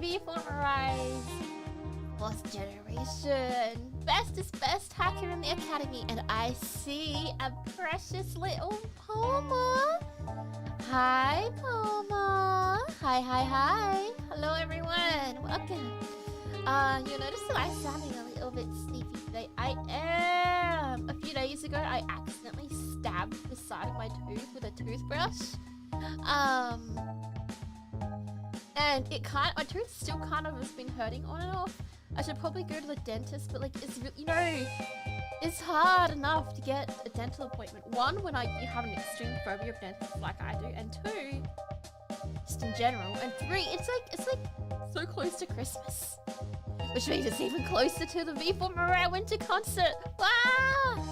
V4Mirai's 4th generation bestest best hacker in the academy, and I see a precious little Poma. Hi, Poma. Hi. Hello, everyone. Welcome. You'll notice that I'm sounding a little bit sleepy today. I am. A few days ago, I accidentally stabbed the side of my tooth with a toothbrush. And my tooth still kind of has been hurting on and off. I should probably go to the dentist, but like, it's it's hard enough to get a dental appointment. One, when you have an extreme phobia of dentists like I do, and two, just in general, and three, it's like so close to Christmas, which means it's even closer to the V4Mirai winter concert. Wow!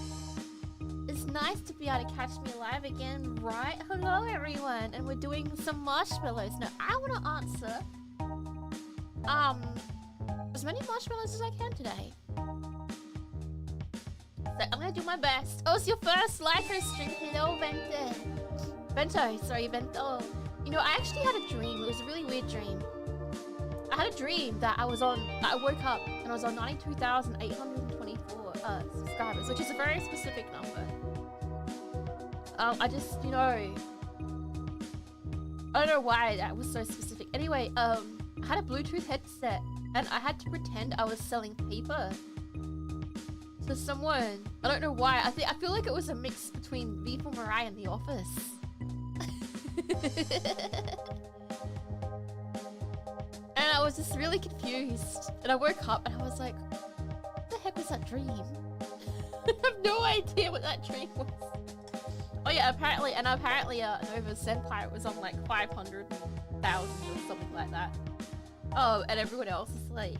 It's nice to be able to catch me alive again, right? Hello, everyone, and we're doing some marshmallows. Now, I want to answer as many marshmallows as I can today. So I'm gonna do my best. Oh, it's your first Lyko stream. Hello, Bento. You know, I actually had a dream. It was a really weird dream. I had a dream that I woke up and I was on 92,824 subscribers, which is a very specific number. I just, I don't know why that was so specific. Anyway, I had a Bluetooth headset and I had to pretend I was selling paper to someone. I don't know why. I feel like it was a mix between V4Mirai and The Office. And I was just really confused. And I woke up and I was like, what the heck was that dream? I have no idea what that dream was. Oh yeah, apparently Nova Senpai was on like 500,000 or something like that. Oh, and everyone else is like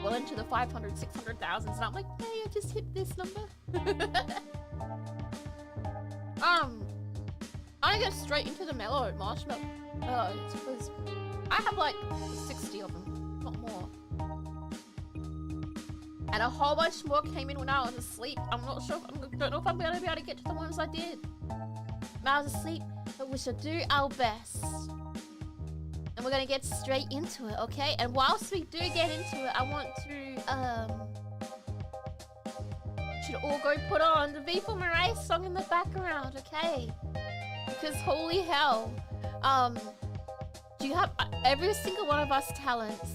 well into the 500, 600,000s, and I'm like, hey, I just hit this number. I'm gonna get straight into the mellow marshmallow. It's because I have like 60 of them, not more. And a whole bunch more came in when I was asleep. I'm not sure, don't know if I'm gonna be able to get to the ones I did when I was asleep, but we should do our best. And we're gonna get straight into it, okay? And whilst we do get into it, I want to, should all go put on the V4Mirai song in the background, okay? Because holy hell, do you have, every single one of us talents.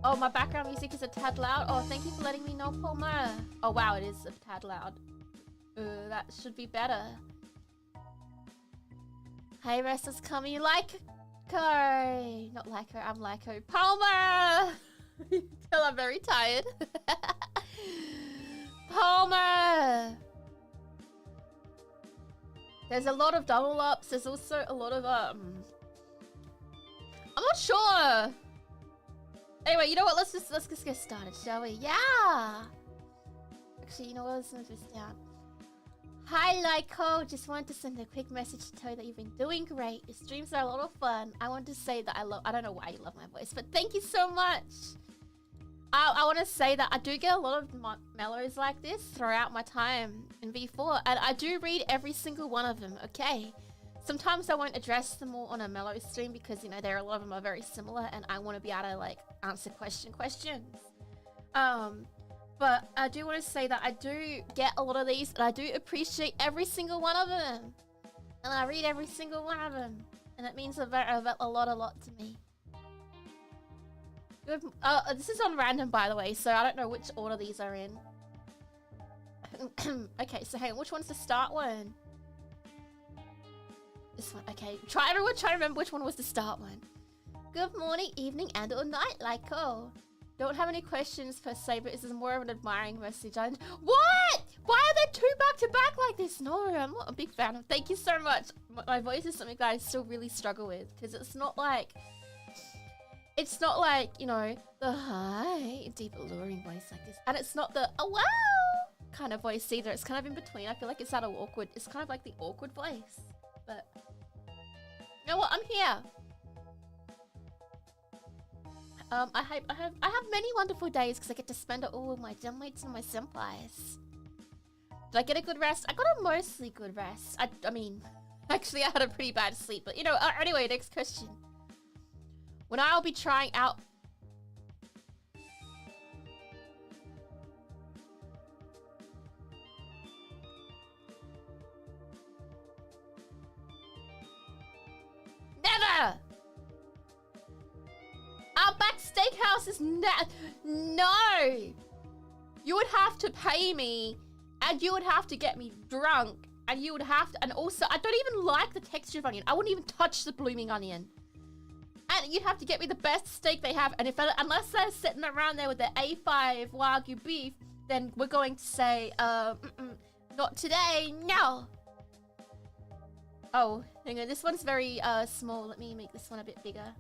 Oh, my background music is a tad loud. Oh, thank you for letting me know, Palmer. Oh wow, it is a tad loud. That should be better. Hey, Restless Coming, Lyko. Not Lyko, I'm Lyko. Palmer! You can tell I'm very tired. Palmer! There's a lot of double ups. There's also a lot of, I'm not sure. Anyway, you know what? Let's just get started, shall we? Yeah! Actually, you know what? Let's move this down. Hi, Lyko. Just wanted to send a quick message to tell you that you've been doing great. Your streams are a lot of fun. I want to say that I don't know why you love my voice, but thank you so much. I want to say that I do get a lot of mellows like this throughout my time in V4, and I do read every single one of them, okay? Sometimes I won't address them all on a mellow stream because, a lot of them are very similar and I want to be able to, like, answer questions. But I do want to say that I do get a lot of these and I do appreciate every single one of them. And I read every single one of them. And it means a lot to me. This is on random, by the way, so I don't know which order these are in. Okay, so hang on, which one's the start one? This one, okay. Everyone try to remember which one was the start one. Good morning, evening, and or night, Lyko. Don't have any questions per se, but this is more of an admiring message. What? Why are there two back to back like this? No, I'm not a big fan of. Thank you so much. My voice is something that I still really struggle with because it's not like, the high, deep, alluring voice like this, and it's not the oh wow kind of voice either. It's kind of in between. I feel like it's that awkward. It's kind of like the awkward voice, but you know what? I'm here. I have many wonderful days because I get to spend it all with my gym mates and my senpais. Did I get a good rest? I got a mostly good rest. I mean, actually I had a pretty bad sleep, but anyway, next question. When I'll be trying out... Never! Outback Steakhouse is no! You would have to pay me, and you would have to get me drunk, and you would have to... And also, I don't even like the texture of onion. I wouldn't even touch the blooming onion. And you'd have to get me the best steak they have, and unless they're sitting around there with their A5 Wagyu beef, then we're going to say, not today, no! Oh, hang on, this one's very small. Let me make this one a bit bigger.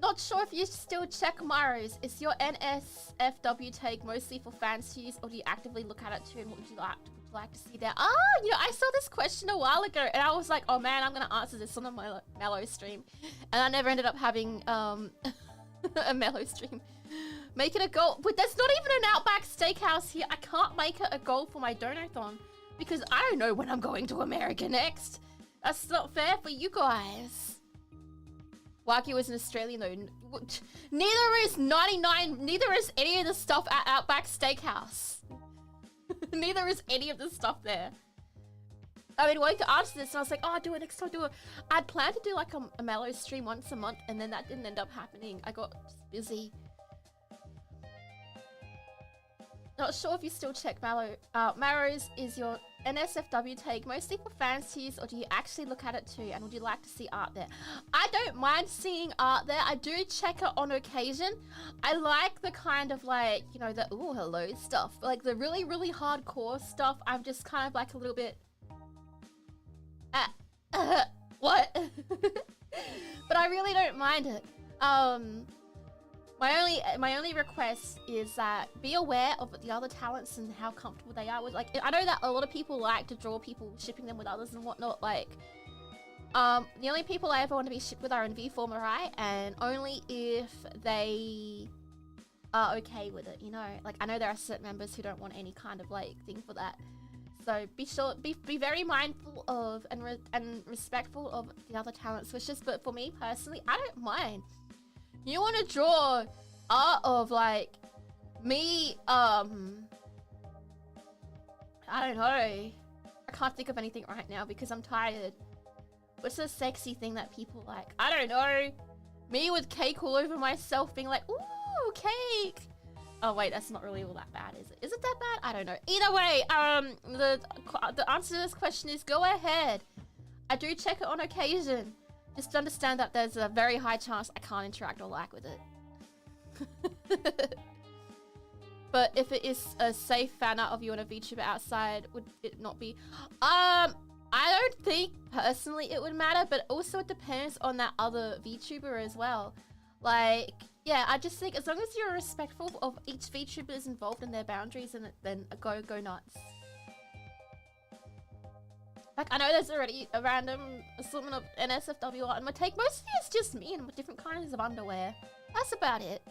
Not sure if you still check Myros. Is your NSFW take mostly for fans to use, or do you actively look at it too, and what would you like to see there? Oh, you know, I saw this question a while ago, and I was like, oh man, I'm gonna answer this on a mellow stream. And I never ended up having a mellow stream. Make it a goal. But there's not even an Outback Steakhouse here. I can't make it a goal for my donathon, because I don't know when I'm going to America next. That's not fair for you guys. Wagyu is an Australian though. Neither is 99, neither is any of the stuff at Outback Steakhouse. Neither is any of the stuff there. I mean, wanting to answer this, and I was like, oh, I'll do it next time, do it. I'd planned to do like a mellow stream once a month, and then that didn't end up happening. I got just busy. Not sure if you still check Marrows. Is your NSFW take mostly for fans to use, or do you actually look at it too? And would you like to see art there? I don't mind seeing art there. I do check it on occasion. I like the kind of like, you know, the ooh, hello stuff. Like the really, really hardcore stuff. I'm just kind of like a little bit... what? But I really don't mind it. My only request is that be aware of the other talents and how comfortable they are with, like, I know that a lot of people like to draw people, shipping them with others and whatnot, like, the only people I ever want to be shipped with are in V4Mirai, and only if they are okay with it, you know? Like, I know there are certain members who don't want any kind of, like, thing for that. So be very mindful of and respectful of the other talents' wishes, but for me personally, I don't mind. You want to draw art of, like, me, I don't know. I can't think of anything right now because I'm tired. What's a sexy thing that people like? I don't know. Me with cake all over myself being like, ooh, cake. Oh, wait, that's not really all that bad, is it? Is it that bad? I don't know. Either way, the answer to this question is go ahead. I do check it on occasion. Just understand that there's a very high chance I can't interact or like with it. But if it is a safe fan art of you and a VTuber outside, would it not be? I don't think personally it would matter, but also it depends on that other VTuber as well. Like, yeah, I just think as long as you're respectful of each VTuber is involved in their boundaries, and then go nuts. Like, I know there's already a random assortment of NSFW art, and my take mostly is just me and different kinds of underwear. That's about it.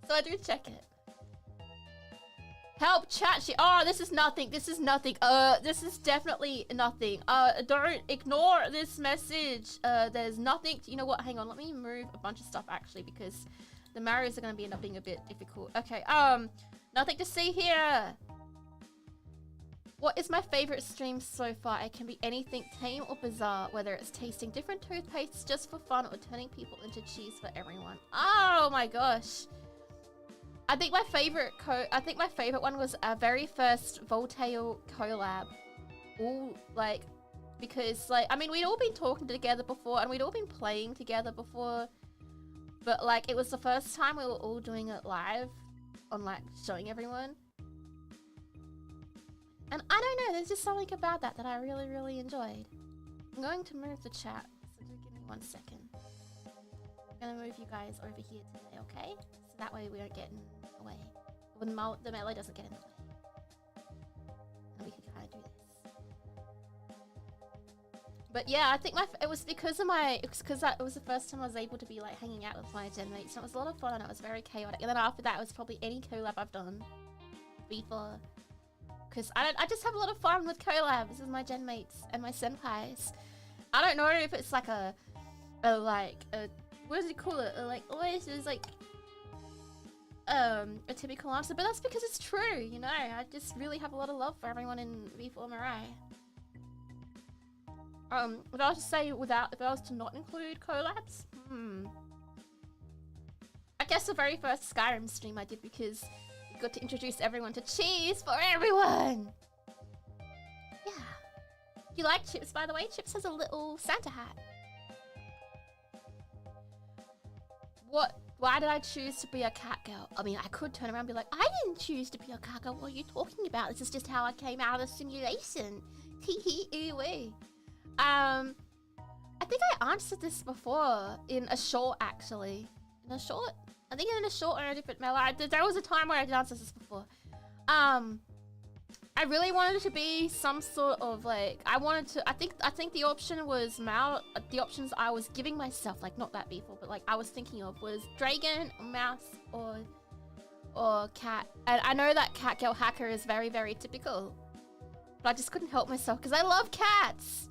So I do check it. Help chat shit. Oh, this is nothing. This is nothing. This is definitely nothing. Don't ignore this message. There's nothing. You know what? Hang on. Let me move a bunch of stuff actually, because the Marios are going to end up being a bit difficult. Okay. Nothing to see here. What is my favorite stream so far? It can be anything tame or bizarre, whether it's tasting different toothpastes just for fun or turning people into cheese for everyone. Oh my gosh. I think my favorite one was our very first Voltail collab. Ooh, like, because like, I mean, we'd all been talking together before and we'd all been playing together before, but like, it was the first time we were all doing it live on like showing everyone. And I don't know, there's just something about that I really, really enjoyed. I'm going to move the chat, so do give me 1 second. I'm gonna move you guys over here today, okay? So that way we don't get in the way. When the melee doesn't get in the way. And we can kind of do this. But yeah, I think it was because it was the first time I was able to be like hanging out with my gen mates. And it was a lot of fun and it was very chaotic. And then after that, it was probably any collab I've done before. Because I just have a lot of fun with collabs with my gen mates and my senpais. I don't know if it's like a what does he call it? Like always is like a typical answer, but that's because it's true, you know. I just really have a lot of love for everyone in V4Mirai. If I was to say if I was to not include collabs, I guess the very first Skyrim stream I did because we got to introduce everyone to cheese for everyone. Yeah. You like Chips, by the way? Chips has a little Santa hat. Why did I choose to be a cat girl? I mean, I could turn around and be like, I didn't choose to be a cat girl. What are you talking about? This is just how I came out of the simulation. Tee hee ee wee. I think I answered this before in a short, actually. In a short? I think in a short or a different mail. There was a time where I did answer this before. I really wanted it to be some sort of like, I think the option was the options I was giving myself, like not that before, but like I was thinking of was dragon, mouse, or cat. And I know that cat girl hacker is very, very typical, but I just couldn't help myself because I love cats.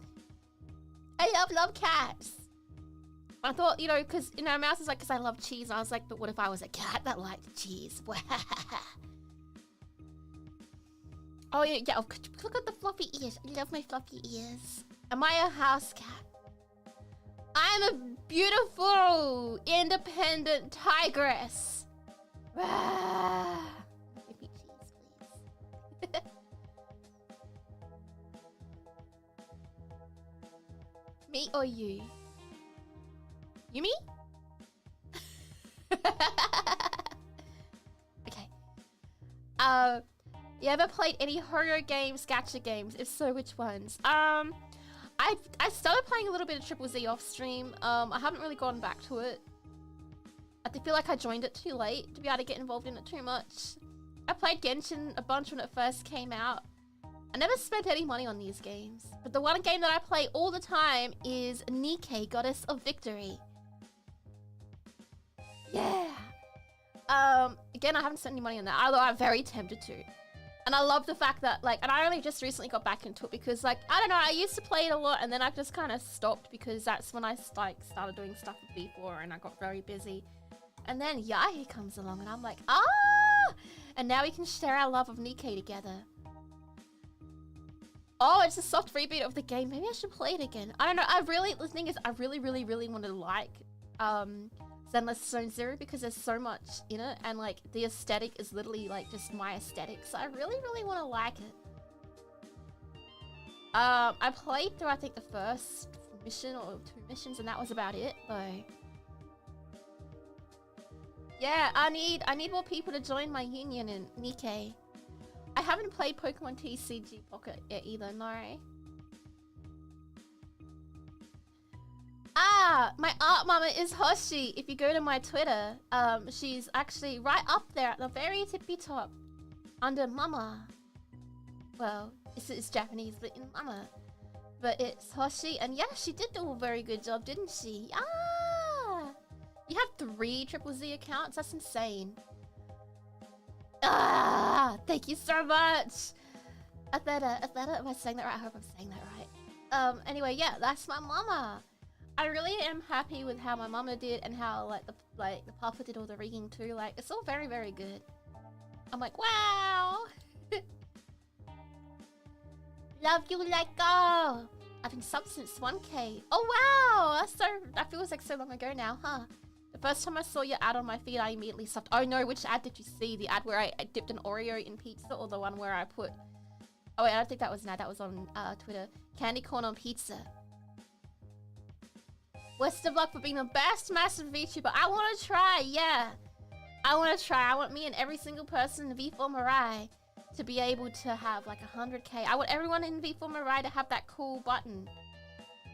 I love cats. I thought, you know, because, you know, mouse is like, because I love cheese. And I was like, but what if I was a cat that liked cheese? Oh, yeah, oh, look at the fluffy ears. I love my fluffy ears. Am I a house cat? I'm a beautiful, independent tigress. Give me cheese, please. Me or you? You me? Okay. You ever played any horror games, gacha games? If so, which ones? I started playing a little bit of Triple Z off stream. I haven't really gone back to it. I feel like I joined it too late to be able to get involved in it too much. I played Genshin a bunch when it first came out. I never spent any money on these games. But the one game that I play all the time is Nikke, Goddess of Victory. Yeah. Again, I haven't spent any money on that, although I'm very tempted to. And I love the fact that, like, and I only just recently got back into it because, like, I don't know, I used to play it a lot and then I just kind of stopped because that's when I, like, started doing stuff with V4 and I got very busy. And then Yahi comes along and I'm like, ah! And now we can share our love of Nikke together. Oh, it's a soft reboot of the game. Maybe I should play it again. I don't know. The thing is, I really want to like, Zenless Zone Zero because there's so much in it and like the aesthetic is literally like just my aesthetic, so I really want to like it. I played through I think the first mission or 2 missions and that was about it though. Yeah, I need more people to join my union in Nikke. I haven't played Pokemon TCG Pocket yet either, no. Ah, my art mama is Hoshi. If you go to my Twitter, she's actually right up there at the very tippy top under mama. Well, it's Japanese, but in mama. But it's Hoshi, and yeah, she did do a very good job, didn't she? Ah! You have 3 Triple Z accounts? That's insane. Ah! Thank you so much! Atheta, am I saying that right? I hope I'm saying that right. Anyway, yeah, that's my mama. I really am happy with how my mama did and how the papa did all the rigging too. Like, it's all very, very good. I'm like, wow! Love you, Lyko! I've been subbed since 1K. Oh wow! That feels like so long ago now, huh? The first time I saw your ad on my feed, I immediately subbed. Oh no, which ad did you see? The ad where I dipped an Oreo in pizza, or the one where I put... Oh wait, I don't think that was an ad, that was on Twitter. Candy corn on pizza. Best of luck for being the best massive VTuber. I want to try, yeah. I want to try. I want me and every single person in V4Mirai to be able to have like 100K. I want everyone in V4Mirai to have that cool button.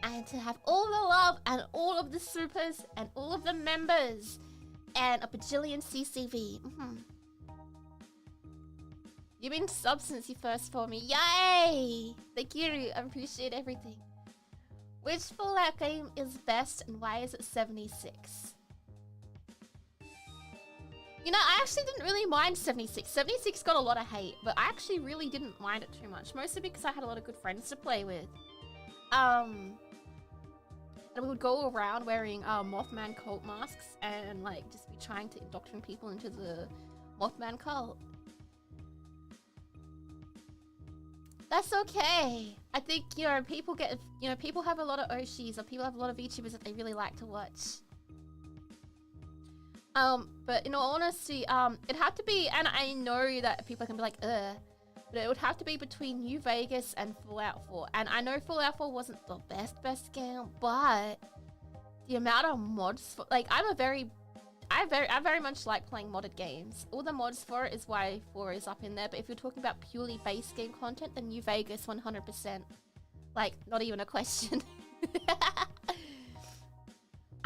And to have all the love and all of the supers and all of the members. And a bajillion CCV. You've been subbed since you first saw me. Yay! Thank you. I appreciate everything. Which Fallout game is best and why is it 76? You know, I actually didn't really mind 76. 76 got a lot of hate, but I actually really didn't mind it too much. Mostly because I had a lot of good friends to play with. And And we would go around wearing Mothman cult masks and like just be trying to indoctrinate people into the Mothman cult. That's okay. I think, you know, people get, you know, people have a lot of Oshis or people have a lot of VTubers that they really like to watch. But in all honesty, it'd have to be, and I know that people can be like, ugh, but it would have to be between New Vegas and Fallout 4. And I know Fallout 4 wasn't the best game, but the amount of mods for, like, I very much like playing modded games. All the mods for it is why 4 is up in there. But if you're talking about purely base game content, then New Vegas 100%. Like, not even a question.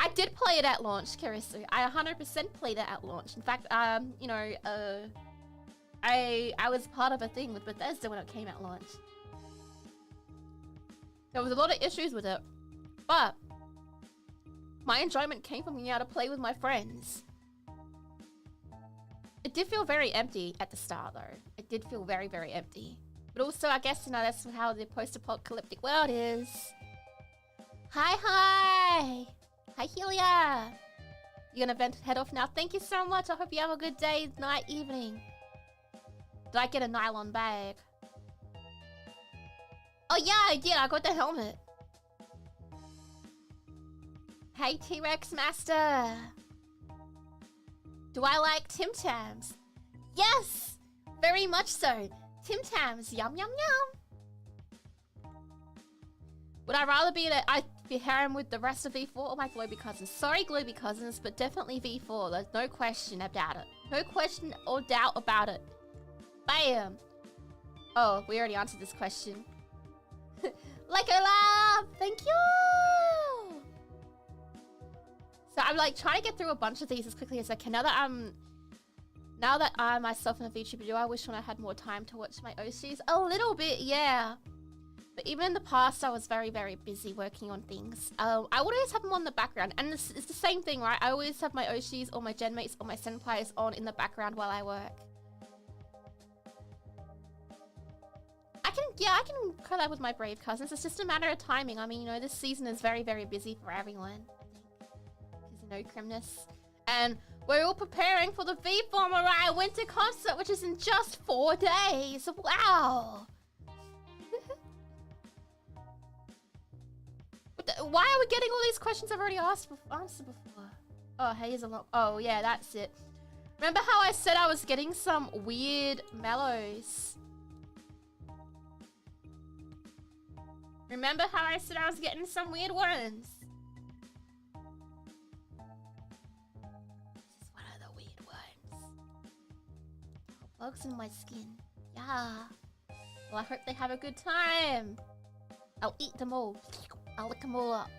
I did play it at launch, Karisu. I 100% played it at launch. In fact, you know, I was part of a thing with Bethesda when it came at launch. There was a lot of issues with it, but my enjoyment came from being able to play with my friends. It did feel very empty at the start, though. It did feel very, very empty. But also, I guess, you know, that's how the post-apocalyptic world is. Hi! Hi, Helia! You gonna head off now? Thank you so much. I hope you have a good day, night, evening. Did I get a nylon bag? Oh yeah, I did. I got the helmet. Hey, T-Rex Master. Do I like Tim Tams? Yes! Very much so. Tim Tams. Yum, yum, yum. Would I rather be harem with the rest of V4 or my Globy cousins? Sorry, Globy cousins, but definitely V4. There's no question about it. No question or doubt about it. Bam! Oh, we already answered this question. LykoLianna! Thank you! So I'm like trying to get through a bunch of these as quickly as I can. Now that I myself am a VTuber, do I wish when I had more time to watch my Oshis? A little bit, yeah. But even in the past, I was very, very busy working on things. I would always have them on in the background. And it's the same thing, right? I always have my Oshis or my Genmates or my Senpais on in the background while I work. I can collab with my brave cousins. It's just a matter of timing. I mean, you know, this season is very, very busy for everyone. Because, you know, Crimness. And we're all preparing for the V4Mirai winter concert, which is in just 4 days. Wow! Why are we getting all these questions I've already answered before? Oh, Haze Unlock. Oh, yeah, that's it. Remember how I said I was getting some weird mellows? Remember how I said I was getting some weird ones? This is one of the weird ones. Bugs in my skin. Yeah. Well, I hope they have a good time. I'll eat them all. I'll lick them all up.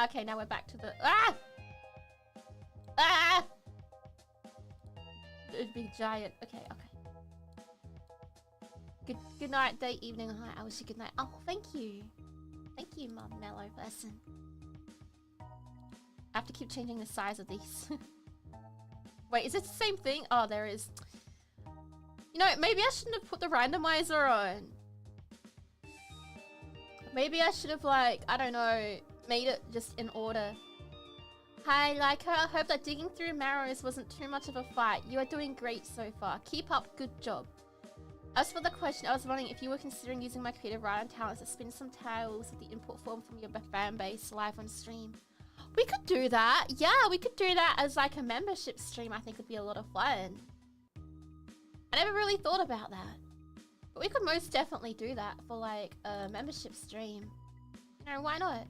Okay, now we're back to the... The big giant. Okay. Good night, day, evening, hi. I wish you good night. Oh, thank you. Thank you, Mum Mellow person. I have to keep changing the size of these. Wait, is it the same thing? Oh, there is. You know, maybe I shouldn't have put the randomizer on. Maybe I should have, like, I don't know, made it just in order. Hi, Lyko. I hope that digging through marrows wasn't too much of a fight. You are doing great so far. Keep up. Good job. As for the question, I was wondering if you were considering using my creative writing talents to spin some tales with the input form from your fan base live on stream. We could do that. Yeah, we could do that as like a membership stream. I think would be a lot of fun. I never really thought about that. But we could most definitely do that for like a membership stream. You know, why not?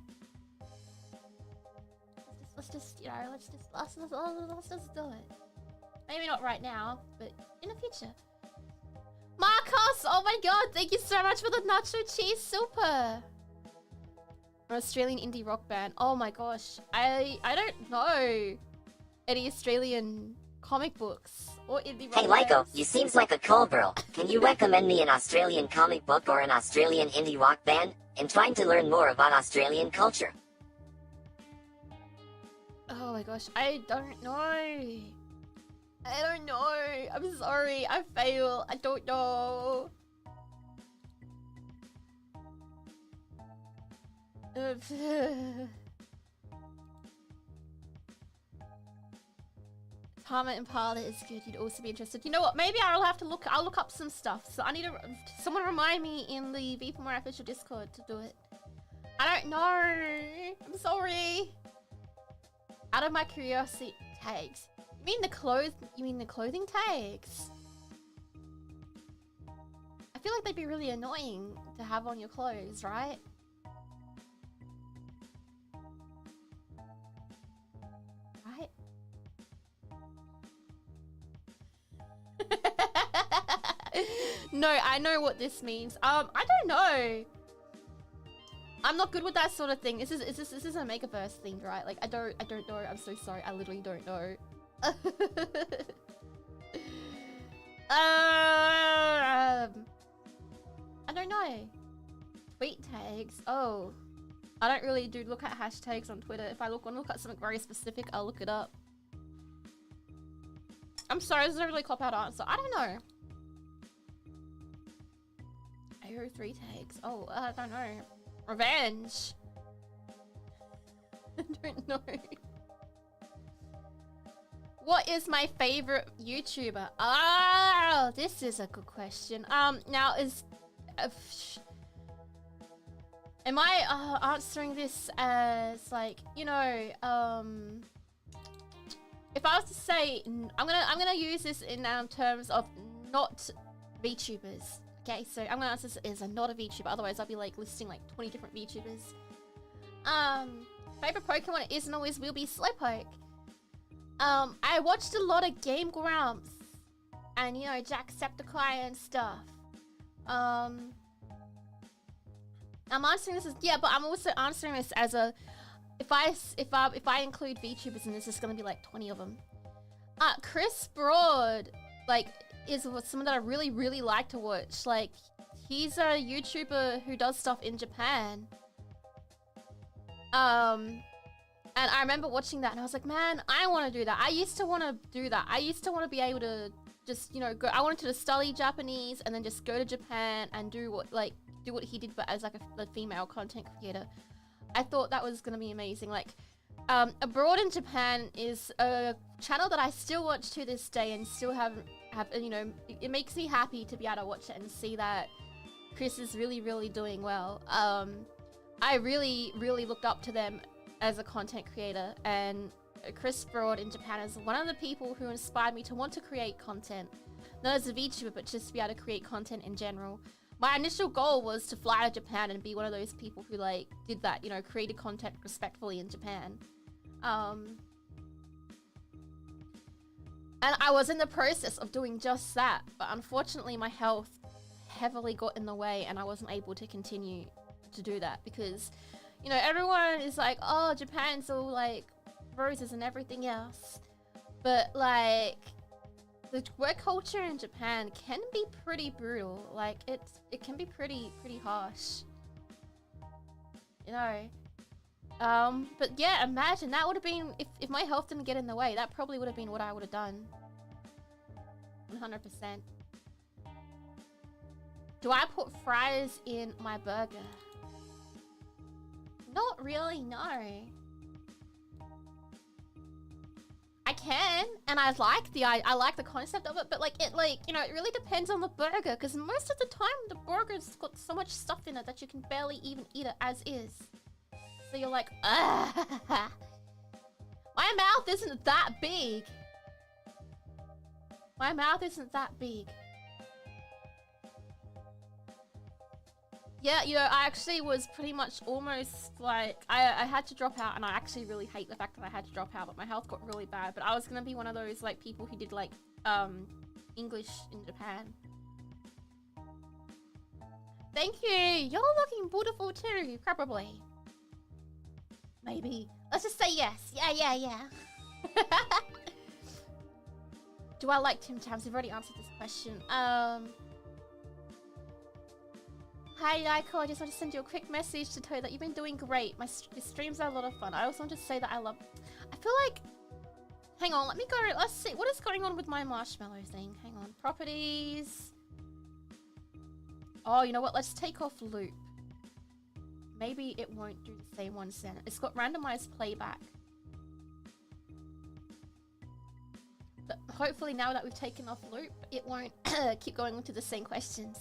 Let's just do it. Maybe not right now, but in the future. Marcos! Oh my god, thank you so much for the nacho cheese super! An Australian indie rock band. Oh my gosh. I don't know any Australian comic books or indie rock Hey Lyko, bands. you seems like a cool girl. Can you recommend me an Australian comic book or an Australian indie rock band? I'm trying to learn more about Australian culture. Oh my gosh, I don't know. I don't know. I'm sorry. I fail. I don't know. Tama Impala is good. You'd also be interested. You know what? Maybe I'll have to look. I'll look up some stuff. So I need to. Someone remind me in the V4Mirai official Discord to do it. I don't know. I'm sorry. Out of my curiosity, tags. You mean the clothes? You mean the clothing tags? I feel like they'd be really annoying to have on your clothes, right? Right? No, I know what this means. I don't know. I'm not good with that sort of thing. This is a Megaverse thing, right? Like I don't know. I'm so sorry. I literally don't know. I don't know. Tweet tags. Oh, I don't really look at hashtags on Twitter. If I want to look at something very specific, I'll look it up. I'm sorry, this is a really cop-out answer. I don't know. Aero 3 tags. Oh, I don't know. Revenge. I don't know. What is my favorite YouTuber? Oh, this is a good question. Now is... am I answering this as like, you know, if I was to say, I'm gonna use this in terms of not VTubers. Okay, so I'm gonna answer this as a not a VTuber. Otherwise, I'll be like listing like 20 different VTubers. Favorite Pokemon isn't always will be Slowpoke. I watched a lot of Game Grumps and you know Jacksepticeye and stuff. I'm answering this as but I'm also answering this as a if I include VTubers in this, it's gonna be like 20 of them. Chris Broad, like, is someone that I really like to watch. Like, he's a YouTuber who does stuff in Japan. And I remember watching that and I was like, man, I want to do that. I used to want to do that. I used to want to be able to just, you know, go. I wanted to study Japanese and then just go to Japan and do what he did, but as like a female content creator. I thought that was gonna be amazing. Like, Abroad in Japan is a channel that I still watch to this day and still have you know, it makes me happy to be able to watch it and see that Chris is really doing well. I really looked up to them as a content creator, and Chris Broad in Japan is one of the people who inspired me to want to create content, not as a VTuber, but just to be able to create content in general. My initial goal was to fly to Japan and be one of those people who like did that, you know, created content respectfully in Japan. And I was in the process of doing just that, but unfortunately my health heavily got in the way and I wasn't able to continue to do that because, you know, everyone is like, oh, Japan's all like roses and everything else. But like, the work culture in Japan can be pretty brutal. Like, it can be pretty harsh. You know? But yeah, imagine that would have been, if my health didn't get in the way, that probably would have been what I would have done. 100%. Do I put fries in my burger? Not really, no. I can, and I like the concept of it, but like it, like, you know, it really depends on the burger, because most of the time the burger's got so much stuff in it that you can barely even eat it as is. So you're like, ugh. My mouth isn't that big. My mouth isn't that big. Yeah, you know, I actually was pretty much almost like, I had to drop out, and I actually really hate the fact that I had to drop out, but my health got really bad. But I was gonna be one of those like people who did like English in Japan. Thank you! You're looking beautiful too, probably. Maybe. Let's just say yes. Yeah. Do I like Tim Tams? We've already answered this question. Hi Lyko, I just want to send you a quick message to tell you that you've been doing great. Your streams are a lot of fun. I also want to say that I feel like... Hang on, let me go... Let's see. What is going on with my marshmallow thing? Hang on. Properties. Oh, you know what? Let's take off loop. maybe it won't do the same one sentence. It's got randomized playback. But hopefully now that we've taken off loop, it won't keep going into the same questions.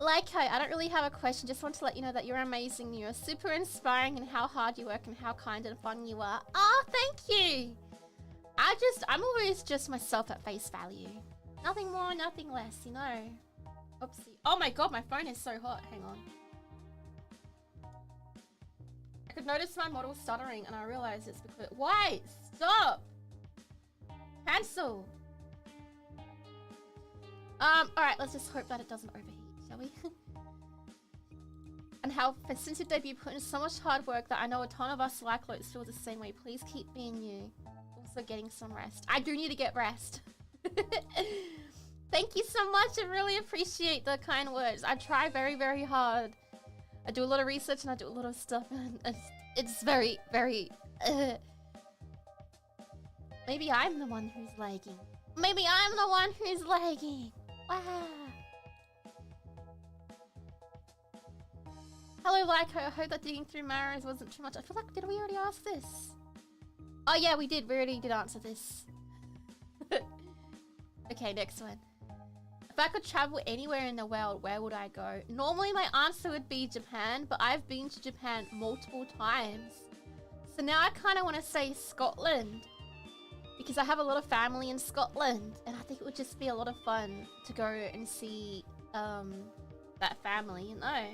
Lyko, I don't really have a question. Just want to let you know that you're amazing. You're super inspiring in how hard you work and how kind and fun you are. Oh, thank you. I'm always just myself at face value. Nothing more, nothing less, you know. Oopsie. Oh my god, my phone is so hot. Hang on. I could notice my model stuttering and I realized it's because... Why? Stop! Cancel! Alright, let's just hope that it doesn't overheat, shall we? And how, since your debut, put in so much hard work that I know a ton of us Lykoites feel the same way. Please keep being you. Also getting some rest. I do need to get rest. Thank you so much. I really appreciate the kind words. I try very, very hard. I do a lot of research and I do a lot of stuff and it's very, very... Maybe I'm the one who's lagging. Maybe I'm the one who's lagging. Wow. Hello, Lyko. I hope that digging through marrows wasn't too much. I feel like, did we already ask this? Oh yeah, we did. We already did answer this. Okay, next one. If I could travel anywhere in the world, where would I go? Normally my answer would be Japan, but I've been to Japan multiple times. So now I kind of want to say Scotland. Because I have a lot of family in Scotland. And I think it would just be a lot of fun to go and see that family, you know.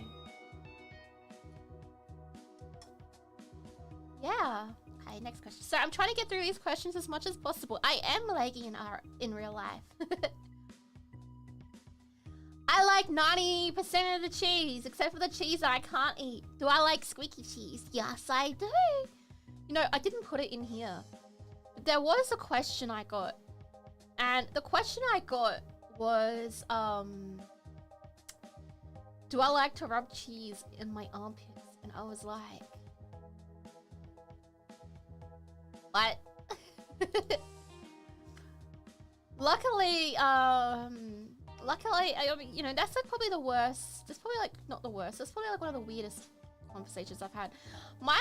Yeah. Okay, next question. So I'm trying to get through these questions as much as possible. I am laggy in real life. I like 90% of the cheese, except for the cheese that I can't eat. Do I like squeaky cheese? Yes, I do. You know, I didn't put it in here. But there was a question I got. And the question I got was, do I like to rub cheese in my armpits? And I was like, what? Luckily, I mean, you know, that's like probably the worst. That's probably like not the worst. That's probably like one of the weirdest conversations I've had. My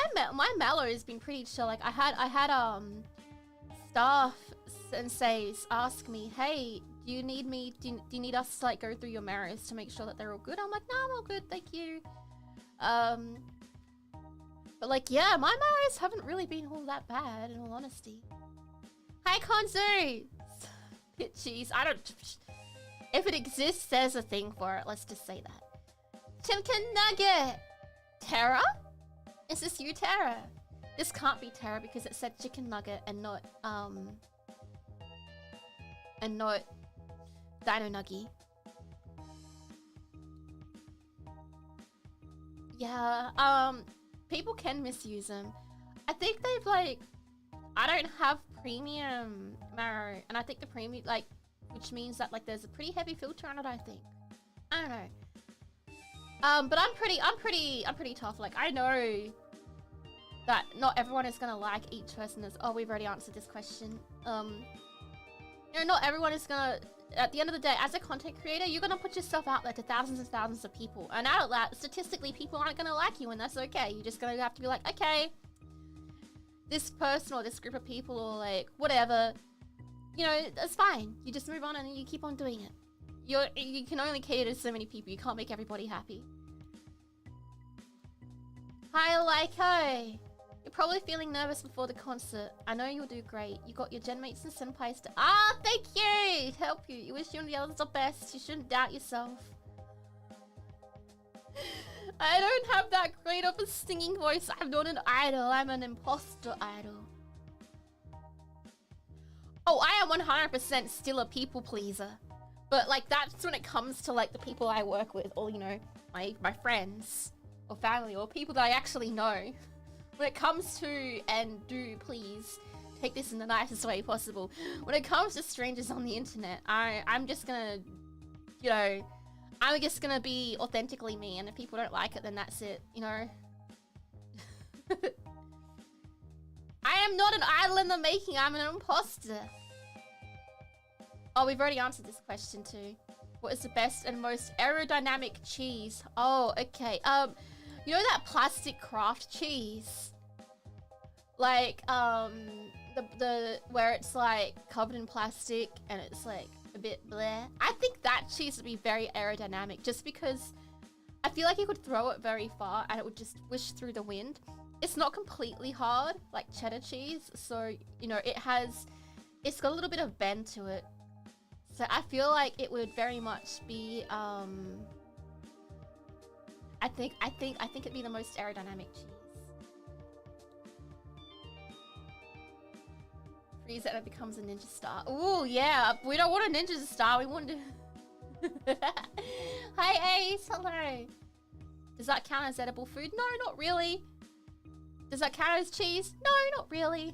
mellow has been pretty chill. Like I had staff senseis ask me, hey, do you need us to like go through your marrows to make sure that they're all good? I'm like, no, I'm all good, thank you. But like, yeah, my marrows haven't really been all that bad, in all honesty. Hi, Konzu! Pit cheese. I don't... If it exists, there's a thing for it. Let's just say that. Chimkin Nugget! Tara? Is this you, Tara? This can't be Tara because it said chicken nugget and not Dino Nuggy. Yeah, people can misuse them. I think they've like... I don't have premium marrow, and I think the premium, like, which means that like there's a pretty heavy filter on it, I think. I don't know. But I'm pretty tough. Like, I know that not everyone is gonna like each person as... Oh, we've already answered this question. You know, not everyone is gonna... At the end of the day, as a content creator, you're gonna put yourself out there to thousands and thousands of people. And out of that, statistically, people aren't gonna like you, and that's okay. You're just gonna have to be like, okay, this person or this group of people or like whatever, you know, that's fine. You just move on and you keep on doing it. You can only cater to so many people. You can't make everybody happy. Hi, Lyko. You're probably feeling nervous before the concert. I know you'll do great. You got your gen mates and senpais to... Ah, thank you! To help you. You wish you and the others the best. You shouldn't doubt yourself. I don't have that great of a singing voice. I'm not an idol. I'm an imposter idol. Oh, I am 100% still a people pleaser. But like, that's when it comes to like the people I work with, or you know, my friends or family or people that I actually know. When it comes to, and do please take this in the nicest way possible. When it comes to strangers on the internet, I'm just gonna, you know, I'm just gonna be authentically me, and if people don't like it, then that's it, you know? I am not an idol in the making, I'm an imposter. Oh, we've already answered this question too. What is the best and most aerodynamic cheese? Oh, okay. You know that plastic craft cheese? Like, the where it's like covered in plastic and it's like a bit bleh. I think that cheese would be very aerodynamic just because I feel like you could throw it very far and it would just whisk through the wind. It's not completely hard like cheddar cheese, so you know it's got a little bit of bend to it. So I feel like it would very much be I think it'd be the most aerodynamic cheese. Freeze it and it becomes a ninja star. Ooh, yeah. We don't want a ninja star. We want to... Hi, Ace. Hello. Does that count as edible food? No, not really. Does that count as cheese? No, not really.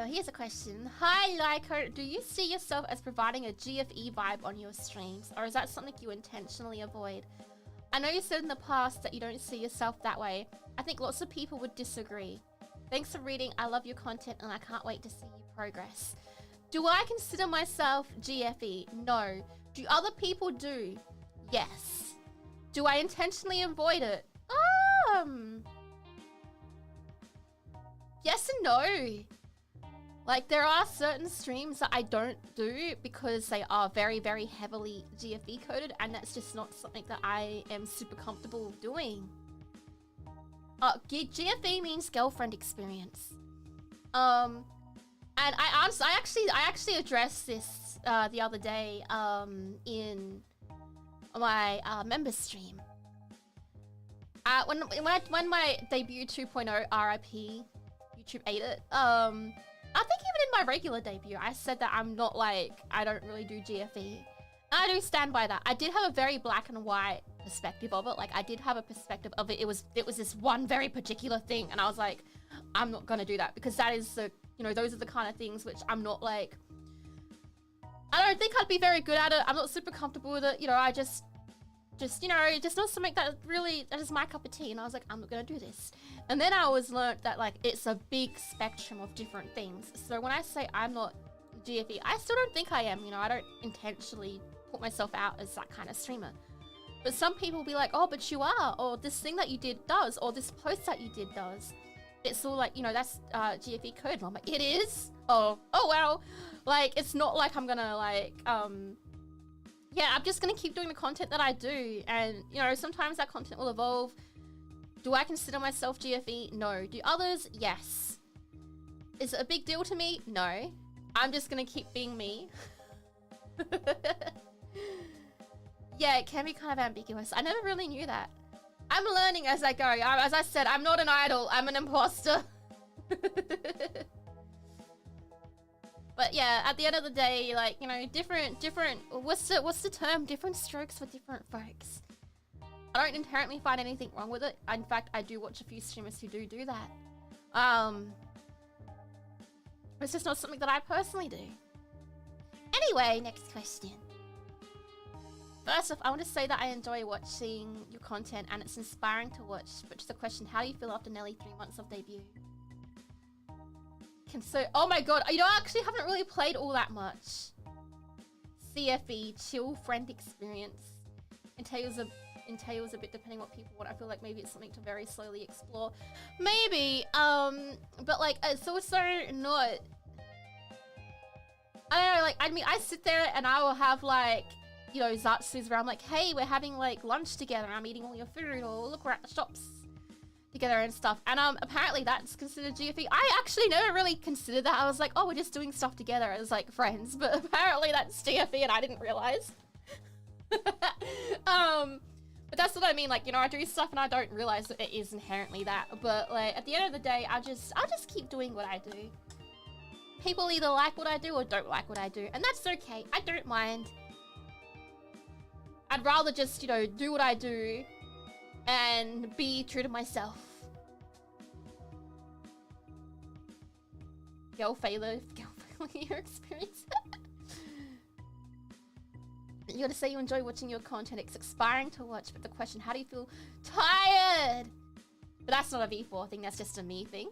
Here's a question. Hi, Lyko. Do you see yourself as providing a GFE vibe on your streams? Or is that something you intentionally avoid? I know you said in the past that you don't see yourself that way. I think lots of people would disagree. Thanks for reading. I love your content and I can't wait to see you progress. Do I consider myself GFE? No. Do other people do? Yes. Do I intentionally avoid it? Yes and no. Like, there are certain streams that I don't do because they are very, very heavily GFE coded, and that's just not something that I am super comfortable doing. GFE means girlfriend experience. And I actually addressed this the other day in my member stream. When my debut 2.0 RIP, YouTube ate it. I think even in my regular debut, I said that I'm not like, I don't really do GFE. And I do stand by that. I did have a very black and white perspective of it. Like, I did have a perspective of it. It was this one very particular thing. And I was like, I'm not going to do that because that is the, you know, those are the kind of things which I'm not like, I don't think I'd be very good at it. I'm not super comfortable with it. You know, I just, you know, just not something that really, that is my cup of tea. And I was like, I'm not going to do this. And then I always learned that, like, it's a big spectrum of different things. So when I say I'm not GFE, I still don't think I am. You know, I don't intentionally put myself out as that kind of streamer. But some people will be like, oh, but you are. Or this thing that you did does. Or this post that you did does. It's all like, you know, that's GFE code. And I'm like, it is? Oh, well. Like, it's not like I'm going to, like, yeah, I'm just going to keep doing the content that I do. And, you know, sometimes that content will evolve. Do I consider myself GFE? No. Do others? Yes. Is it a big deal to me? No. I'm just going to keep being me. Yeah, it can be kind of ambiguous. I never really knew that. I'm learning as I go. As I said, I'm not an idol. I'm an imposter. But yeah, at the end of the day, like, you know, different, what's the term? Different strokes for different folks. I don't inherently find anything wrong with it. In fact, I do watch a few streamers who do that. It's just not something that I personally do. Anyway, next question. First off, I want to say that I enjoy watching your content and it's inspiring to watch. But just a question, how do you feel after nearly 3 months of debut? Oh my god, you know, I actually haven't really played all that much. CFE, chill friend experience. Entails a bit depending what people want. I feel like maybe it's something to very slowly explore. Maybe, but like, it's also not... I don't know, like, I mean, I sit there and I will have like, you know, Zatsus where I'm like, hey, we're having like lunch together. I'm eating all your food, or look, we're at the shops together and stuff. And apparently that's considered GFE. I actually never really considered that. I was like, oh, we're just doing stuff together as like friends. But apparently that's GFE and I didn't realize. But that's what I mean. Like, you know, I do stuff and I don't realize that it is inherently that. But like, at the end of the day, I'll just keep doing what I do. People either like what I do or don't like what I do. And that's okay. I don't mind. I'd rather just, you know, do what I do and be true to myself. Girl failure experience. You gotta say you enjoy watching your content. It's inspiring to watch, but the question, how do you feel? Tired! But that's not a V4 thing, that's just a me thing.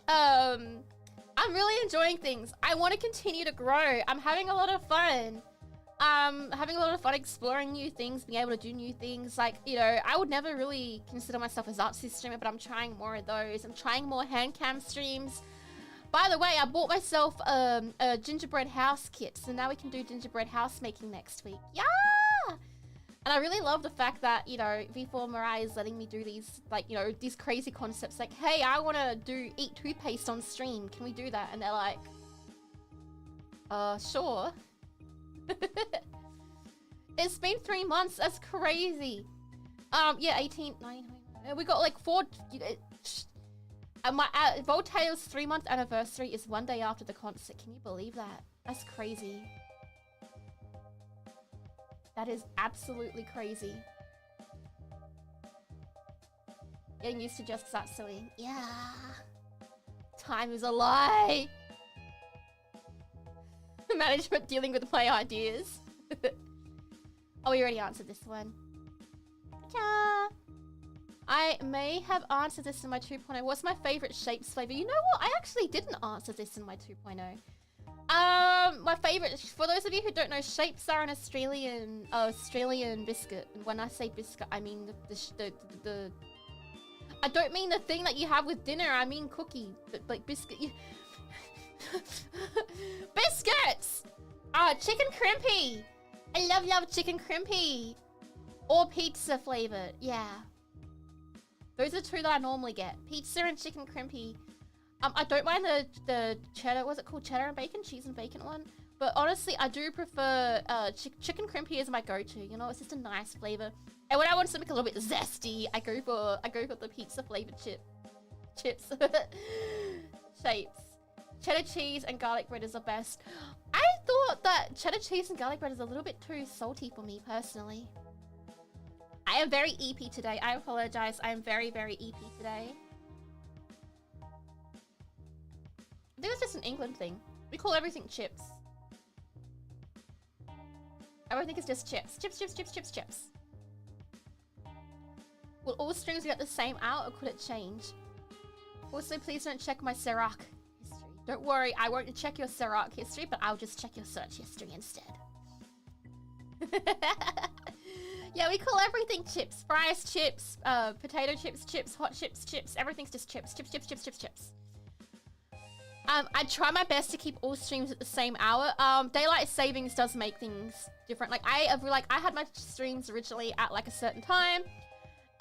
I I'm really enjoying things. I want to continue to grow. I'm having a lot of fun. Having a lot of fun exploring new things, being able to do new things. Like, you know, I would never really consider myself as artsy streamer, but I'm trying more of those. I'm trying more hand cam streams. By the way, I bought myself a gingerbread house kit, so now we can do gingerbread house making next week. Yeah! And I really love the fact that, you know, V4Mirai is letting me do these, like, you know, these crazy concepts. Like, hey, I want to eat toothpaste on stream. Can we do that? And they're like, sure. It's been 3 months. That's crazy. Yeah, 18, 19, we got like 4. My Voltao's 3-month anniversary is 1 day after the concert. Can you believe that? That's crazy. That is absolutely crazy. Getting used to just Satsui. Yeah. Time is a lie. Management dealing with my ideas. Oh, we already answered this one. Ta. I may have answered this in my 2.0. What's my favorite shapes flavor? You know what? I actually didn't answer this in my 2.0. My favorite, for those of you who don't know, shapes are an Australian biscuit. And when I say biscuit, I mean the I don't mean the thing that you have with dinner. I mean cookie, but like biscuit. Biscuits! Chicken crimpy. I love chicken crimpy. Or pizza flavored, yeah. Those are 2 that I normally get. Pizza and chicken crimpy. I don't mind the cheddar, what's it called? Cheddar and bacon? Cheese and bacon one? But honestly, I do prefer chicken crimpy is my go-to. You know, it's just a nice flavor. And when I want something a little bit zesty, I go for the pizza flavored chips. Shapes. Cheddar cheese and garlic bread is the best. I thought that cheddar cheese and garlic bread is a little bit too salty for me personally. I am very EP today. I apologize. I am very, very EP today. I think it's just an England thing. We call everything chips. Everything is just chips. Chips. Will all streams be at the same hour or could it change? Also, please don't check my Serac history. Don't worry, I won't check your Serac history, but I'll just check your search history instead. Yeah, we call everything chips. Fries, chips, potato chips, hot chips. Everything's just chips. Chips. I try my best to keep all streams at the same hour. Daylight savings does make things different. Like I had my streams originally at like a certain time.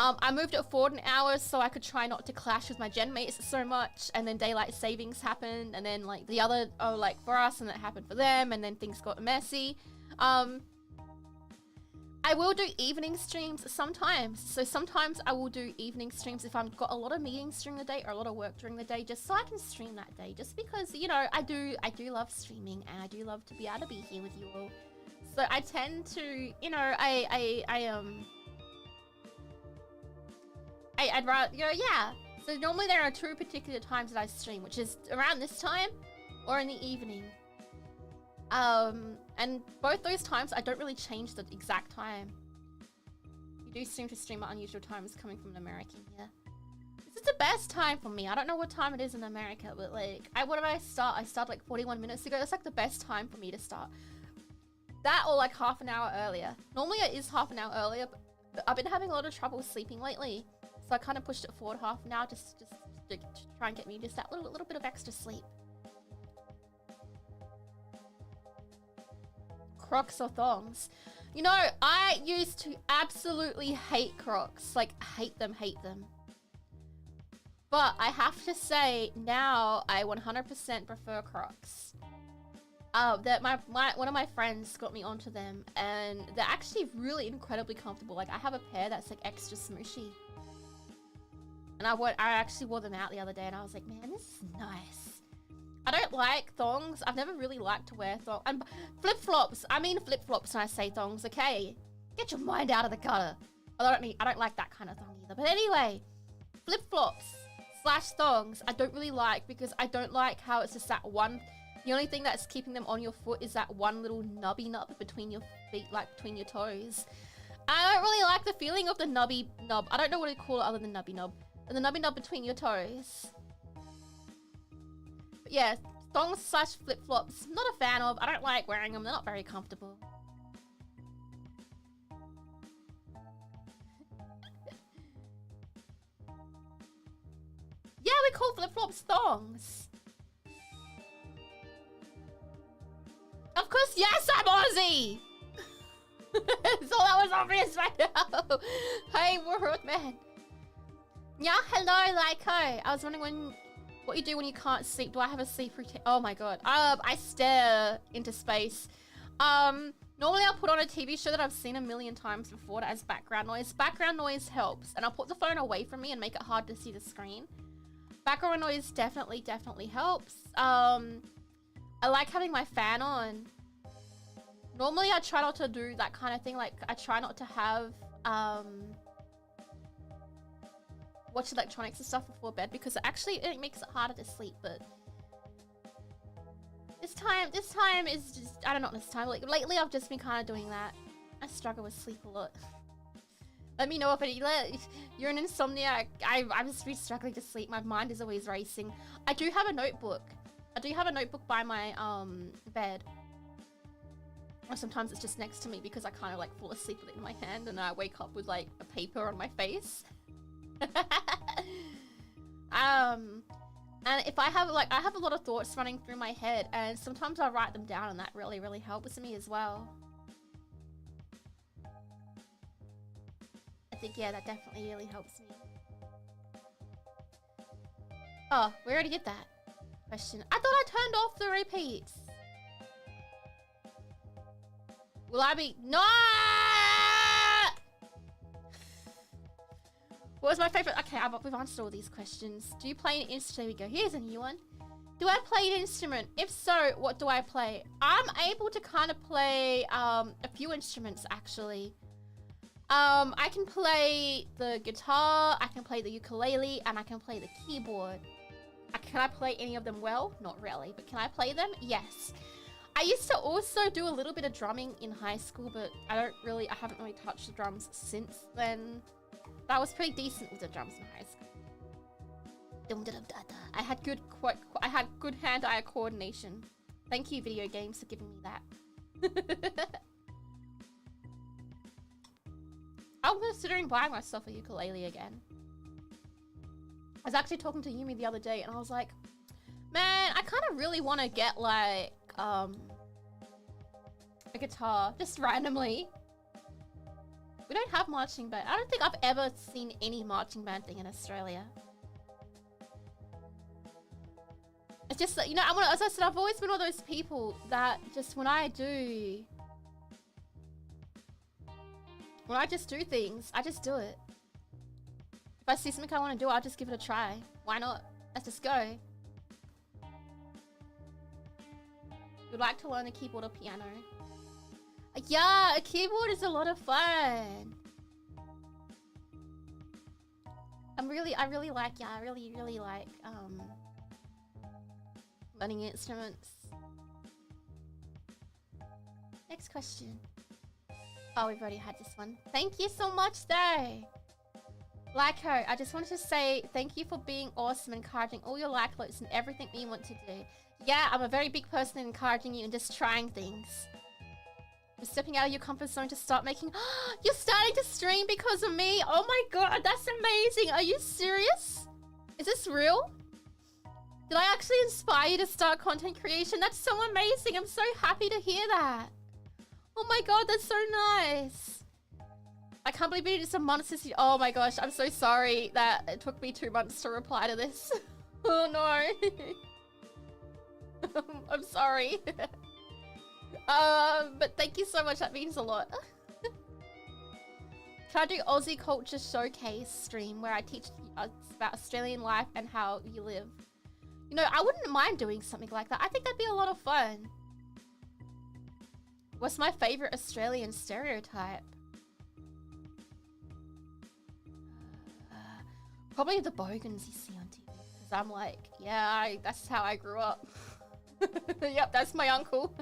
I moved it forward an hour so I could try not to clash with my gen mates so much, and then daylight savings happened, and then like the other like for us, and it happened for them, and then things got messy. I will do evening streams sometimes. So sometimes I will do evening streams if I've got a lot of meetings during the day or a lot of work during the day, just so I can stream that day. Just because, you know, I do love streaming, and I do love to be able to be here with you all. So I tend to, you know, I'd rather, you know, yeah. So normally there are 2 particular times that I stream, which is around this time or in the evening. And both those times, I don't really change the exact time. You do seem to stream at unusual times coming from an American here. This is the best time for me. I don't know what time it is in America, but like, what did I start? I started like 41 minutes ago. That's like the best time for me to start. That or like half an hour earlier. Normally it is half an hour earlier, but I've been having a lot of trouble sleeping lately. So I kind of pushed it forward half an hour just to try and get me just that little bit of extra sleep. Crocs or thongs? You know, I used to absolutely hate Crocs. Like, hate them. But I have to say, now I 100% prefer Crocs. That one of my friends got me onto them, and they're actually really incredibly comfortable. Like, I have a pair that's like extra smooshy. And I actually wore them out the other day, and I was like, man, this is nice. I don't like thongs. I've never really liked to wear thongs. And flip-flops. I mean flip-flops when I say thongs, okay? Get your mind out of the gutter. I don't like that kind of thong either. But anyway, flip-flops / thongs I don't really like, because I don't like how it's just that one. The only thing that's keeping them on your foot is that one little nubby nub between your feet, like between your toes. I don't really like the feeling of the nubby nub. I don't know what to call it other than nubby nub. And the nubby nub between your toes. yeah, thongs slash flip-flops. Not a fan of. I don't like wearing them. They're not very comfortable. Yeah, we call flip-flops thongs. Of course, yes, I'm Aussie! So that was obvious right now. Hey, world man. Yeah, hello, Lyko. I was wondering what you do when you can't sleep. Do I have a sleep routine? Oh my god. I stare into space. Normally I'll put on a TV show that I've seen a million times before as background noise. Background noise helps. And I'll put the phone away from me and make it hard to see the screen. Background noise definitely helps. I like having my fan on. Normally I try not to do that kind of thing. Like I try not to have watch electronics and stuff before bed because it makes it harder to sleep. But this time is just, I don't know, this time. Like lately I've just been kind of doing that. I struggle with sleep a lot. Let me know if you're an insomniac. I'm just really struggling to sleep. My mind is always racing. I do have a notebook. By my bed. Or sometimes it's just next to me because I kind of like fall asleep with it in my hand and I wake up with like a paper on my face. And if I have a lot of thoughts running through my head and sometimes I write them down and that really helps me as well. I think, yeah, that definitely really helps me. Oh, we already did that question. I thought I turned off the repeats. Will I be... No! What was my favorite? Okay, we've answered all these questions. Do you play an instrument? There we go. Here's a new one. Do I play an instrument? If so, what do I play? I'm able to kind of play a few instruments, actually. I can play the guitar, I can play the ukulele, and I can play the keyboard. Can I play any of them well? Not really, but can I play them? Yes. I used to also do a little bit of drumming in high school, but I haven't really touched the drums since then. But I was pretty decent with the drums in high school. I had good hand-eye coordination. Thank you, video games, for giving me that. I'm considering buying myself a ukulele again. I was actually talking to Yumi the other day and I was like, man, I kind of really want to get like a guitar just randomly. We don't have marching band. I don't think I've ever seen any marching band thing in Australia. It's just that, you know, as I said, I've always been one of those people that just when I just do things, I just do it. If I see something I want to do, I'll just give it a try. Why not? Let's just go. Would like to learn the keyboard or piano. Yeah, a keyboard is a lot of fun. I really like learning instruments. Next question. Oh, we've already had this one. Thank you so much, though. Lyko, I just wanted to say thank you for being awesome, encouraging all your Lykoites and everything you want to do. Yeah, I'm a very big person in encouraging you and just trying things. You're stepping out of your comfort zone to start making... You're starting to stream because of me? Oh my god, that's amazing. Are you serious? Is this real? Did I actually inspire you to start content creation? That's so amazing. I'm so happy to hear that. Oh my god, that's so nice. I can't believe it is a monetization. Oh my gosh, I'm so sorry that it took me 2 months to reply to this. Oh no. I'm sorry. But thank you so much, that means a lot. Can I do Aussie Culture Showcase stream where I teach about Australian life and how you live? You know, I wouldn't mind doing something like that. I think that'd be a lot of fun. What's my favorite Australian stereotype? Probably the bogans you see on TV. Because I'm like, yeah, that's how I grew up. Yep, that's my uncle.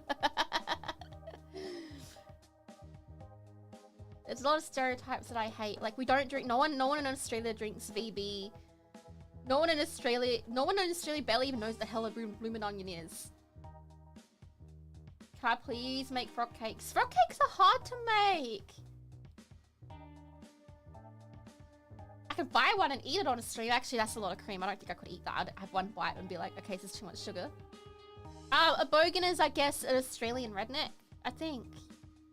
There's a lot of stereotypes that I hate. Like, we don't drink, no one in Australia drinks VB. No one in Australia barely even knows the hell a bloomin' onion is. Can I please make frog cakes? Frog cakes are hard to make. I could buy one and eat it on a stream. Actually, that's a lot of cream. I don't think I could eat that. I'd have one bite and be like, okay, this is too much sugar. A bogan is, I guess, an Australian redneck, I think.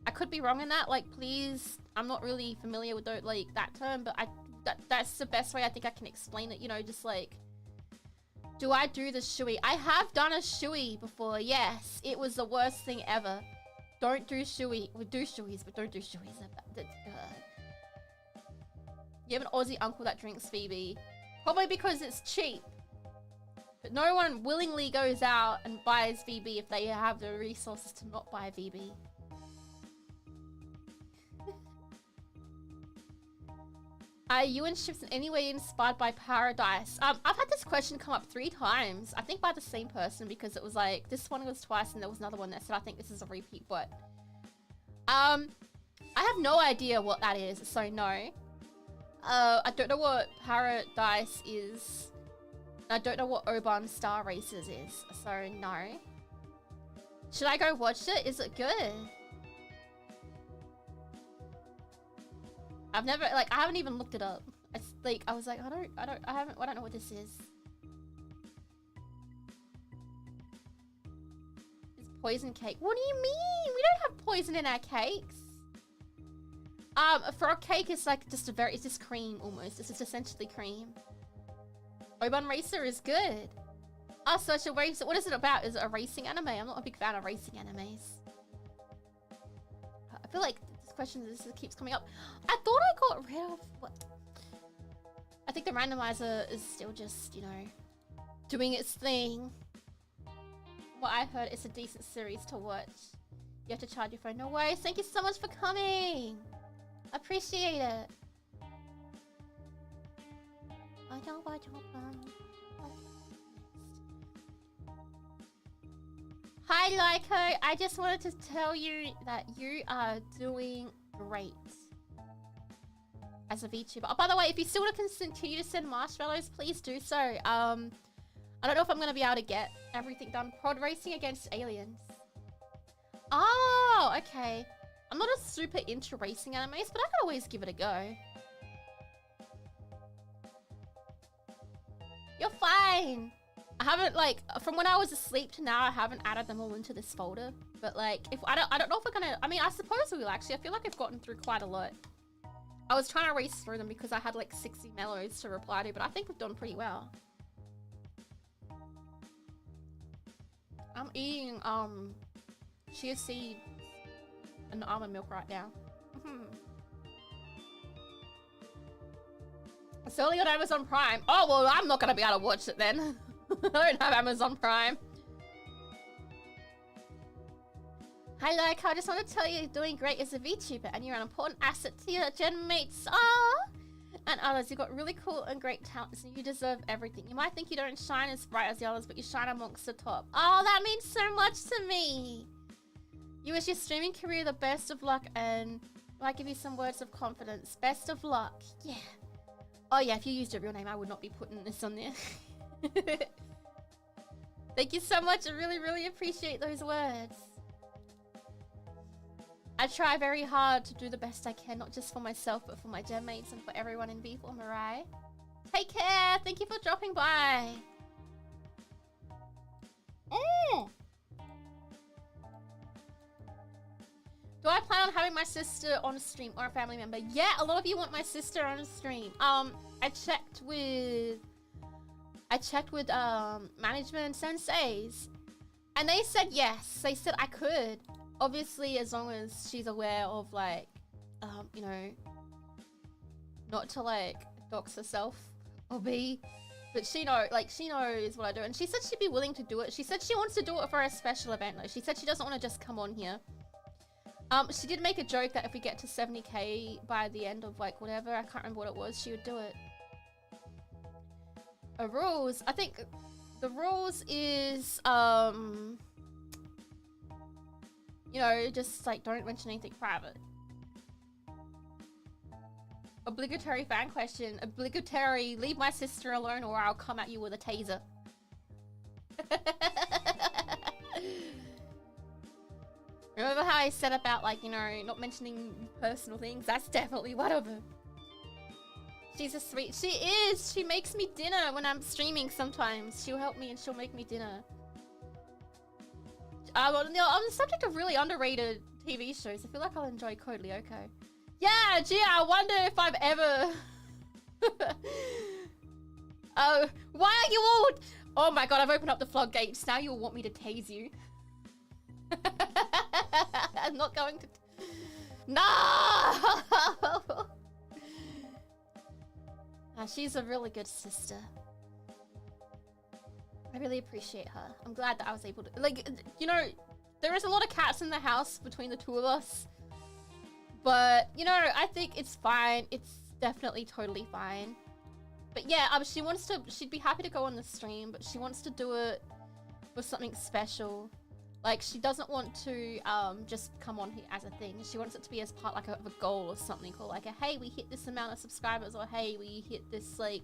I could be wrong in that. Like, please, I'm not really familiar with like that term, but that's the best way I think I can explain it. You know, just like, do I do the shoey? I have done a shoey before, yes. It was the worst thing ever. Don't do shoey. We do shoeys, but don't do shoeys. You have an Aussie uncle that drinks VB. Probably because it's cheap. But no one willingly goes out and buys VB if they have the resources to not buy VB. Are you and ships in any way inspired by Paradise? I've had this question come up 3 times. I think by the same person, because it was like, this one was twice and there was another one that said, I think this is a repeat, but... I have no idea what that is, so no. I don't know what Paradise is. I don't know what Oban Star Races is, so no. Should I go watch it? Is it good? I've never, like, I haven't even looked it up. It's like, I was like, I don't know what this is. It's poison cake. What do you mean? We don't have poison in our cakes. A frog cake is like just it's just cream almost. It's just essentially cream. Oban Racer is good. Oh, so it's a race. What is it about? Is it a racing anime? I'm not a big fan of racing animes. I feel like this question keeps coming up. I thought I got rid of what? I think the randomizer is still just, you know, doing its thing. What I heard, it's a decent series to watch. You have to charge your phone. No worries. Thank you so much for coming. Appreciate it. Hi Lyko, I just wanted to tell you that you are doing great as a VTuber. Oh, by the way, if you still want to continue to send marshmallows, please do so. I don't know if I'm going to be able to get everything done. Prod racing against aliens. Oh, okay. I'm not a super into racing animes, but I can always give it a go. You're fine. I haven't, like, from when I was asleep to now, I haven't added them all into this folder. But like, if I don't know if we're gonna. I mean, I suppose we will actually. I feel like I've gotten through quite a lot. I was trying to race through them because I had like 60 mellows to reply to, but I think we've done pretty well. I'm eating chia seed and almond milk right now. It's only on Amazon Prime. Oh, well, I'm not going to be able to watch it then. I don't have Amazon Prime. Hi, Lyko. I just want to tell you you're doing great as a VTuber and you're an important asset to your gen mates. And others. You've got really cool and great talents and you deserve everything. You might think you don't shine as bright as the others, but you shine amongst the top. Oh, that means so much to me. You wish your streaming career the best of luck and I give you some words of confidence. Best of luck. Yeah. Oh yeah, if you used your real name, I would not be putting this on there. Thank you so much. I really, really appreciate those words. I try very hard to do the best I can, not just for myself, but for my gen mates and for everyone in V4Mirai. Take care. Thank you for dropping by. Do I plan on having my sister on stream or a family member? Yeah, a lot of you want my sister on stream. I checked with management senseis and they said yes. They said I could. Obviously, as long as she's aware of like, you know, not to like dox herself or be, but she knows what I do. And she said she'd be willing to do it. She said she wants to do it for a special event though. She said she doesn't want to just come on here. She did make a joke that if we get to 70k by the end of like whatever, I can't remember what it was, she would do it. Rules, I think the rules is, you know, just like don't mention anything private. Obligatory fan question. Obligatory, leave my sister alone or I'll come at you with a taser. Remember how I said about, like, you know, not mentioning personal things? That's definitely one of them. She's a sweet... She is! She makes me dinner when I'm streaming sometimes. She'll help me and she'll make me dinner. On the subject of really underrated TV shows, I feel like I'll enjoy Code Lyoko. Yeah, gee, I wonder if I've ever... why are you all... Oh my god, I've opened up the floodgates. Now you'll want me to tase you. I'm not going to... No! She's a really good sister. I really appreciate her. I'm glad that I was able to... Like, you know, there is a lot of cats in the house between the two of us. But, you know, I think it's fine. It's definitely totally fine. But yeah, she wants to... She'd be happy to go on the stream, but she wants to do it with something special. Like, she doesn't want to just come on here as a thing. She wants it to be as part, like, of a goal or something. Or like, hey, we hit this amount of subscribers. Or, hey, we hit this, like,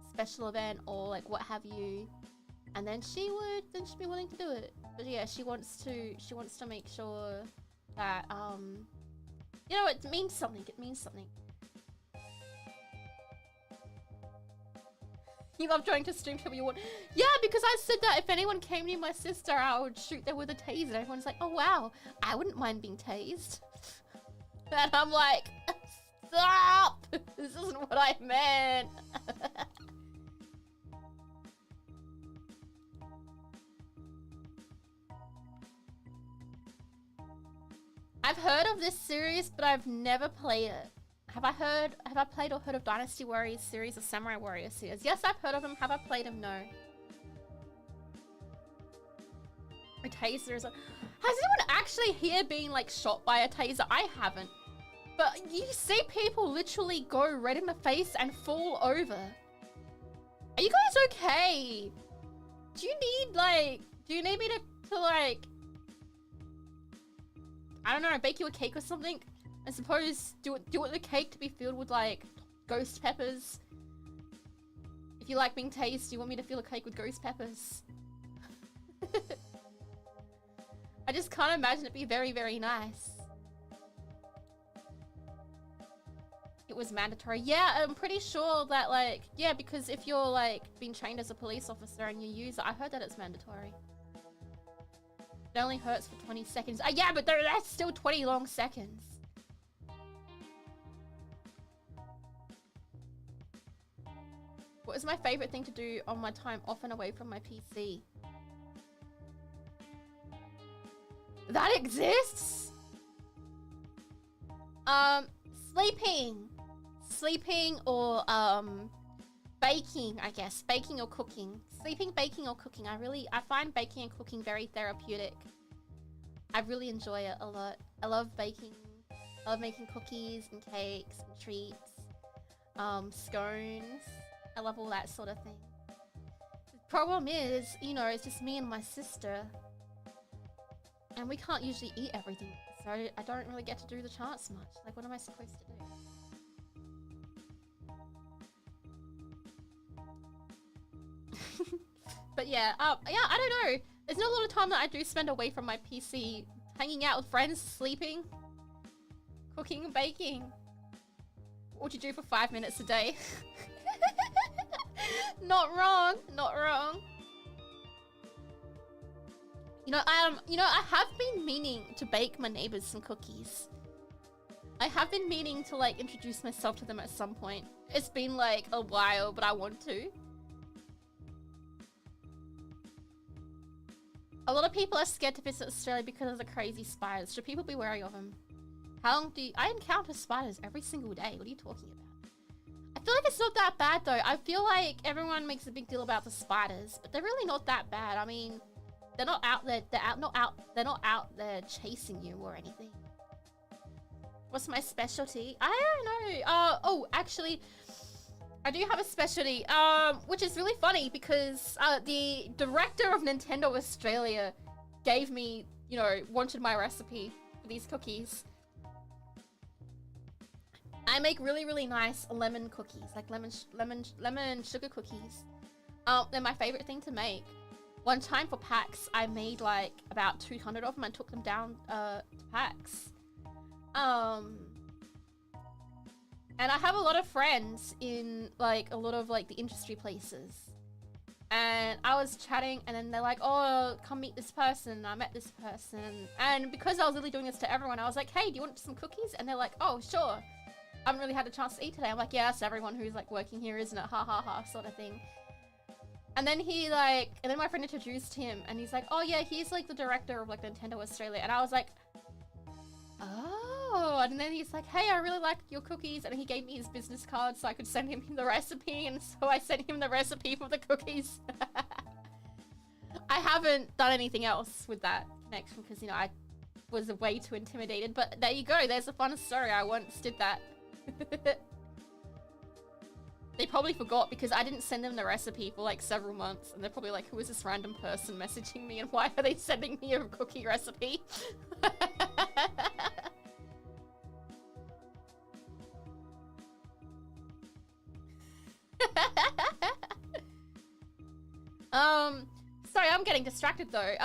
special event. Or, like, what have you. And then she'd be willing to do it. But yeah, she wants to make sure that, you know, it means something. It means something. You love trying to stream till you want. Yeah, because I said that if anyone came near my sister, I would shoot them with a taser. Everyone's like, oh wow, I wouldn't mind being tased. And I'm like, stop! This isn't what I meant. I've heard of this series, but I've never played it. Have I played or heard of Dynasty Warriors series or Samurai Warriors series? Yes, I've heard of them. Have I played them? No. A taser is a... Has anyone actually here been, like, shot by a taser? I haven't. But you see people literally go red in the face and fall over. Are you guys okay? Do you need me to like... I don't know, bake you a cake or something? I suppose, do you want the cake to be filled with, like, ghost peppers? If you like being tased, do you want me to fill a cake with ghost peppers? I just can't imagine it be very, very nice. It was mandatory. Yeah, I'm pretty sure that, like, yeah, because if you're, like, being trained as a police officer and you use it, I heard that it's mandatory. It only hurts for 20 seconds. Yeah, but that's still 20 long seconds. What is my favorite thing to do on my time off and away from my PC? That exists? Sleeping or baking, I guess. Baking or cooking. Sleeping, baking or cooking. I find baking and cooking very therapeutic. I really enjoy it a lot. I love baking. I love making cookies and cakes and treats. Scones. I love all that sort of thing. The problem is, you know, it's just me and my sister. And we can't usually eat everything. So I don't really get to do the chance much. Like, what am I supposed to do? But yeah, I don't know. There's not a lot of time that I do spend away from my PC. Hanging out with friends, sleeping, cooking and baking. What would you do for 5 minutes a day? Not wrong, not wrong. You know, I have been meaning to bake my neighbors some cookies. I have been meaning to, like, introduce myself to them at some point. It's been, like, a while, but I want to. A lot of people are scared to visit Australia because of the crazy spiders. Should people be wary of them? How long do you... I encounter spiders every single day. What are you talking about? I feel like it's not that bad, though. I feel like everyone makes a big deal about the spiders, but they're really not that bad. I mean, they're not out there. They're not out there chasing you or anything. What's my specialty? I don't know. Oh, actually, I do have a specialty, which is really funny because the director of Nintendo Australia gave me, you know, wanted my recipe for these cookies. I make really, really nice lemon cookies, like lemon sugar cookies. They're my favorite thing to make. One time for packs, I made like about 200 of them and took them down to packs. And I have a lot of friends in like a lot of like the industry places. And I was chatting and then they're like, oh, come meet this person. And I met this person. And because I was really doing this to everyone, I was like, hey, do you want some cookies? And they're like, oh, sure. I haven't really had a chance to eat today. I'm like, yeah, that's everyone who's like working here, isn't it? Ha ha ha, sort of thing. And then he like, and then my friend introduced him and he's like, oh yeah, he's like the director of like Nintendo Australia. And I was like, oh, and then he's like, hey, I really like your cookies. And he gave me his business card so I could send him the recipe. And so I sent him the recipe for the cookies. I haven't done anything else with that connection because, you know, I was way too intimidated. But there you go. There's a fun story. I once did that. They probably forgot because I didn't send them the recipe for like several months. And they're probably like, who is this random person messaging me and why are they sending me a cookie recipe? Sorry, I'm getting distracted though.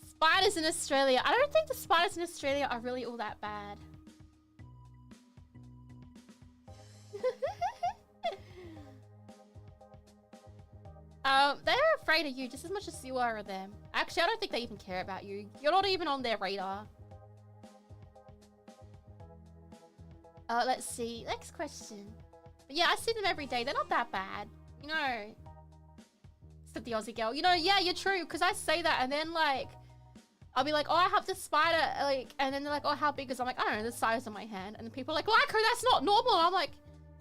Spiders in Australia. I don't think the spiders in Australia are really all that bad. They're afraid of you just as much as you are of them. Actually, I don't think they even care about you. You're not even on their radar. Let's see. Next question. But yeah, I see them every day. They're not that bad. You know. Except the Aussie girl. You know, yeah, you're true. Because I say that and then like, I'll be like, oh, I have this spider. Like, and then they're like, oh, how big is it? I'm like, I don't know, the size of my hand. And then people are like, Lyko, that's not normal. And I'm like,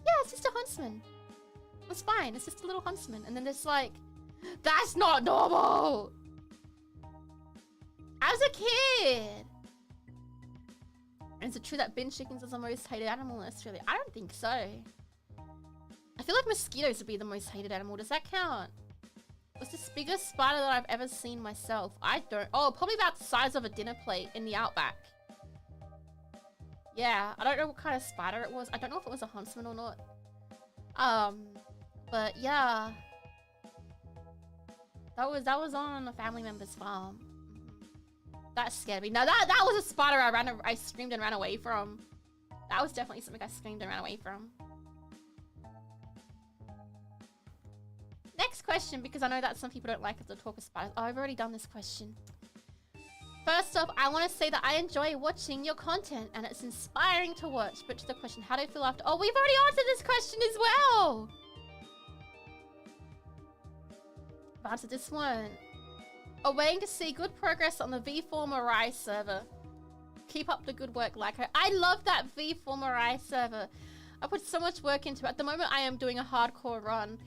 yeah, it's just a huntsman. It's fine. It's just a little huntsman. And then it's like, that's not normal. As a kid. And is it true that bin chickens is the most hated animal in Australia? I don't think so. I feel like mosquitoes would be the most hated animal. Does that count? What's the biggest spider that I've ever seen myself? I don't. Oh, probably about the size of a dinner plate in the Outback. Yeah, I don't know what kind of spider it was. I don't know if it was a huntsman or not. But yeah. That was on a family member's farm. That scared me. No, that was a spider I screamed and ran away from. That was definitely something I screamed and ran away from. Next question, because I know that some people don't like to talk of spiders. Oh, I've already done this question. First off, I want to say that I enjoy watching your content and it's inspiring to watch. But to the question, how do you feel after? Oh, we've already answered this question as well. I've answered this one. Oh, waiting to see good progress on the V4Mirai server. Keep up the good work, Lyko. I love that V4Mirai server. I put so much work into it. At the moment, I am doing a hardcore run.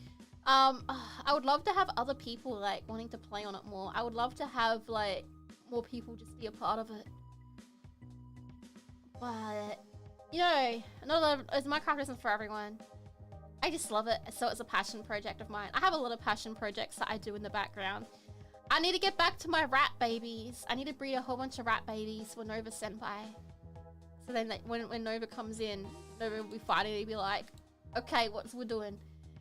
I would love to have other people like wanting to play on it more. I would love to have like more people just be a part of it. But you know, Minecraft isn't for everyone. I just love it, so it's a passion project of mine. I have a lot of passion projects that I do in the background. I need to get back to my rat babies. I need to breed a whole bunch of rat babies for Nova Senpai. So then like, when Nova comes in, Nova will be fighting, he'll be like, okay, what's we doing?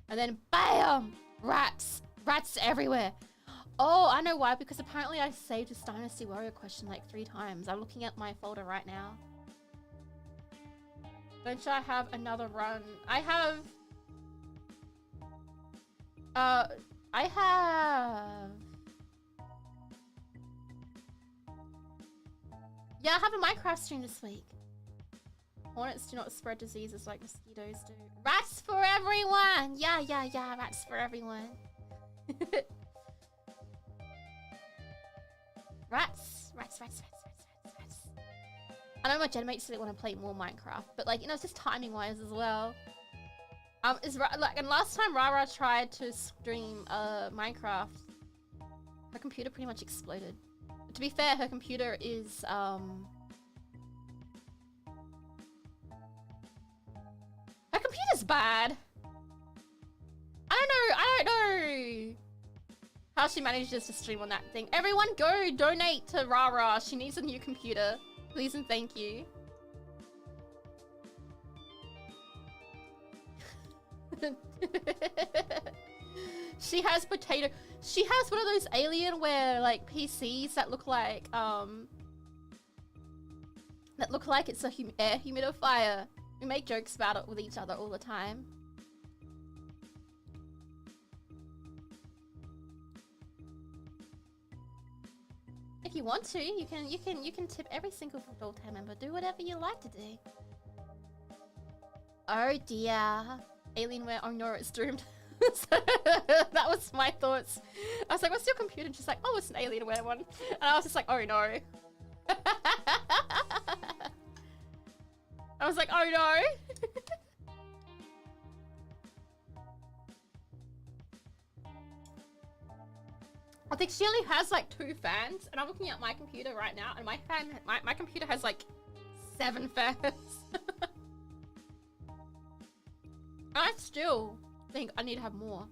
And then BAM! Rats! Rats everywhere! Oh, I know why, because apparently I saved this Dynasty Warrior question like 3 times. I'm looking at my folder right now. Don't I have another run? I have... Yeah, I have a Minecraft stream this week. Hornets do not spread diseases like mosquitoes do. Rats for everyone! Yeah, rats for everyone. Rats. I know my gen mates really want to play more Minecraft, but like, you know, it's just timing wise as well. And last time Rara tried to stream Minecraft, her computer pretty much exploded. But to be fair, her computer is her computer's bad. I don't know how she manages to stream on that thing. Everyone go donate to Rara. She needs a new computer. Please and thank you. She has potato. She has one of those Alienware like PCs that look like it's a air humidifier. We make jokes about it with each other all the time. If you want to, you can tip every single Full member. Do whatever you like to do. Oh dear. Alienware, oh no, it's doomed. That was my thoughts. I was like, what's your computer? And she's like, oh, it's an Alienware one. And I was just like, oh no. I was like, oh no. I think she only has like 2 fans, and I'm looking at my computer right now, and my computer has like 7 fans. I still think I need to have more.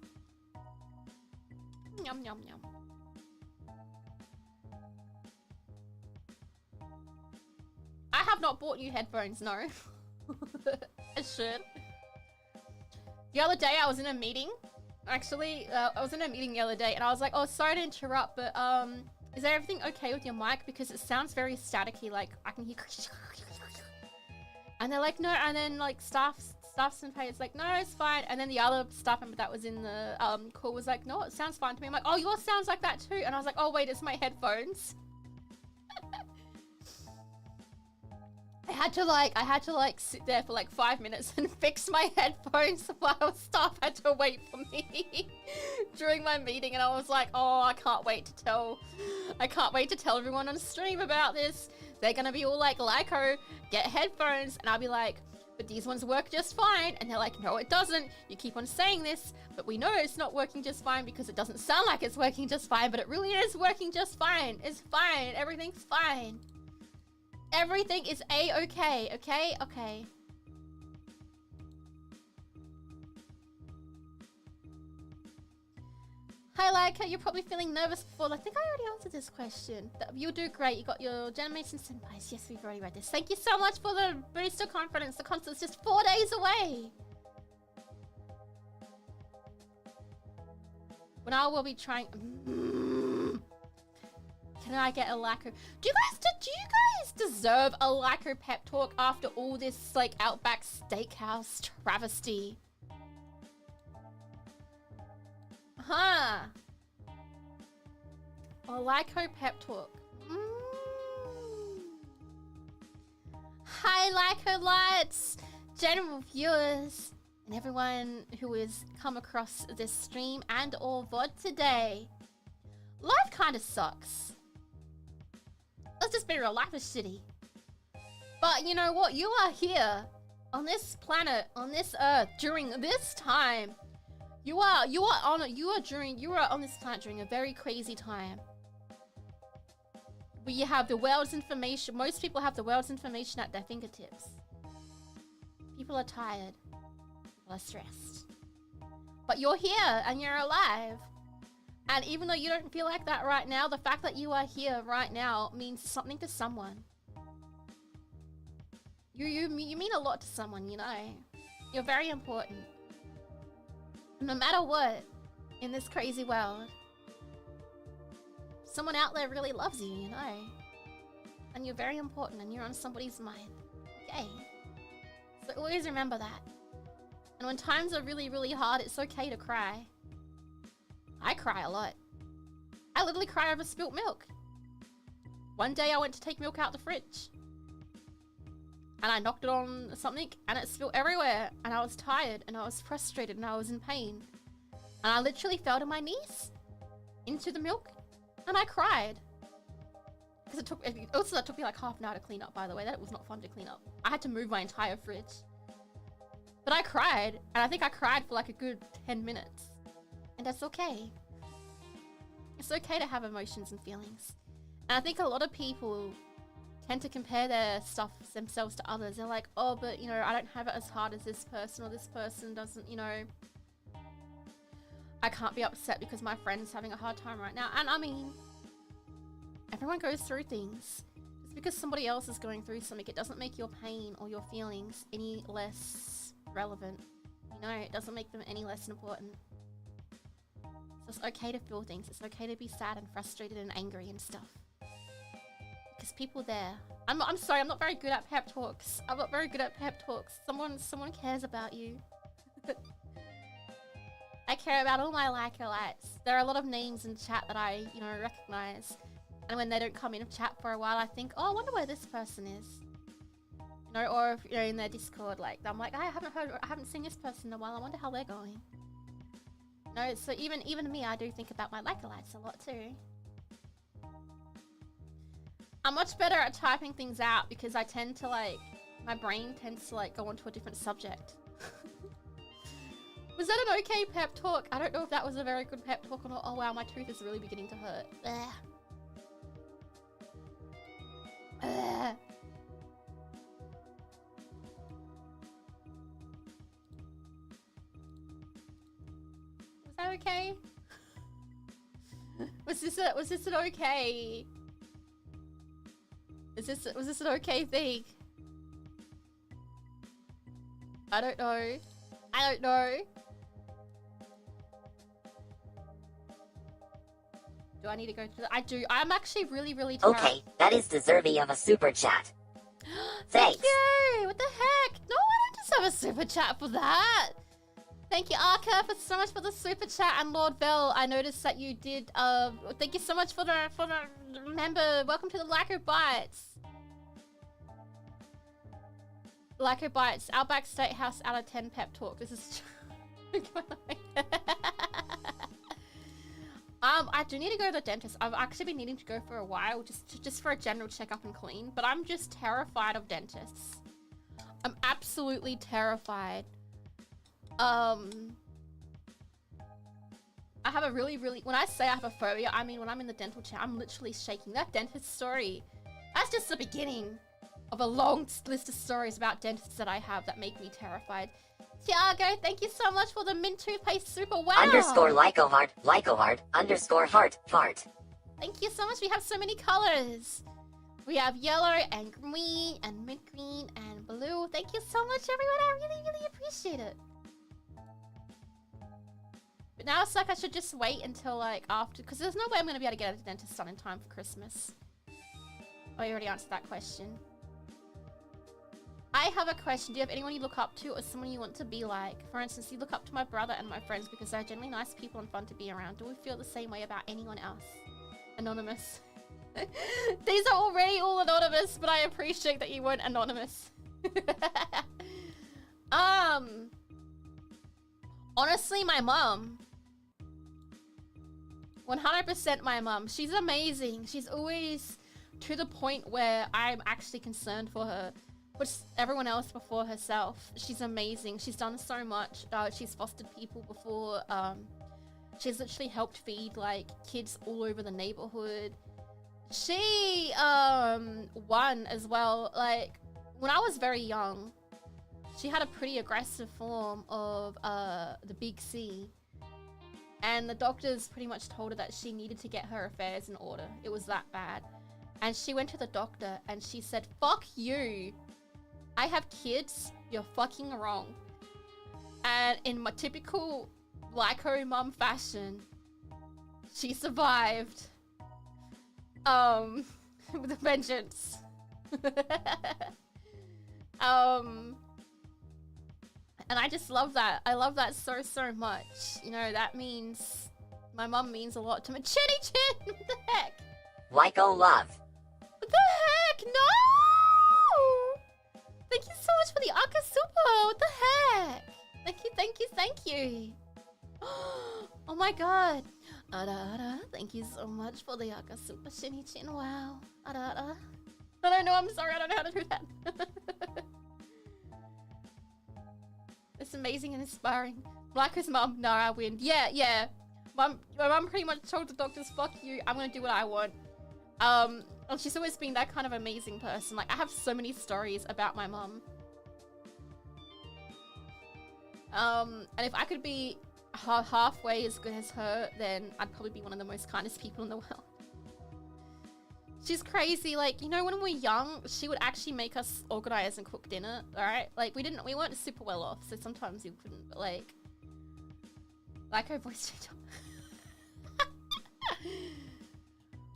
Yum yum yum. I have not bought new headphones, no. I should. The other day I was in a meeting. Actually, I was in a meeting the other day and I was like, oh, sorry to interrupt, but is everything okay with your mic? Because it sounds very staticky, like I can hear. And they're like, no, and then like staff's and pay, it's like, no, it's fine. And then the other staff member that was in the call was like, no, it sounds fine to me. I'm like, oh, yours sounds like that too. And I was like, oh wait, it's my headphones. I had to like sit there for like 5 minutes and fix my headphones while staff had to wait for me during my meeting, and I was like, oh, I can't wait to tell everyone on stream about this. They're gonna be all like, Lyko, get headphones, and I'll be like, but these ones work just fine. And they're like, no, it doesn't. You keep on saying this, but we know it's not working just fine because it doesn't sound like it's working just fine, but it really is working just fine. It's fine. Everything's fine. Everything is A-okay, okay? Okay. Hi, Lyko. You're probably feeling nervous before. I think I already answered this question. You'll do great. You got your Generation Senpais. Yes, we've already read this. Thank you so much for the boost of confidence. The concert's just 4 days away. When I will be trying... Can I get a Lyko? Do you guys deserve a Lyko pep talk after all this like Outback Steakhouse travesty? Huh? A Lyko pep talk. Hi Lyko Lights, general viewers, and everyone who has come across this stream and or VOD today. Life kind of sucks. Let's just be real, life is shitty. But you know what? You are here on this planet, on this earth, during this time. You are on this planet during a very crazy time. Where you have the world's information. Most people have the world's information at their fingertips. People are tired. People are stressed. But you're here and you're alive. And even though you don't feel like that right now, the fact that you are here right now means something to someone. You mean a lot to someone, you know. You're very important. No matter what, in this crazy world, someone out there really loves you, you know. And you're very important and you're on somebody's mind. Okay. So always remember that. And when times are really, really hard, it's okay to cry. I cry a lot. I literally cry over spilt milk. One day I went to take milk out the fridge. And I knocked it on something and it spilled everywhere. And I was tired and I was frustrated and I was in pain. And I literally fell to my knees into the milk and I cried. Because it took me like half an hour to clean up, by the way. That was not fun to clean up. I had to move my entire fridge. But I cried, and I think I cried for like a good 10 minutes. And that's okay. It's okay to have emotions and feelings. And I think a lot of people tend to compare their stuff themselves to others. They're like, oh, but you know, I don't have it as hard as this person, or this person doesn't, you know. I can't be upset because my friend's having a hard time right now. And I mean, everyone goes through things. Just because somebody else is going through something, it doesn't make your pain or your feelings any less relevant, you No, it doesn't make them any less important. So it's okay to feel things. It's okay to be sad and frustrated and angry and stuff. Because people there... I'm sorry, I'm not very good at pep talks. I'm not very good at pep talks. Someone cares about you. I care about all my Lyko-lites. There are a lot of names in chat that I, you know, recognize. And when they don't come in chat for a while, I think, oh, I wonder where this person is. You know, or if you're in their Discord, like, I'm like, I haven't seen this person in a while. I wonder how they're going. No, so even me, I do think about my Lyko-lites a lot too. I'm much better at typing things out because I tend to, like, my brain tends to, like, go onto a different subject. Was that an okay pep talk? I don't know if that was a very good pep talk or not. Oh wow, my tooth is really beginning to hurt. Ugh. Ugh. Was that okay? Was this an okay? Was this an okay thing? I don't know. I don't know. Do I need to go to the... I do. I'm actually really tired. Okay, that is deserving of a super chat. Thank Thanks. you! What the heck? No, I don't deserve a super chat for that. Thank you, Arca, for so much for the super chat, and Lord Bell. I noticed that you did. Thank you so much for the member. Welcome to the Lyko Bites. Lyko Bites, Outback Steakhouse out of 10 pep talk. This is. I do need to go to the dentist. I've actually been needing to go for a while, just for a general checkup and clean. But I'm just terrified of dentists. I'm absolutely terrified. I have a really, when I say I have a phobia, I mean when I'm in the dental chair, I'm literally shaking. That dentist story, that's just the beginning of a long list of stories about dentists that I have that make me terrified. Tiago, thank you so much for the mint toothpaste super. Wow. _LykoHeart, _heart, fart. Thank you so much. We have so many colors. We have yellow and green and mint green and blue. Thank you so much, everyone. I really appreciate it. But now it's like I should just wait until like after, because there's no way I'm going to be able to get a dentist done in time for Christmas. Oh, you already answered that question. I have a question. Do you have anyone you look up to or someone you want to be like? For instance, you look up to my brother and my friends because they're generally nice people and fun to be around. Do we feel the same way about anyone else? Anonymous. These are already all anonymous, but I appreciate that you weren't anonymous. Honestly, my mom. 100% my mom. She's amazing. She's always to the point where I'm actually concerned for her. Which everyone else before herself. She's amazing. She's done so much. She's fostered people before. She's literally helped feed like kids all over the neighborhood. She won as well. Like when I was very young, she had a pretty aggressive form of the big C. And the doctors pretty much told her that she needed to get her affairs in order. It was that bad. And she went to the doctor and she said, "Fuck you. I have kids, you're fucking wrong." And in my typical Lyko mum fashion, she survived. With a vengeance. And I just love that. I love that so much. You know, that means my mum means a lot to me. Chinny Chin! What the heck? Lyko love. What the heck? No! Thank you so much for the Aka Super! What the heck? Thank you! Oh my god! Thank you so much for the Aka Super Shinny Chin. Wow. I don't know, I'm sorry, I don't know how to do that. It's amazing and inspiring. Lyko's mum, no, I win. Yeah. My mum pretty much told the doctors, "Fuck you, I'm gonna do what I want." And she's always been that kind of amazing person. Like, I have so many stories about my mum. And if I could be halfway as good as her, then I'd probably be one of the most kindest people in the world. She's crazy. Like, you know, when we were young, she would actually make us organize and cook dinner, alright? Like, we weren't super well off, so sometimes you couldn't, but like her voice changer.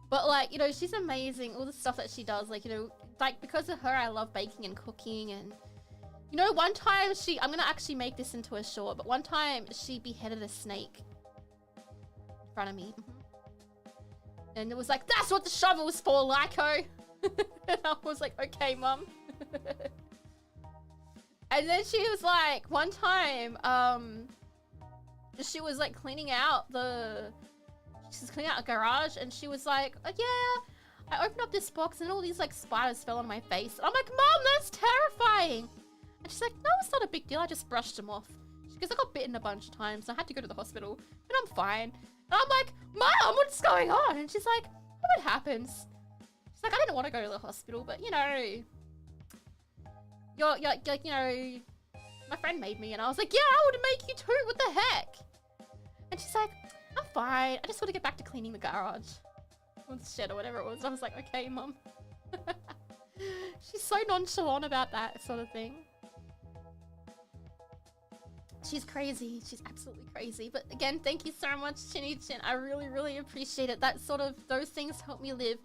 But like, you know, she's amazing. All the stuff that she does, like, you know, like because of her, I love baking and cooking. And you know, one time I'm gonna actually make this into a short, but one time she beheaded a snake in front of me. And it was like, that's what the shovel was for, Lyko. And I was like, okay, mum. And then she was like, one time, she was like cleaning out a garage, and she was like, oh, yeah, I opened up this box and all these like spiders fell on my face. And I'm like, Mom, that's terrifying. And she's like, no, it's not a big deal. I just brushed them off. Because I got bitten a bunch of times. So I had to go to the hospital, but I'm fine. And I'm like, Mom, what's going on? And she's like, what happens? She's like, I didn't want to go to the hospital, but you know, you're you know, my friend made me. And I was like, yeah, I would make you too. What the heck? And she's like, I'm fine. I just want to get back to cleaning the garage. Or the shed or whatever it was. I was like, okay, Mum. She's so nonchalant about that sort of thing. She's crazy. She's absolutely crazy. But again, thank you so much, Chinny Chin. I really, really appreciate it. Those things help me live.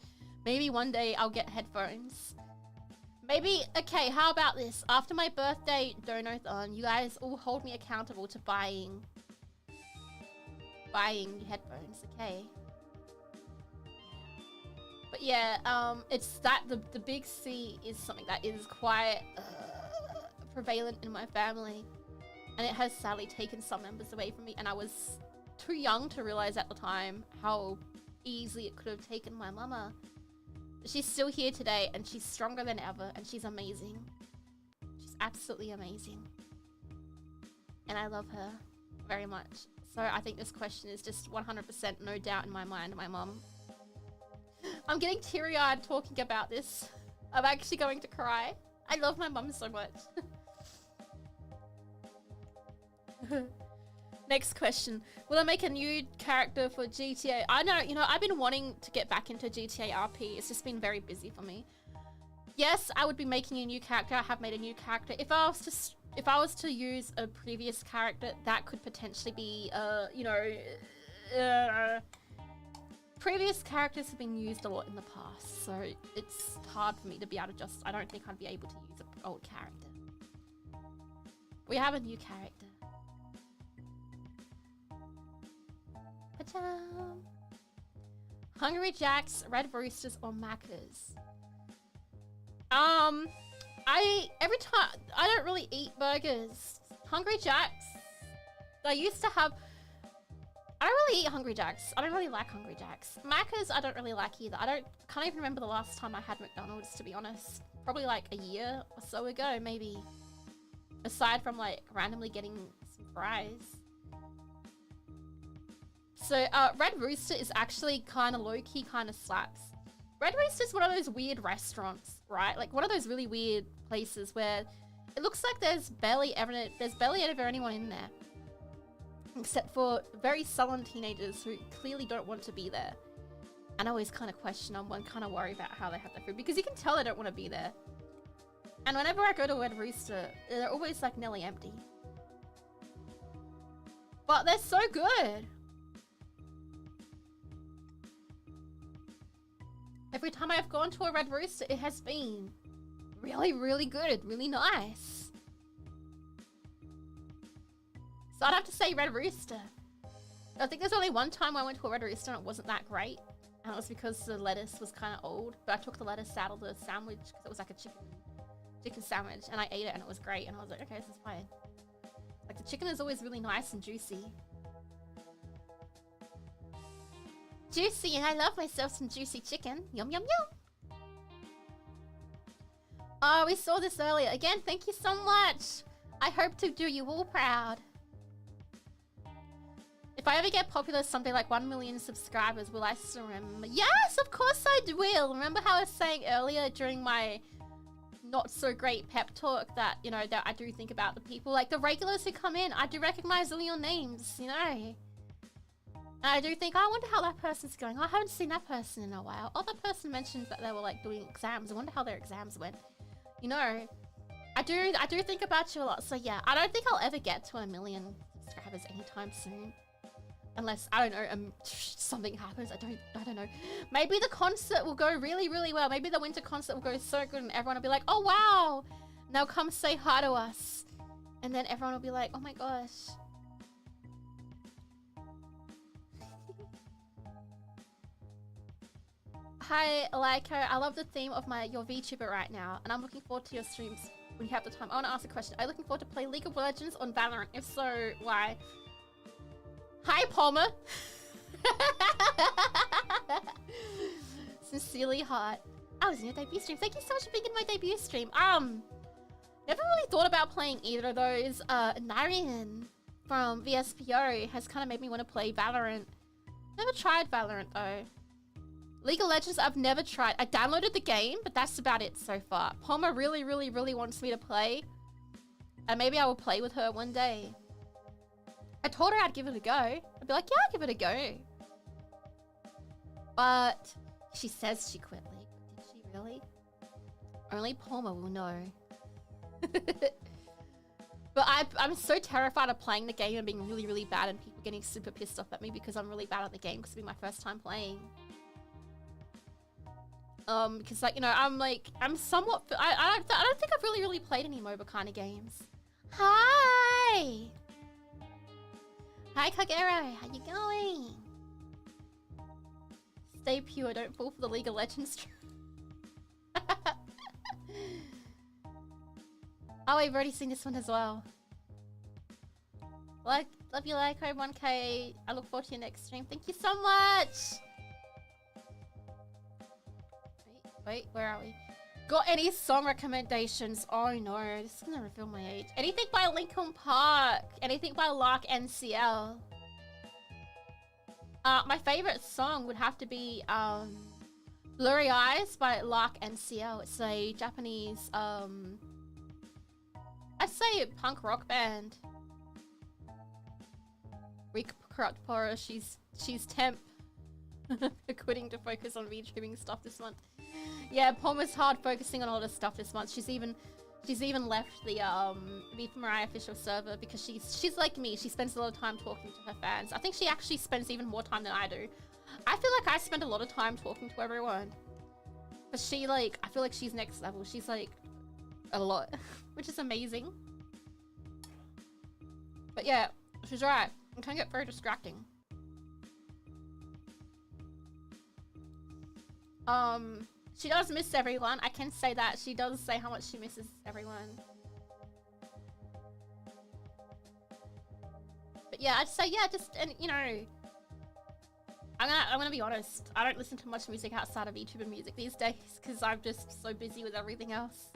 Maybe one day I'll get headphones. Maybe, okay, how about this? After my birthday donathon, you guys all hold me accountable to buying headphones, okay? But yeah, it's that the big C is something that is quite prevalent in my family. And it has sadly taken some members away from me, and I was too young to realize at the time how easily it could have taken my mama. But she's still here today, and she's stronger than ever, and she's amazing. She's absolutely amazing. And I love her very much. So I think this question is just 100% no doubt in my mind, my mom. I'm getting teary-eyed talking about this. I'm actually going to cry. I love my mum so much. Next question. Will I make a new character for GTA? I know, you know, I've been wanting to get back into GTA RP. It's just been very busy for me. Yes, I would be making a new character. I have made a new character. If I was to use a previous character, that could potentially be, you know, previous characters have been used a lot in the past, so it's hard for me to be able to just, I don't think I'd be able to use an old character. We have a new character. Pa-cham. Hungry Jacks, Red Roosters, or Macca's? Every time, I don't really eat burgers. Hungry Jacks, I used to have, I don't really eat Hungry Jacks. I don't really like Hungry Jacks. Macca's, I don't really like either. Can't even remember the last time I had McDonald's, to be honest. Probably like a year or so ago, maybe. Aside from like randomly getting some fries. So, Red Rooster is actually kind of low-key, kind of slaps. Red Rooster is one of those weird restaurants, right? Like one of those really weird places where it looks like there's barely ever anyone in there. Except for very sullen teenagers who clearly don't want to be there. And I always kind of question them and kind of worry about how they have their food, because you can tell they don't want to be there. And whenever I go to Red Rooster, they're always like nearly empty. But they're so good. Every time I've gone to a Red Rooster, it has been really, really good, really nice. So I'd have to say Red Rooster. I think there's only one time I went to a Red Rooster and it wasn't that great. And it was because the lettuce was kind of old. But I took the lettuce out of the sandwich because it was like a chicken sandwich. And I ate it and it was great. And I was like, okay, this is fine. Like the chicken is always really nice and juicy. Juicy, and I love myself some juicy chicken. Yum, yum, yum. Oh, we saw this earlier. Again, thank you so much. I hope to do you all proud. If I ever get popular someday, like 1 million subscribers, will I still remember? Yes, of course I will. Remember how I was saying earlier during my not so great pep talk that, you know, that I do think about the people, like the regulars who come in. I do recognize all your names, you know. And I do think, I wonder how that person's going. I haven't seen that person in a while. Oh, that person mentioned that they were like doing exams. I wonder how their exams went. You know, I do think about you a lot. So yeah, I don't think I'll ever get to 1 million subscribers anytime soon. Unless, I don't know, something happens. I don't know. Maybe the concert will go really, really well. Maybe the winter concert will go so good and everyone will be like, oh wow. And they'll come say hi to us. And then everyone will be like, oh my gosh. Hi, Lyko. I love the theme of your VTuber right now. And I'm looking forward to your streams when you have the time. I want to ask a question. Are you looking forward to play League of Legends on Valorant? If so, why? Hi, Palmer. Sincerely hot. I was in your debut stream. Thank you so much for being in my debut stream. Never really thought about playing either of those. Narian from VSPO has kind of made me want to play Valorant. Never tried Valorant though. League of Legends, I've never tried. I downloaded the game, but that's about it so far. Palmer really, really, really wants me to play. And maybe I will play with her one day. I told her I'd give it a go. I'd be like, yeah, I'll give it a go. But she says she quit League. Did she really? Only Palmer will know. But I'm so terrified of playing the game and being really, really bad and people getting super pissed off at me because I'm really bad at the game because it'll be my first time playing. Because like, you know, I'm somewhat, I don't think I've really played any MOBA kind of games. Hi! Hi, Kagero. How you going? Stay pure. Don't fall for the League of Legends trap. Oh, we've already seen this one as well. Like, love you, Lyko. 1K. I look forward to your next stream. Thank you so much. Wait, where are we? Got any song recommendations? Oh no, this is gonna reveal my age. Anything by Linkin Park. Anything by Lark NCL. My favorite song would have to be Blurry Eyes by Lark NCL. It's a Japanese I'd say a punk rock band. Corrupt Pora, she's temp. Quitting to focus on VTubing stuff this month. Yeah, Palmer's hard focusing on a lot of stuff this month. She's even left the V4Mirai official server because she's like me. She spends a lot of time talking to her fans. I think she actually spends even more time than I do. I feel like I spend a lot of time talking to everyone. But she I feel like she's next level. She's like a lot, which is amazing. But yeah, she's right. It can get very distracting. She does miss everyone. I can say that. She does say how much she misses everyone. But yeah, I'd say, yeah, just, and you know, I'm gonna be honest. I don't listen to much music outside of YouTuber music these days because I'm just so busy with everything else.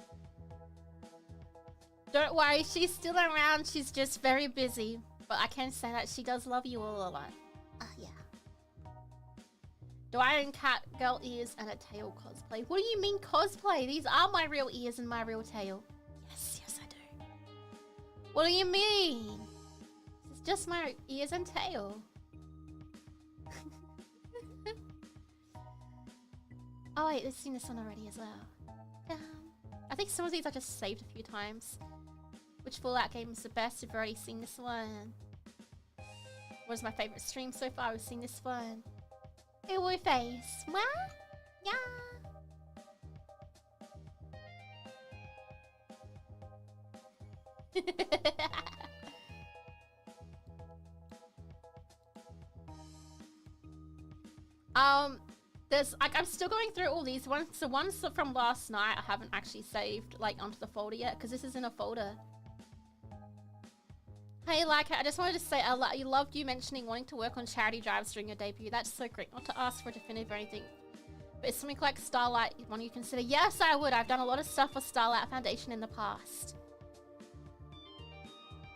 Don't worry, she's still around. She's just very busy. But I can say that she does love you all a lot. Yeah. Do I own Catgirl ears and a tail cosplay? What do you mean cosplay? These are my real ears and my real tail. Yes, yes I do. What do you mean? It's just my ears and tail. Oh wait, we've seen this one already as well. I think some of these I just saved a few times. Which Fallout game is the best? We've already seen this one. What is my favourite stream so far? We've seen this one. Ew, face. What? Yeah. There's I'm still going through all these ones. So ones from last night I haven't actually saved onto the folder yet because this is in a folder. Hey, Lyko, I just wanted to say I loved you mentioning wanting to work on charity drives during your debut. That's so great. Not to ask for a definitive or anything, but it's something like Starlight one you consider. Yes, I would. I've done a lot of stuff for Starlight Foundation in the past.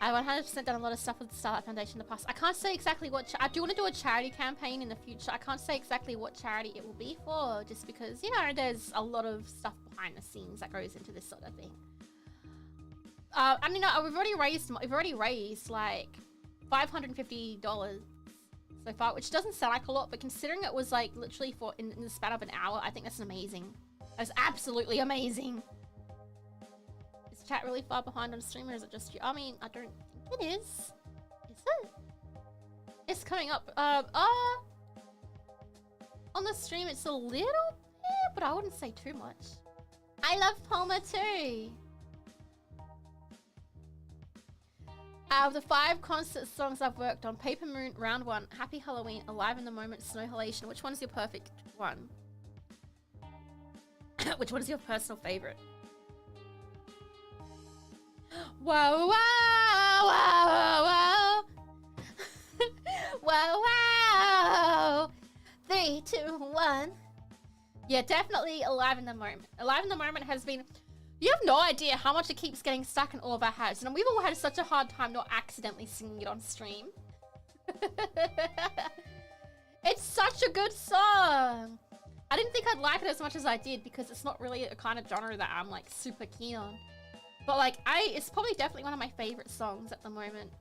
I 100% done a lot of stuff with the Starlight Foundation in the past. I can't say exactly what... I do want to do a charity campaign in the future. I can't say exactly what charity it will be for, just because, you know, there's a lot of stuff behind the scenes that goes into this sort of thing. I mean, we've already raised like $550. So so far, which doesn't sound like a lot, but considering it was like literally for in the span of an hour, I think that's amazing. That's absolutely amazing. Is chat really far behind on stream, or is it just you? I mean, I don't think it is. Is it? It's coming up. On the stream, it's a little bit, but I wouldn't say too much. I love Palmer too. Out of the 5 concert songs I've worked on, Paper Moon, Round 1, Happy Halloween, Alive in the Moment, Snow Halation, which one's your perfect one? Which one is your personal favorite? Whoa, whoa, whoa, whoa. Whoa, whoa. 3, 2, 1. Yeah, definitely Alive in the Moment. Alive in the Moment has been... You have no idea how much it keeps getting stuck in all of our heads. And we've all had such a hard time not accidentally singing it on stream. It's such a good song. I didn't think I'd like it as much as I did because it's not really a kind of genre that I'm like super keen on. But like, it's probably definitely one of my favorite songs at the moment.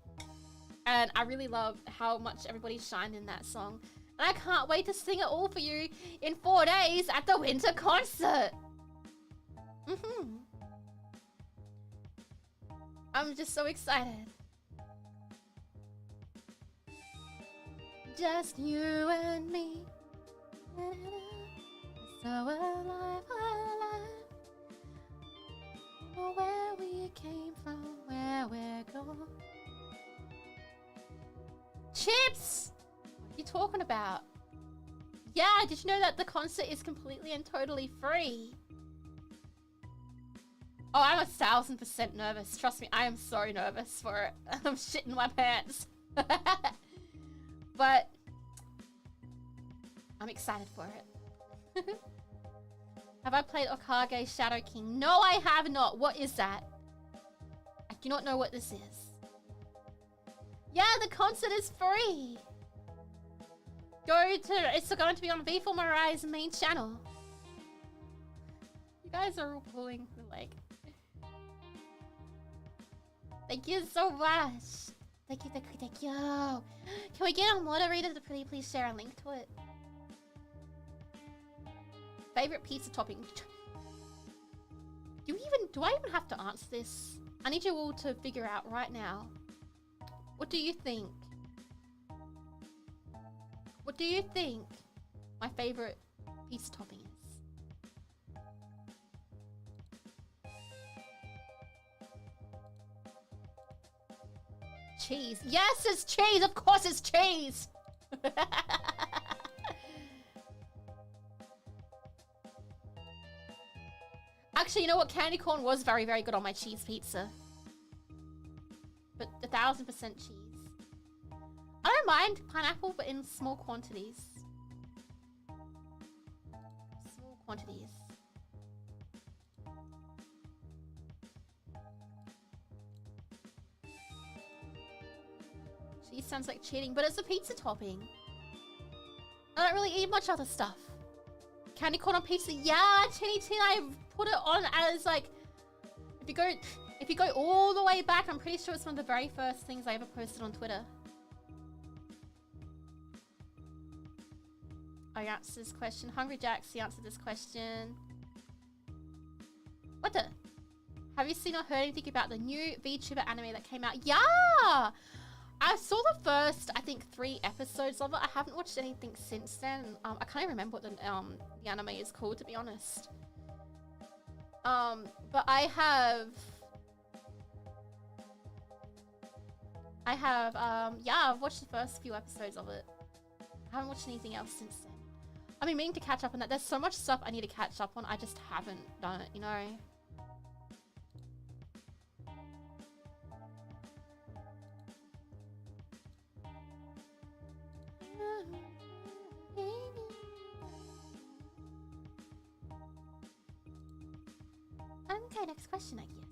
And I really love how much everybody shined in that song. And I can't wait to sing it all for you in 4 days at the winter concert. I'm just so excited. Just you and me. So alive, alive. Where we came from, where we're going. Chips! What are you talking about? Yeah, did you know that the concert is completely and totally free? Oh, I'm 1000% nervous. Trust me, I am so nervous for it. I'm shitting my pants. But I'm excited for it. Have I played Okage Shadow King? No, I have not. What is that? I do not know what this is. Yeah, the concert is free. It's going to be on V4Mirai's main channel. You guys are all pulling the leg. Thank you so much. Thank you, thank you, thank you. Can we get a moderator to please share a link to it? Favorite pizza topping? Do I even have to answer this? I need you all to figure out right now. What do you think? What do you think my favorite pizza topping is? Cheese. Yes, it's cheese. Of course it's cheese. Actually, you know what? Candy corn was very, very good on my cheese pizza. But 1000% cheese. I don't mind pineapple, but in small quantities. Small quantities. Cheese sounds like cheating, but it's a pizza topping. I don't really eat much other stuff. Candy corn on pizza, yeah, Chinny Tin, I put it on as like, if you go all the way back, I'm pretty sure it's one of the very first things I ever posted on Twitter. I answered this question. Hungry Jacks, he answered this question. What the? Have you seen or heard anything about the new VTuber anime that came out? Yeah! I saw the first, I think, 3 episodes of it. I haven't watched anything since then. I can't even remember what the anime is called, to be honest. But I have, yeah, I've watched the first few episodes of it. I haven't watched anything else since then. I've been meaning to catch up on that. There's so much stuff I need to catch up on. I just haven't done it, you know? Okay, next question, I guess.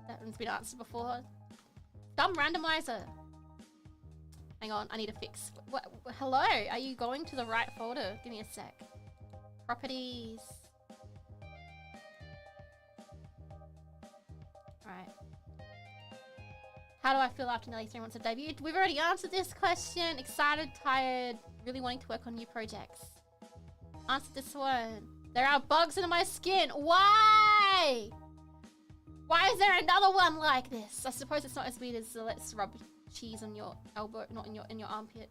That one's been answered before. Dumb randomizer. Hang on, I need to fix. Hello, are you going to the right folder? Give me a sec. Properties. Alright. How do I feel after nearly 3 months of debut? We've already answered this question. Excited, tired, really wanting to work on new projects. Answer this one. There are bugs in my skin. Why? Why is there another one like this? I suppose it's not as weird as let's rub cheese on your elbow, not in your armpit.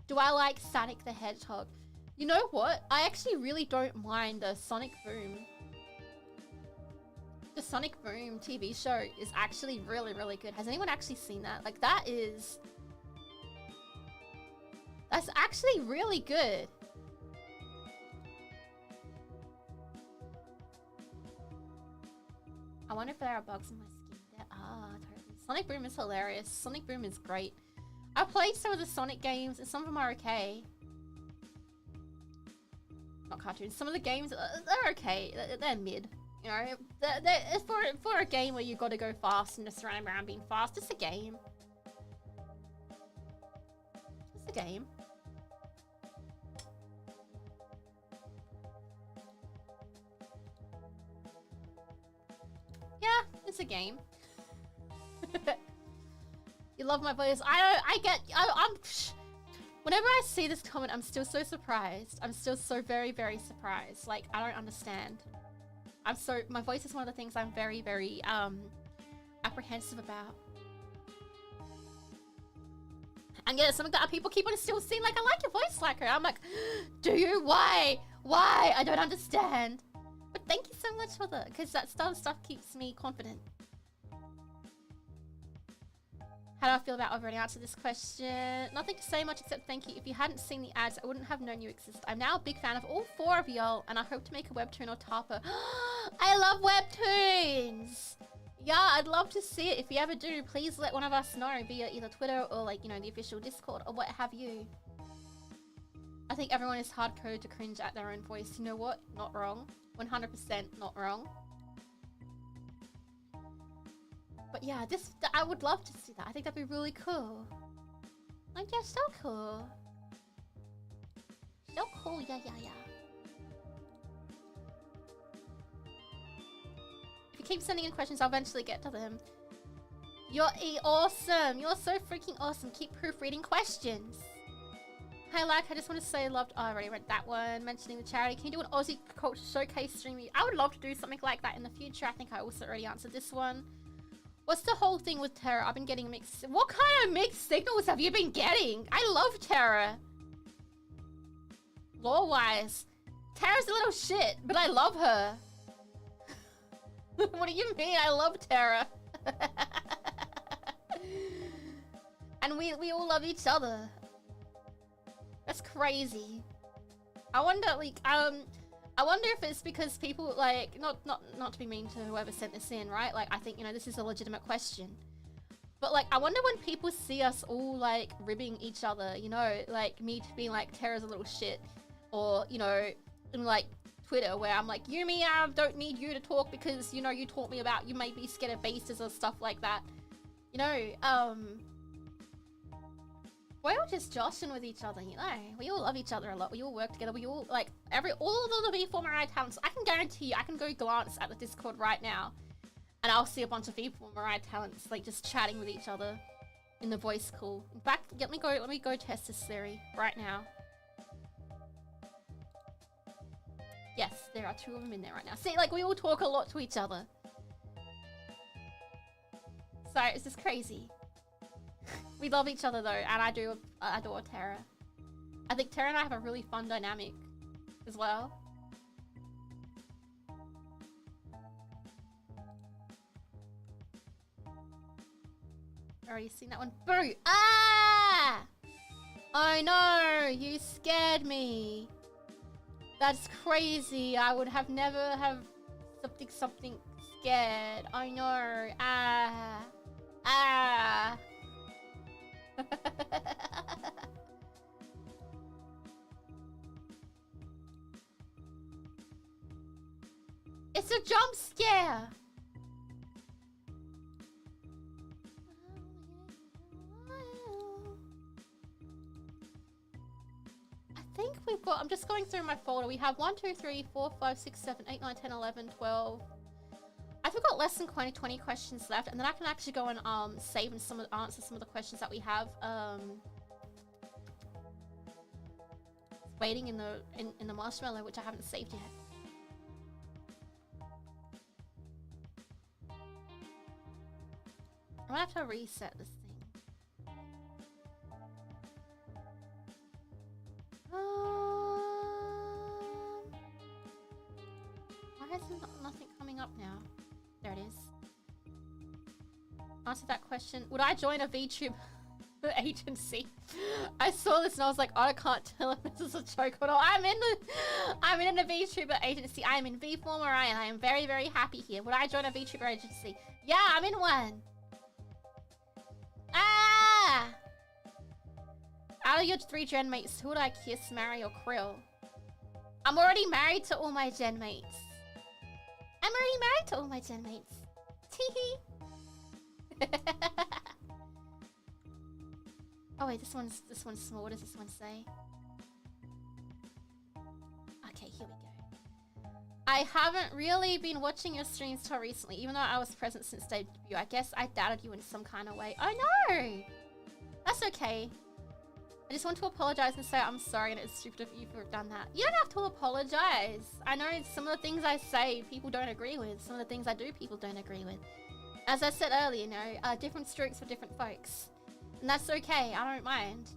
Do I like Sonic the Hedgehog? You know what? I actually really don't mind the Sonic Boom. The Sonic Boom TV show is actually really, really good. Has anyone actually seen that? Like, that's actually really good. I wonder if there are bugs in my skin. There are, totally. Sonic Boom is hilarious. Sonic Boom is great. I played some of the Sonic games, and some of them are okay. Not cartoons. Some of the games, they're okay. They're mid. You know, they're for a game where you got to go fast and just run around being fast. It's a game. It's a game. Yeah, it's a game. You love my voice. I'm whenever I see this comment, I'm still so surprised. I'm still so very, very surprised. Like, I don't understand. My voice is one of the things I'm very, very apprehensive about. And yeah, some of the people keep on still saying, like, I like your voice, like her. I'm like, do you? Why? Why? I don't understand. But thank you so much for that, because that stuff keeps me confident. How do I feel about? I've already answered this question. Nothing to say much except thank you. If you hadn't seen the ads, I wouldn't have known you exist. I'm now a big fan of all 4 of y'all, and I hope to make a webtoon or tarpa. I love webtoons! Yeah, I'd love to see it. If you ever do, please let one of us know via either Twitter or, like, you know, the official Discord or what have you. I think everyone is hardcoded to cringe at their own voice. You know what? Not wrong. 100% not wrong. But yeah, I would love to see that. I think that'd be really cool. Like, yeah, so cool. So cool, yeah. If you keep sending in questions, I'll eventually get to them. You're awesome. You're so freaking awesome. Keep proofreading questions. Hey, I just want to say I loved... Oh, I already read that one. Mentioning the charity. Can you do an Aussie culture showcase stream? I would love to do something like that in the future. I think I also already answered this one. What's the whole thing with Terra? I've been getting mixed... What kind of mixed signals have you been getting? I love Terra. Lore-wise. Terra's a little shit, but I love her. What do you mean? I love Terra. And we all love each other. That's crazy. I wonder, like, I wonder if it's because people, like, not to be mean to whoever sent this in, right? Like, I think, you know, this is a legitimate question. But, like, I wonder when people see us all, like, ribbing each other, you know? Like, me being like, Terra's a little shit. Or, you know, in, like, Twitter, where I'm like, Yumi, I don't need you to talk because, you know, you taught me about, you made me scared of beasts or stuff like that. You know, we're all just joshing with each other, you know? We all love each other a lot. We all work together. We all, like, all of the V4Mirai talents. I can guarantee you, I can go glance at the Discord right now, and I'll see a bunch of V4Mirai talents, like, just chatting with each other in the voice call. In fact, let me go test this theory right now. Yes, there are 2 of them in there right now. See, like, we all talk a lot to each other. So, it's just crazy. We love each other though, and I adore Terra. I think Terra and I have a really fun dynamic as well. Already seen that one. Boo! Ah! Oh no! You scared me. That's crazy. I would have never have something scared. I know. Ah. Ah. It's a jump scare. I think we've got, I'm just going through my folder. We have 1, 2, 3, 4, 5, 6, 7, 8, 9, 10, 11, 12. I think we've got less than 20 questions left, and then I can actually go and save and answer some of the questions that we have waiting in the marshmallow, which I haven't saved yet. I'm gonna have to reset this thing. Why is nothing coming up now? There it is. Answer that question. Would I join a VTuber agency? I saw this and I was like, oh, I can't tell if this is a joke or not. I'm in a VTuber agency. I'm in V4Mirai and I am very, very happy here. Would I join a VTuber agency? Yeah, I'm in one. Ah! Out of your 3 gen mates, who would I kiss, marry, or krill? I'm already married to all my gen mates. I'm already married to all my gen mates. Teehee. Oh wait, this one's small. What does this one say? Okay, here we go. I haven't really been watching your streams till recently, even though I was present since debut. I guess I doubted you in some kind of way. Oh no! That's okay. I just want to apologize and say I'm sorry and it's stupid of you for have done that. You don't have to apologize. I know some of the things I say people don't agree with. Some of the things I do people don't agree with. As I said earlier, you know, different strokes for different folks. And that's okay, I don't mind.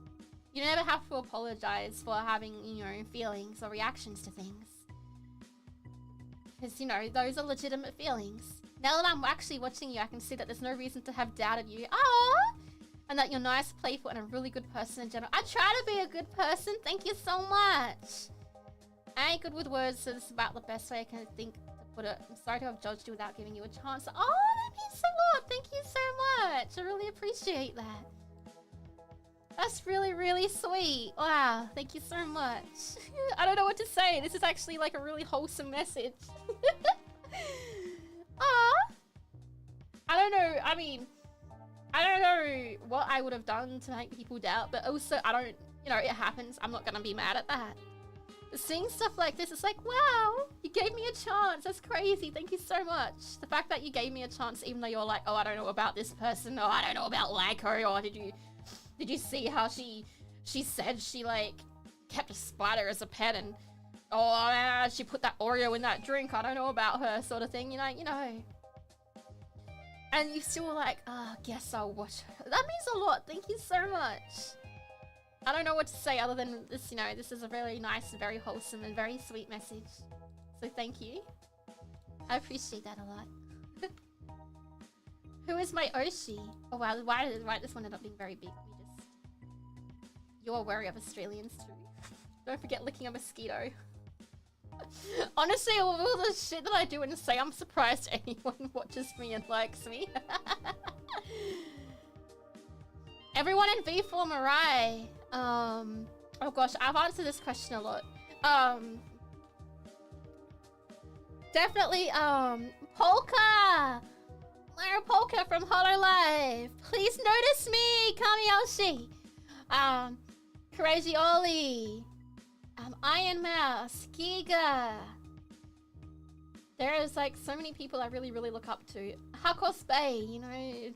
You never have to apologize for having, you know, feelings or reactions to things. Because, you know, those are legitimate feelings. Now that I'm actually watching you, I can see that there's no reason to have doubted you. Aww! And that you're nice, playful, and a really good person in general. I try to be a good person. Thank you so much. I ain't good with words, so this is about the best way I can think to put it. I'm sorry to have judged you without giving you a chance. Oh, that means a lot. Thank you so much. I really appreciate that. That's really, really sweet. Wow, thank you so much. I don't know what to say. This is actually like a really wholesome message. Aww. I don't know. I mean, I don't know what I would have done to make people doubt, but also I don't, you know, it happens. I'm not gonna be mad at that. But seeing stuff like this, it's like, wow, you gave me a chance. That's crazy. Thank you so much. The fact that you gave me a chance, even though you're like, oh, I don't know about this person, or I don't know about Lyko, or did you see how she said she like kept a spider as a pet and oh she put that Oreo in that drink, I don't know about her, sort of thing, you know. And you still were like, oh, guess I'll watch her. That means a lot. Thank you so much. I don't know what to say other than this, you know, this is a very nice and very wholesome and very sweet message. So thank you. I appreciate that a lot. Who is my Oshi? Oh wow, why this one ended up being very big? Let me just... You're wary of Australians too. Don't forget licking a mosquito. Honestly, all the shit that I do and say, I'm surprised anyone watches me and likes me. Everyone in V4Mirai. Oh gosh, I've answered this question a lot. Definitely, Polka! Lara Polka from HoloLive. Please notice me, Kamiyoshi. Crazy Ollie. Iron Mouse, Giga. There is like so many people I really, really look up to. Hakos Bay, you know,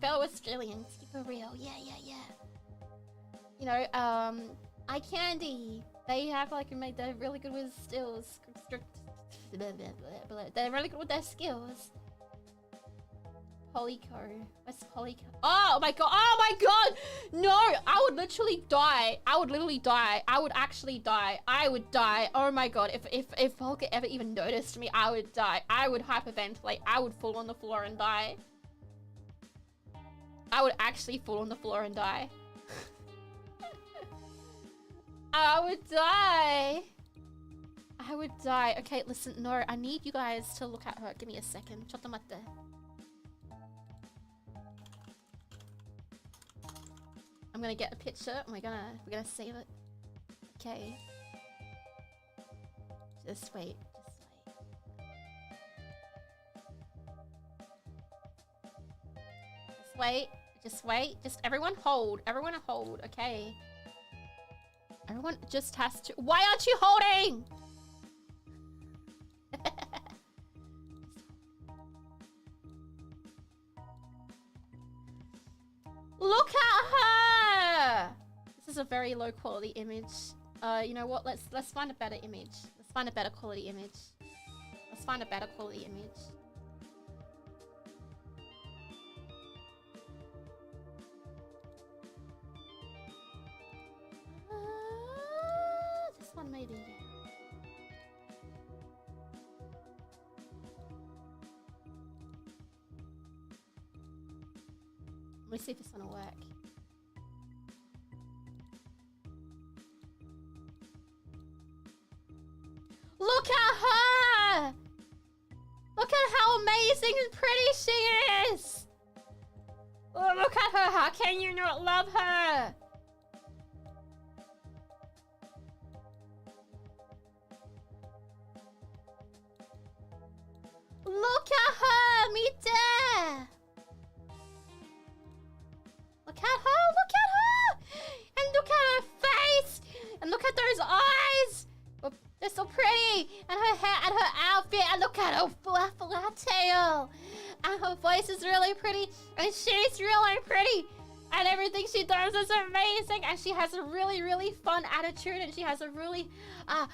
fellow Australians, keep it real. Yeah. You know, Eye Candy. They have like they're really good with stills. They're really good with their skills. Polyco. Where's Polyco? Oh my god! No! I would literally die. I would literally die. I would actually die. I would die. Oh my god. If Polka ever even noticed me, I would die. I would hyperventilate. I would fall on the floor and die. I would actually fall on the floor and die. I would die. I would die. Okay, listen, no, I need you guys to look at her. Give me a second. Chotomate. I'm gonna get a picture and we're gonna save it. Okay. Just wait. Just wait. Just everyone hold. Everyone hold, okay. Everyone just has to. Why aren't you holding? is a very low quality image. You know what? Let's find a better image. Let's find a better quality image. Let's find a better quality image. This one maybe. Let me see if it's gonna work. Look at her! Look at how amazing and pretty she is! Oh, look at her! How can you not love her? Look at her! Me there! Look at her! Look at her! And look at her face! And look at those eyes! They're so pretty! And her hair and her outfit! And look at her flat tail! And her voice is really pretty! And she's really pretty! And everything she does is amazing! And she has a really, really fun attitude! And she has a really... a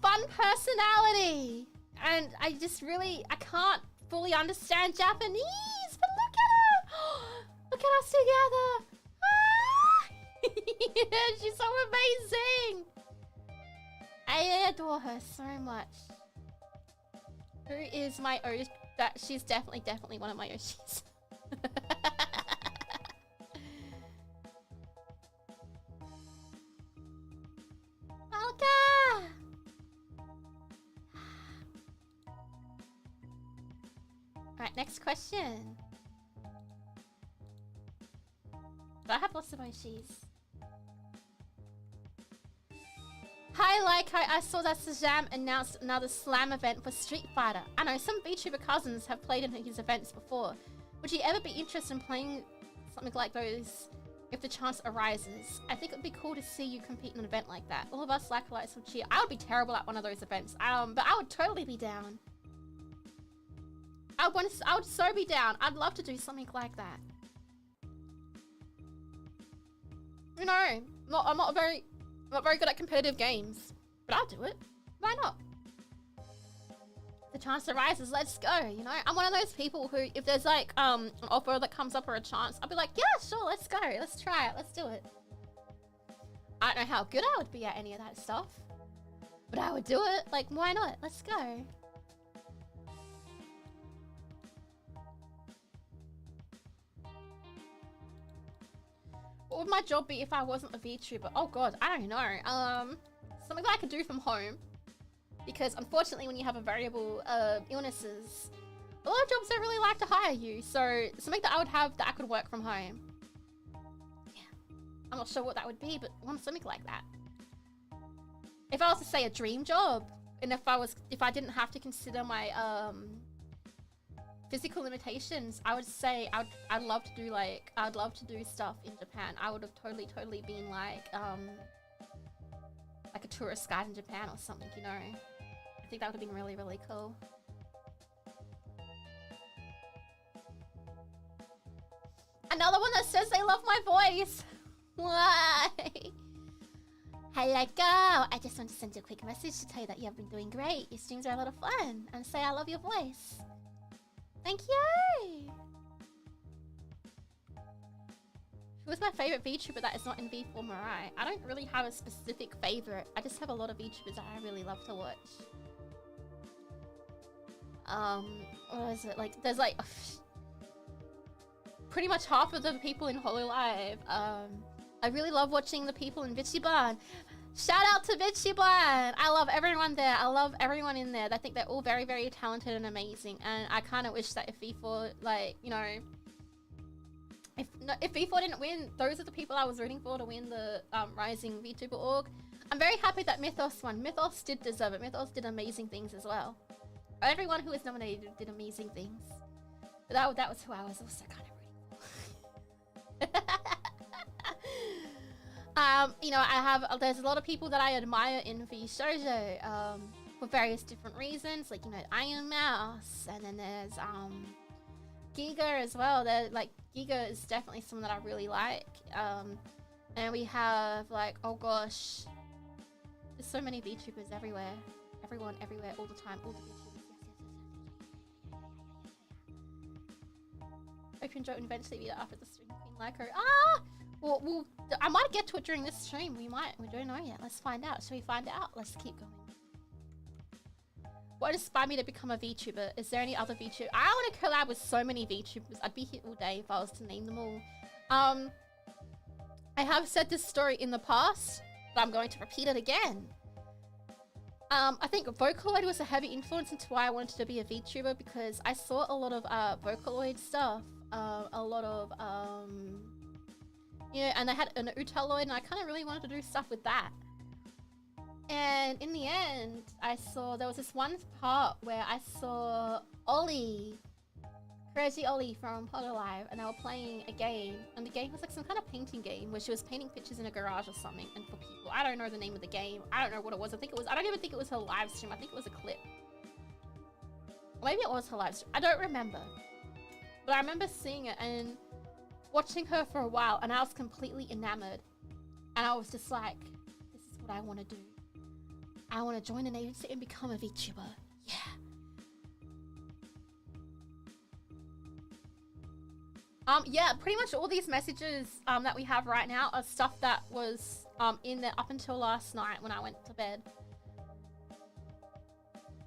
fun personality! And I just really... I can't fully understand Japanese! But look at her! Look at us together! Yeah, she's so amazing! I adore her so much. Who is my Oshis? She's definitely one of my Oshis. Malka! Alright, next question. But I have lots of Oshis. Hi, Lyko. I saw that Sajam announced another slam event for Street Fighter. I know some VTuber cousins have played in his events before. Would you ever be interested in playing something like those if the chance arises? I think it would be cool to see you compete in an event like that. All of us Lyko-lites would cheer. I would be terrible at one of those events, but I would totally be down. I would so be down. I'd love to do something like that. You know, I'm not very good at competitive games, but I'll do it. Why not? The chance arises, let's go, you know? I'm one of those people who, if there's like an offer that comes up or a chance, I'll be like, yeah, sure, let's go. Let's try it. Let's do it. I don't know how good I would be at any of that stuff, but I would do it. Like, why not? Let's go. What would my job be if I wasn't a VTuber? Oh god, I don't know. Something that I could do from home. Because unfortunately when you have a variable illnesses, a lot of jobs don't really like to hire you. So something that I would have that I could work from home. Yeah. I'm not sure what that would be, but I want something like that. If I was to say a dream job, and if I didn't have to consider my physical limitations, I would say I'd love to do stuff in Japan. I would have totally been like a tourist guide in Japan or something, you know. I think that would have been really, really cool. Another one that says they love my voice. Why? Hey, Lyko. I just want to send you a quick message to tell you that you have been doing great. Your streams are a lot of fun, and say I love your voice. Thank you! Who is my favourite VTuber that is not in V4Mirai? I don't really have a specific favourite. I just have a lot of VTubers that I really love to watch. What is it? Like, there's like... pretty much half of the people in Hololive. I really love watching the people in VTuber. Shout out to VTuber! I love everyone there. I love everyone in there. I think they're all very, very talented and amazing. And I kind of wish that if V4, like, you know... If V4 didn't win, those are the people I was rooting for to win the Rising VTuber org. I'm very happy that Mythos won. Mythos did deserve it. Mythos did amazing things as well. Everyone who was nominated did amazing things. But that was who I was also kind of rooting for. You know, there's a lot of people that I admire in VShojo for various different reasons. Like, you know, Iron Mouse, and then there's Giga as well. They're like, Giga is definitely someone that I really like. And And we have like, oh gosh, there's so many VTubers everywhere. Everyone, everywhere, all the time, all the VTubers. Yes. Hope you enjoy it and eventually meet after the stream, Queen Lyko. Ah! Well, I might get to it during this stream. We might. We don't know yet. Let's find out. Shall we find out? Let's keep going. What inspired me to become a VTuber? Is there any other VTuber? I want to collab with so many VTubers. I'd be here all day if I was to name them all. I have said this story in the past, but I'm going to repeat it again. I think Vocaloid was a heavy influence into why I wanted to be a VTuber, because I saw a lot of Vocaloid stuff, a lot of you know, and they had an Utaloid, and I kind of really wanted to do stuff with that. And in the end, I saw there was this one part where I saw Ollie, Crazy Ollie from Potter Live, and they were playing a game, and the game was like some kind of painting game where she was painting pictures in a garage or something, and for people, I don't know the name of the game, I don't know what it was. I don't even think it was her live stream. I think it was a clip, or maybe it was her live stream. I don't remember, but I remember seeing it and watching her for a while, and I was completely enamored, and I was just like, this is what I want to do. I want to join an agency and become a VTuber. Yeah. Yeah, pretty much all these messages that we have right now are stuff that was in there up until last night when I went to bed.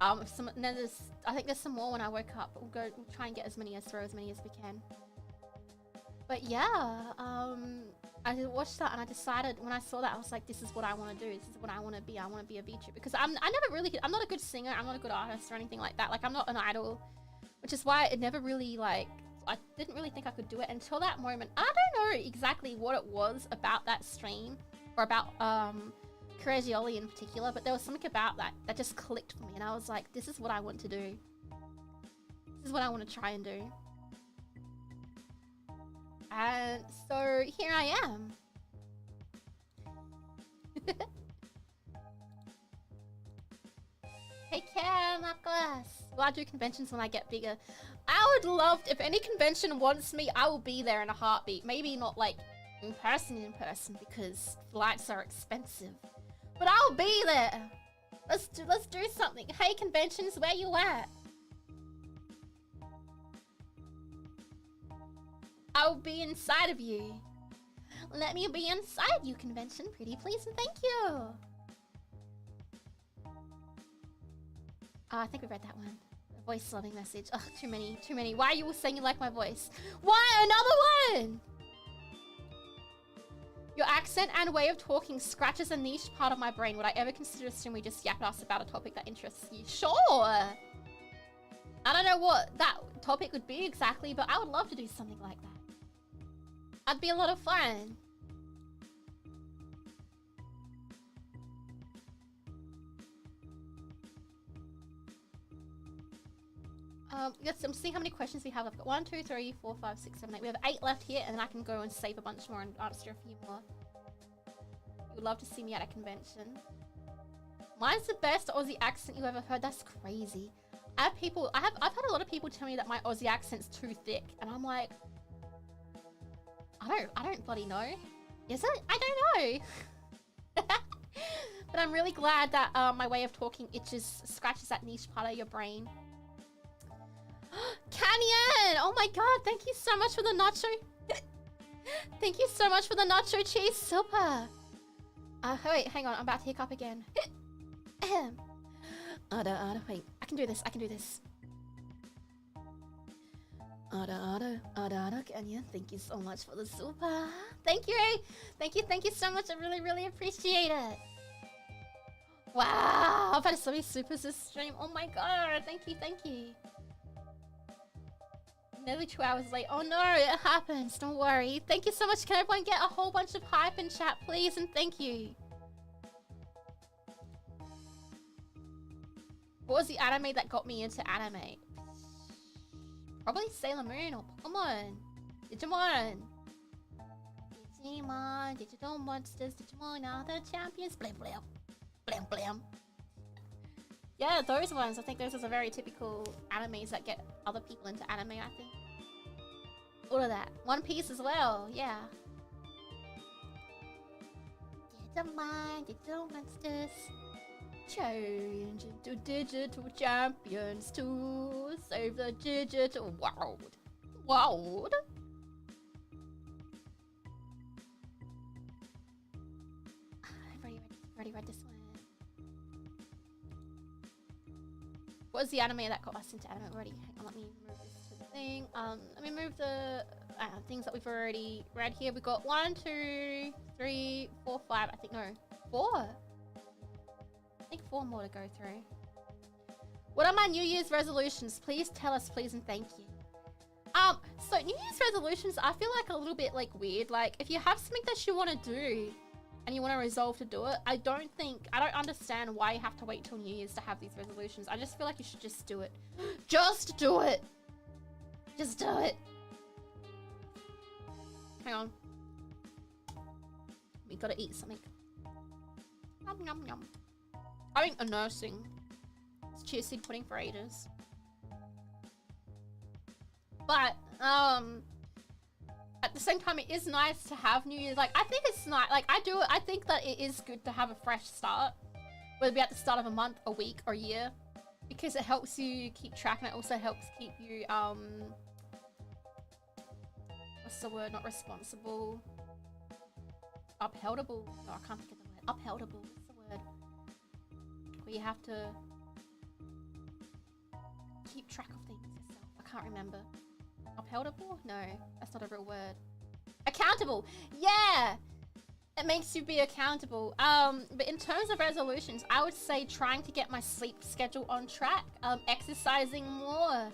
And then I think there's some more when I woke up. We'll try and get as many as we can. But yeah, I watched that and I decided when I saw that, I was like, this is what I want to do. This is what I want to be. I want to be a VTuber, because I'm not a good singer. I'm not a good artist or anything like that. Like, I'm not an idol, which is why it never really, like, I didn't really think I could do it until that moment. I don't know exactly what it was about that stream or about Crazy Ollie in particular, but there was something about that just clicked for me, and I was like, this is what I want to do. This is what I want to try and do. And so here I am. Take care, Marcus. Well, I do conventions when I get bigger. I would love, if any convention wants me, I will be there in a heartbeat. Maybe not like in person, because flights are expensive. But I'll be there. Let's do something. Hey, conventions, where you at? I'll be inside of you. Let me be inside you, convention, pretty please, and thank you. I think we read that one. A voice loving message. Ugh, too many. Why are you all saying you like my voice? Why? Another one! Your accent and way of talking scratches a niche part of my brain. Would I ever consider a stream we just yap at us about a topic that interests you? Sure! I don't know what that topic would be exactly, but I would love to do something like that. That'd be a lot of fun. Yes, I'm seeing how many questions we have. I've got 1, 2, 3, 4, 5, 6, 7, 8. We have 8 left here, and then I can go and save a bunch more and answer a few more. You would love to see me at a convention. Mine's the best Aussie accent you ever heard. That's crazy. I've had a lot of people tell me that my Aussie accent's too thick, and I'm like, I don't bloody know. Is it? I don't know. But I'm really glad that my way of talking scratches that niche part of your brain. Canyon! Oh my god, thank you so much for the nacho. Thank you so much for the nacho cheese super. Wait, hang on, I'm about to hiccup again. Wait, I can do this. Canyon, thank you so much for the super. Thank you, thank you so much. I really appreciate it. Wow, I've had so many supers this stream. Oh my god, thank you. Nearly 2 hours late. Oh no, it happens. Don't worry. Thank you so much. Can everyone get a whole bunch of hype in chat, please? And thank you. What was the anime that got me into anime? Probably Sailor Moon or Pokémon. Digimon. Digital monsters. Digimon are the champions. Blam blam. Blam blam. Yeah, those ones. I think those are the very typical animes that get other people into anime, I think. All of that. One Piece as well, yeah. digital mind, digital monsters. Change into digital champions to save the digital world. World? I've already read this one. What was the anime that got us into anime already? Hang on, let me move this to the thing. Let me move the things that we've already read here. We got 1, 2, 3, 4, 5. I think, no, 4. I think 4 more to go through. What are my New Year's resolutions? Please tell us, please, and thank you. So New Year's resolutions, I feel like a little bit like weird. Like if you have something that you want to do and you want to resolve to do it, I don't understand why you have to wait till New Year's to have these resolutions. I just feel like you should just do it. Just do it. Just do it. Hang on. We gotta eat something. Yum, yum, yum. I've been nursing. It's chia seed pudding for ages. But, at the same time, it is nice to have New Year's. Like, I think it's nice. Like, I think that it is good to have a fresh start. Whether it be at the start of a month, a week, or a year. Because it helps you keep track, and it also helps keep you, what's the word? Not responsible. Upheldable. No, I can't think of the word. Upheldable. What's the word? Where you have to keep track of things yourself. I can't remember. Upheldable? No, that's not a real word. Accountable! Yeah! It makes you be accountable. But in terms of resolutions, I would say trying to get my sleep schedule on track, exercising more,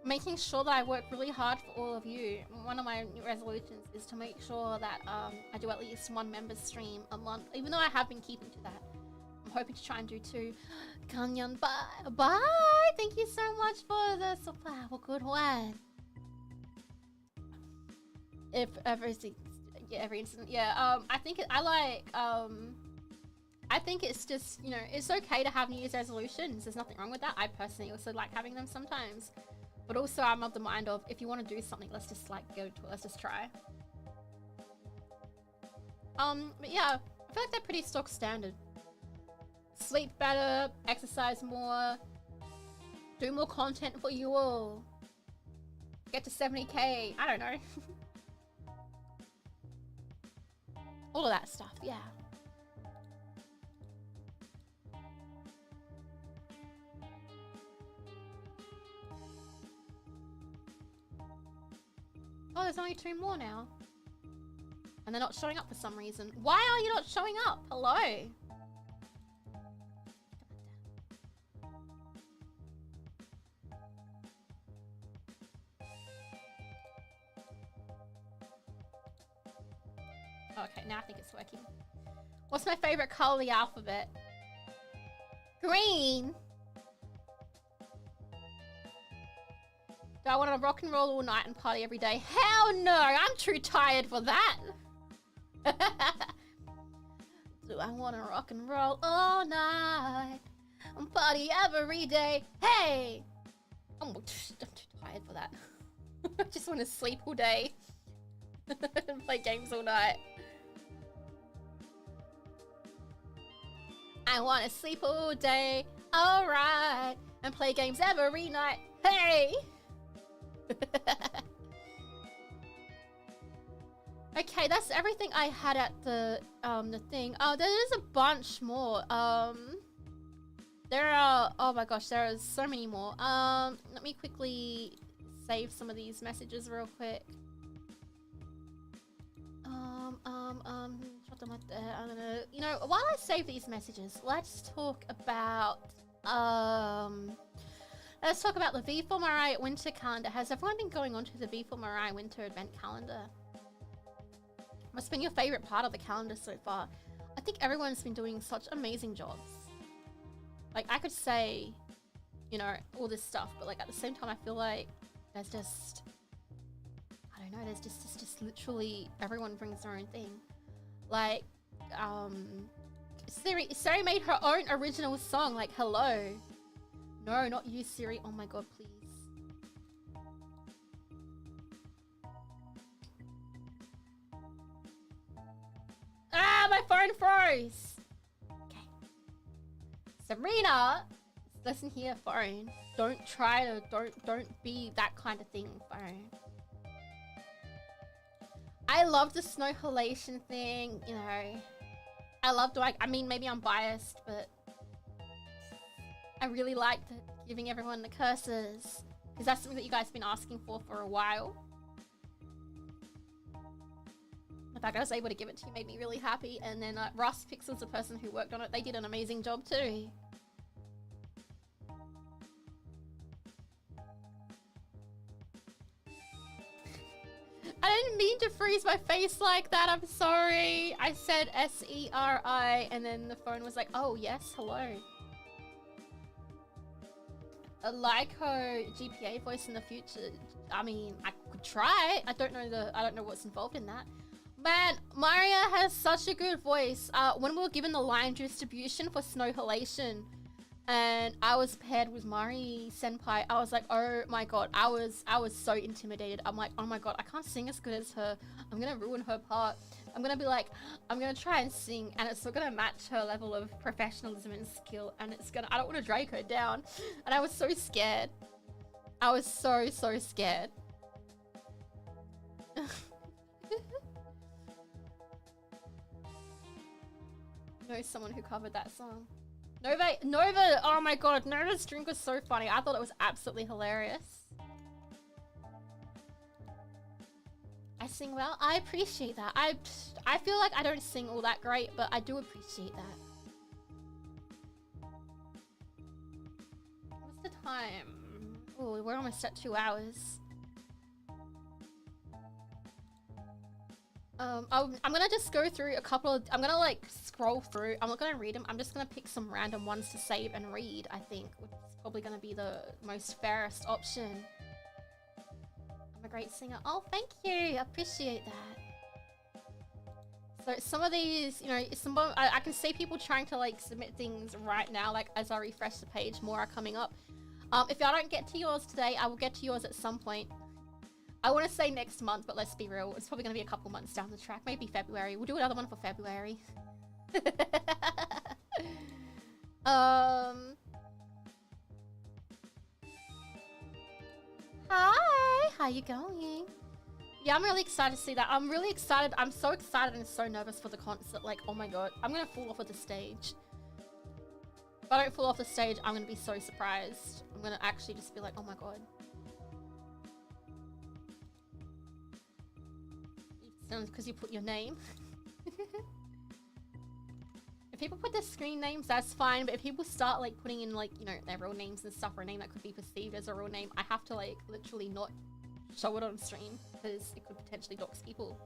making sure that I work really hard for all of you. One of my resolutions is to make sure that I do at least 1 member stream a month, even though I have been keeping to that. I'm hoping to try and do 2. Kanyan, bye! Bye! Thank you so much for the supply. Have a good one. If everything, yeah, every incident, yeah. I think I think it's just, you know, it's okay to have New Year's resolutions. There's nothing wrong with that. I personally also like having them sometimes. But also I'm of the mind of, if you want to do something, let's just like go to it. Let's just try. But yeah, I feel like they're pretty stock standard. Sleep better, exercise more, do more content for you all. Get to 70k, I don't know. All of that stuff, yeah. Oh, there's only 2 more now. And they're not showing up for some reason. Why are you not showing up? Hello? Okay, now I think it's working. What's my favorite color of the alphabet? Green! Do I want to rock and roll all night and party every day? Hell no! I'm too tired for that! Do I want to rock and roll all night and party every day? Hey! I'm too tired for that. I just want to sleep all day and play games all night. I want to sleep all day, alright, and play games every night. Hey! Okay, that's everything I had at the thing. Oh, there is a bunch more. There are, oh my gosh, there are so many more. Let me quickly save some of these messages real quick. I'm gonna, you know, while I save these messages, let's talk about the V4Mirai winter calendar. Has everyone been going on to the V4Mirai winter advent calendar? What's been your favorite part of the calendar so far? I think everyone's been doing such amazing jobs. Like, I could say, you know, all this stuff, but like at the same time, I feel like there's just, I don't know, there's just literally everyone brings their own thing. Like, Siri made her own original song, like, hello. No, not you, Siri. Oh my god, please. phone froze. Okay. Serena, listen here, phone. Don't be that kind of thing, phone. I love the snow halation thing, you know. I loved, like, I mean, maybe I'm biased, but I really liked giving everyone the curses, because that's something that you guys have been asking for a while. The fact I was able to give it to you made me really happy. And then Russ Pixel's the person who worked on it. They did an amazing job too. I didn't mean to freeze my face like that. I'm sorry. I said S-E-R-I and then the phone was like, oh yes, hello. A Lyko GPA voice in the future. I mean, I could try. I don't know what's involved in that. Man, Maria has such a good voice. When we were given the line distribution for Snow Halation and I was paired with Mari Senpai, I was like, oh my god, I was so intimidated. I'm like, oh my god, I can't sing as good as her. I'm gonna ruin her part. I'm gonna be like, I'm gonna try and sing and it's not gonna match her level of professionalism and skill and I don't want to drag her down. And I was so scared. I was so scared. Know someone who covered that song. Nova, oh my god, Nova's drink was so funny. I thought it was absolutely hilarious. I sing well. I appreciate that. I feel like I don't sing all that great, but I do appreciate that. What's the time? Oh, we're almost at 2 hours. I'm gonna just go through a couple of, I'm gonna like scroll through, I'm not gonna read them, I'm just gonna pick some random ones to save and read, I think, which is probably gonna be the most fairest option. I'm a great singer. Oh, thank you, I appreciate that. So some of these, you know, I can see people trying to like submit things right now, like as I refresh the page, more are coming up. If I don't get to yours today, I will get to yours at some point. I want to say next month, but let's be real. It's probably going to be a couple months down the track. Maybe February. We'll do another one for February. Hi, how you going? Yeah, I'm really excited to see that. I'm really excited. I'm so excited and so nervous for the concert. Like, oh my god. I'm going to fall off of the stage. If I don't fall off the stage, I'm going to be so surprised. I'm going to actually just be like, oh my god. Because you put your name. If people put their screen names, that's fine. But if people start like putting in like, you know, their real names and stuff, or a name that could be perceived as a real name, I have to like literally not show it on stream because it could potentially dox people.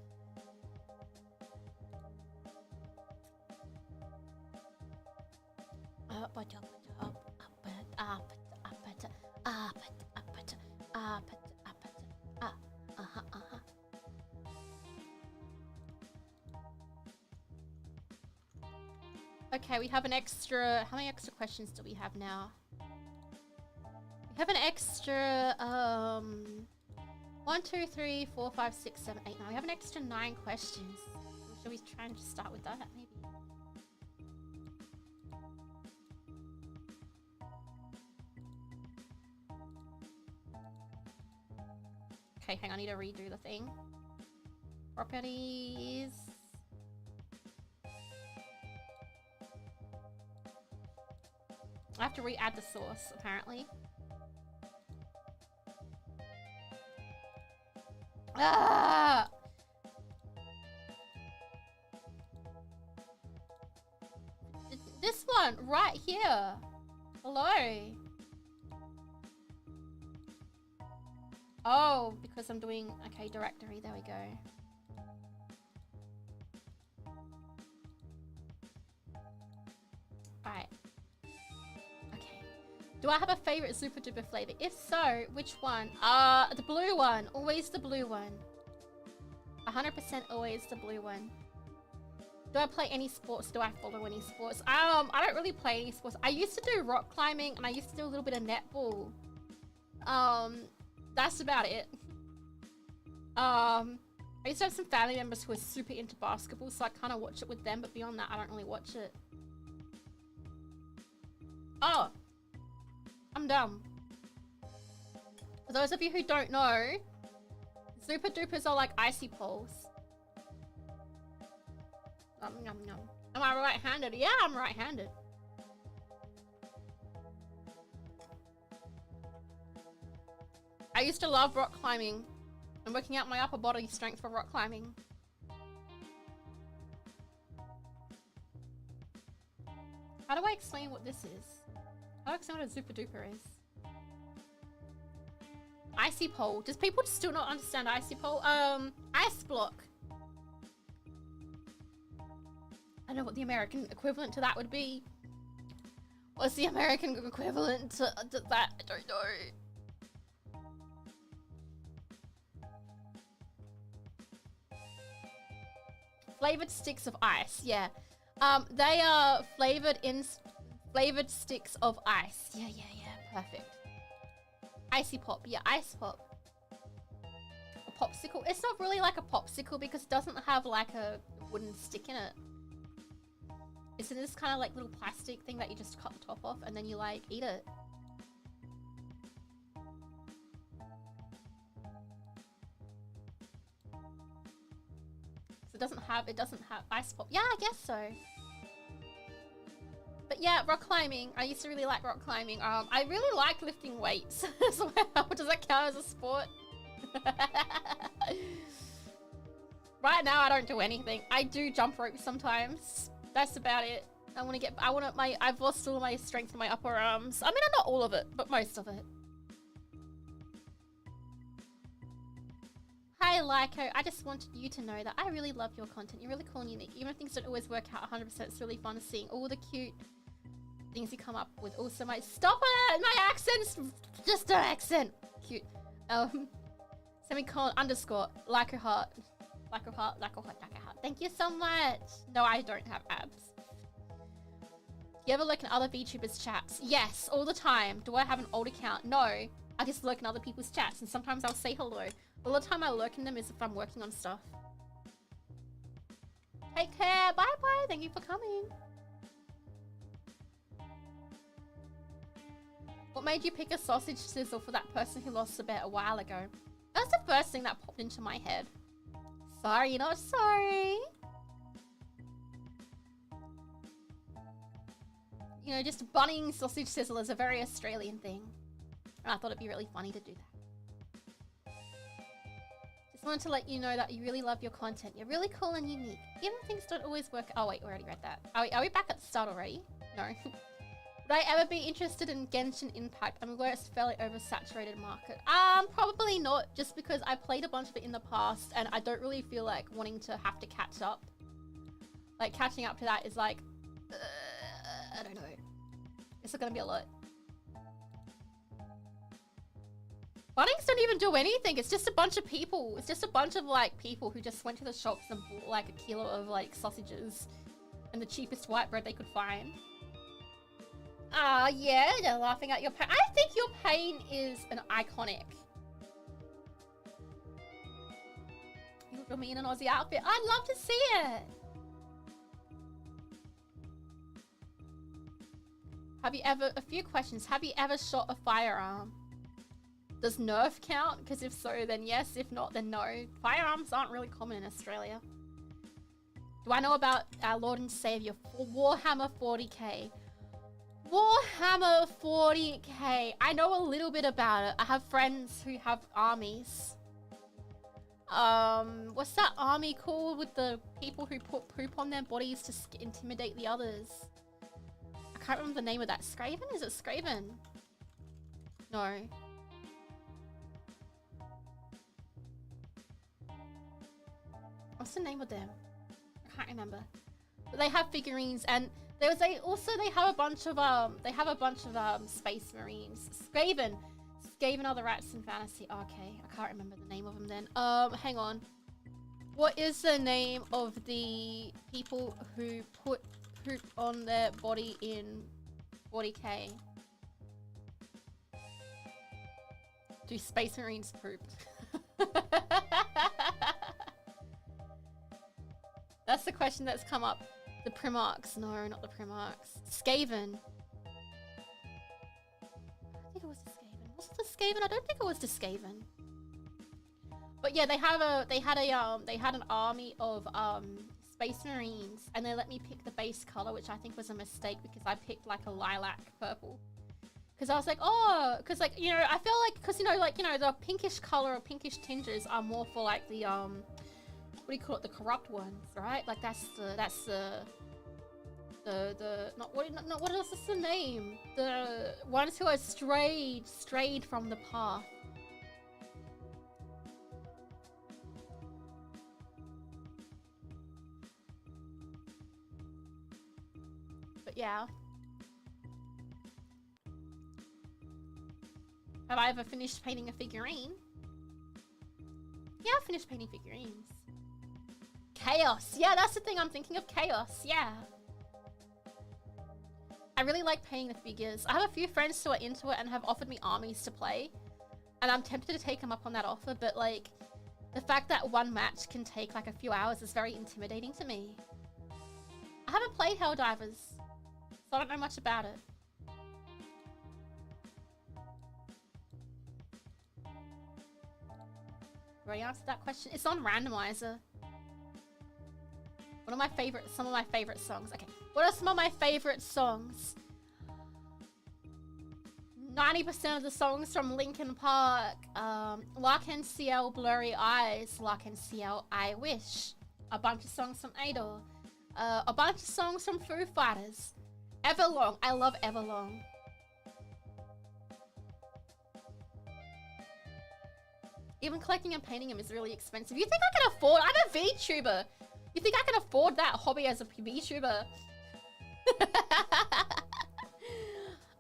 Okay, we have an extra, how many extra questions do we have now? We have an extra, 1, 2, 3, 4, 5, 6, 7, 8, 9. We have an extra 9 questions. Should we try and just start with that, maybe? Okay, hang on, I need to redo the thing. Properties. I have to re-add the source, apparently. Ah! This one, right here. Hello. Oh, because I'm doing, okay, directory, there we go. Alright. Okay. Do I have a favorite super duper flavor? If so, which one? The blue one. Always the blue one. 100% always the blue one. Do I play any sports? Do I follow any sports? I don't really play any sports. I used to do rock climbing and I used to do a little bit of netball. That's about it. I used to have some family members who were super into basketball, so I kind of watch it with them, but beyond that, I don't really watch it. Oh, I'm dumb. For those of you who don't know, Super Dupers are like icy poles. Yum, yum, yum. Am I right-handed? Yeah, I'm right-handed. I used to love rock climbing and working out my upper body strength for rock climbing. How do I explain what this is? How do I explain what a super duper is? Icy pole. Does people still not understand icy pole? Ice block. I know what the American equivalent to that would be. What's the American equivalent to that? I don't know. Flavored sticks of ice, yeah. They are flavored sticks of ice. Yeah, perfect. Icy pop, yeah, ice pop. A popsicle. It's not really like a popsicle because it doesn't have like a wooden stick in it. It's in this kind of like little plastic thing that you just cut the top off and then you like eat it. It doesn't have ice pop. Yeah, I guess so. But yeah, rock climbing. I used to really like rock climbing. I really like lifting weights as well. Does that count as a sport? Right now, I don't do anything. I do jump rope sometimes. That's about it. I've lost all my strength in my upper arms. I mean, not all of it, but most of it. Hi Lyko, I just wanted you to know that I really love your content. You're really cool and unique. Even if things don't always work out 100%, it's really fun seeing all the cute things you come up with. Also, stop it! My accent's just an accent. Cute. Semicolon underscore Lyko heart. Lyko heart. Thank you so much. No, I don't have abs. You ever look in other VTubers chats? Yes, all the time. Do I have an old account? No. I just look in other people's chats and sometimes I'll say hello. All the time I lurk in them is if I'm working on stuff. Take care. Bye bye. Thank you for coming. What made you pick a sausage sizzle for that person who lost a bet a while ago? That's the first thing that popped into my head. Sorry, not sorry. You know, just bunning sausage sizzle is a very Australian thing. And I thought it'd be really funny to do that. Just wanted to let you know that you really love your content. You're really cool and unique. Even things don't always work. Oh wait, we already read that. Are we back at the start already? No. Would I ever be interested in Genshin Impact? I'm aware it's a fairly oversaturated market. Probably not, just because I played a bunch of it in the past and I don't really feel like wanting to have to catch up. Like catching up to that is like, I don't know. It's gonna be a lot. Bunnings don't even do anything. It's just a bunch of people. It's just a bunch of like people who just went to the shops and bought like a kilo of like sausages and the cheapest white bread they could find. Yeah, they're laughing at your pain. I think your pain is an iconic. You look at me in an Aussie outfit. I'd love to see it. A few questions. Have you ever shot a firearm? Does Nerf count? Because if so, then yes. If not, then no. Firearms aren't really common in Australia. Do I know about our Lord and Savior, Warhammer 40k? Warhammer 40k. I know a little bit about it. I have friends who have armies. What's that army called with the people who put poop on their bodies to intimidate the others? I can't remember the name of that. Skaven? Is it Skaven? No. What's the name of them? I can't remember. But they have figurines, and they have a bunch of Space Marines. Skaven are the rats in fantasy. Okay, I can't remember the name of them then. Hang on. What is the name of the people who put poop on their body in 40k? Do Space Marines poop? That's the question that's come up. The Primarchs. No, not the Primarchs. Skaven. I think it was the Skaven. Was it the Skaven? I don't think it was the Skaven. But yeah, they had an army of Space Marines, and they let me pick the base color, which I think was a mistake because I picked like a lilac purple. Because I was like, oh, because like, you know, I feel like, because, you know, like, you know, the pinkish color or pinkish tinges are more for like the, what do you call it? The corrupt ones, right? Like that's the what else is the name? The ones who are strayed from the path. But yeah. Have I ever finished painting a figurine? Yeah, I finished painting figurines. Chaos. Yeah, that's the thing I'm thinking of. Chaos. Yeah. I really like painting the figures. I have a few friends who are into it and have offered me armies to play. And I'm tempted to take them up on that offer, but like, the fact that one match can take like a few hours is very intimidating to me. I haven't played Helldivers, so I don't know much about it. Already answered that question. It's on randomizer. Some of my favorite songs. Okay, what are some of my favorite songs? 90% of the songs from Linkin Park. Larkin CL, Blurry Eyes. Larkin CL, I Wish. A bunch of songs from Adore. A bunch of songs from Foo Fighters. Everlong. I love Everlong. Even collecting and painting them is really expensive. You think I can afford? I'm a VTuber. You think I can afford that hobby as a VTuber?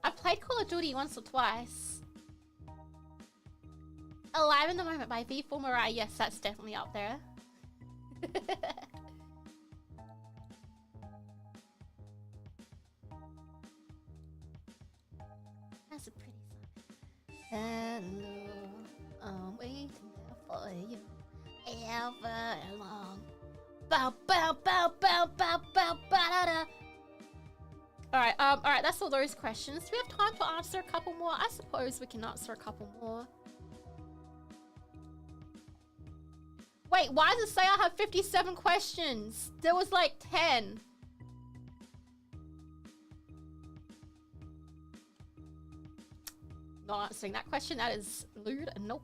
I've played Call of Duty once or twice. Alive in the Moment by V4Mirai. Yes, that's definitely up there. That's a pretty song. Hello, I'm waiting there for you ever long. Bow, bow, bow, bow, bow, bow, da da. Alright, that's all those questions. Do we have time to answer a couple more? I suppose we can answer a couple more. Wait, why does it say I have 57 questions? There was like 10. Not answering that question. That is lewd. Nope.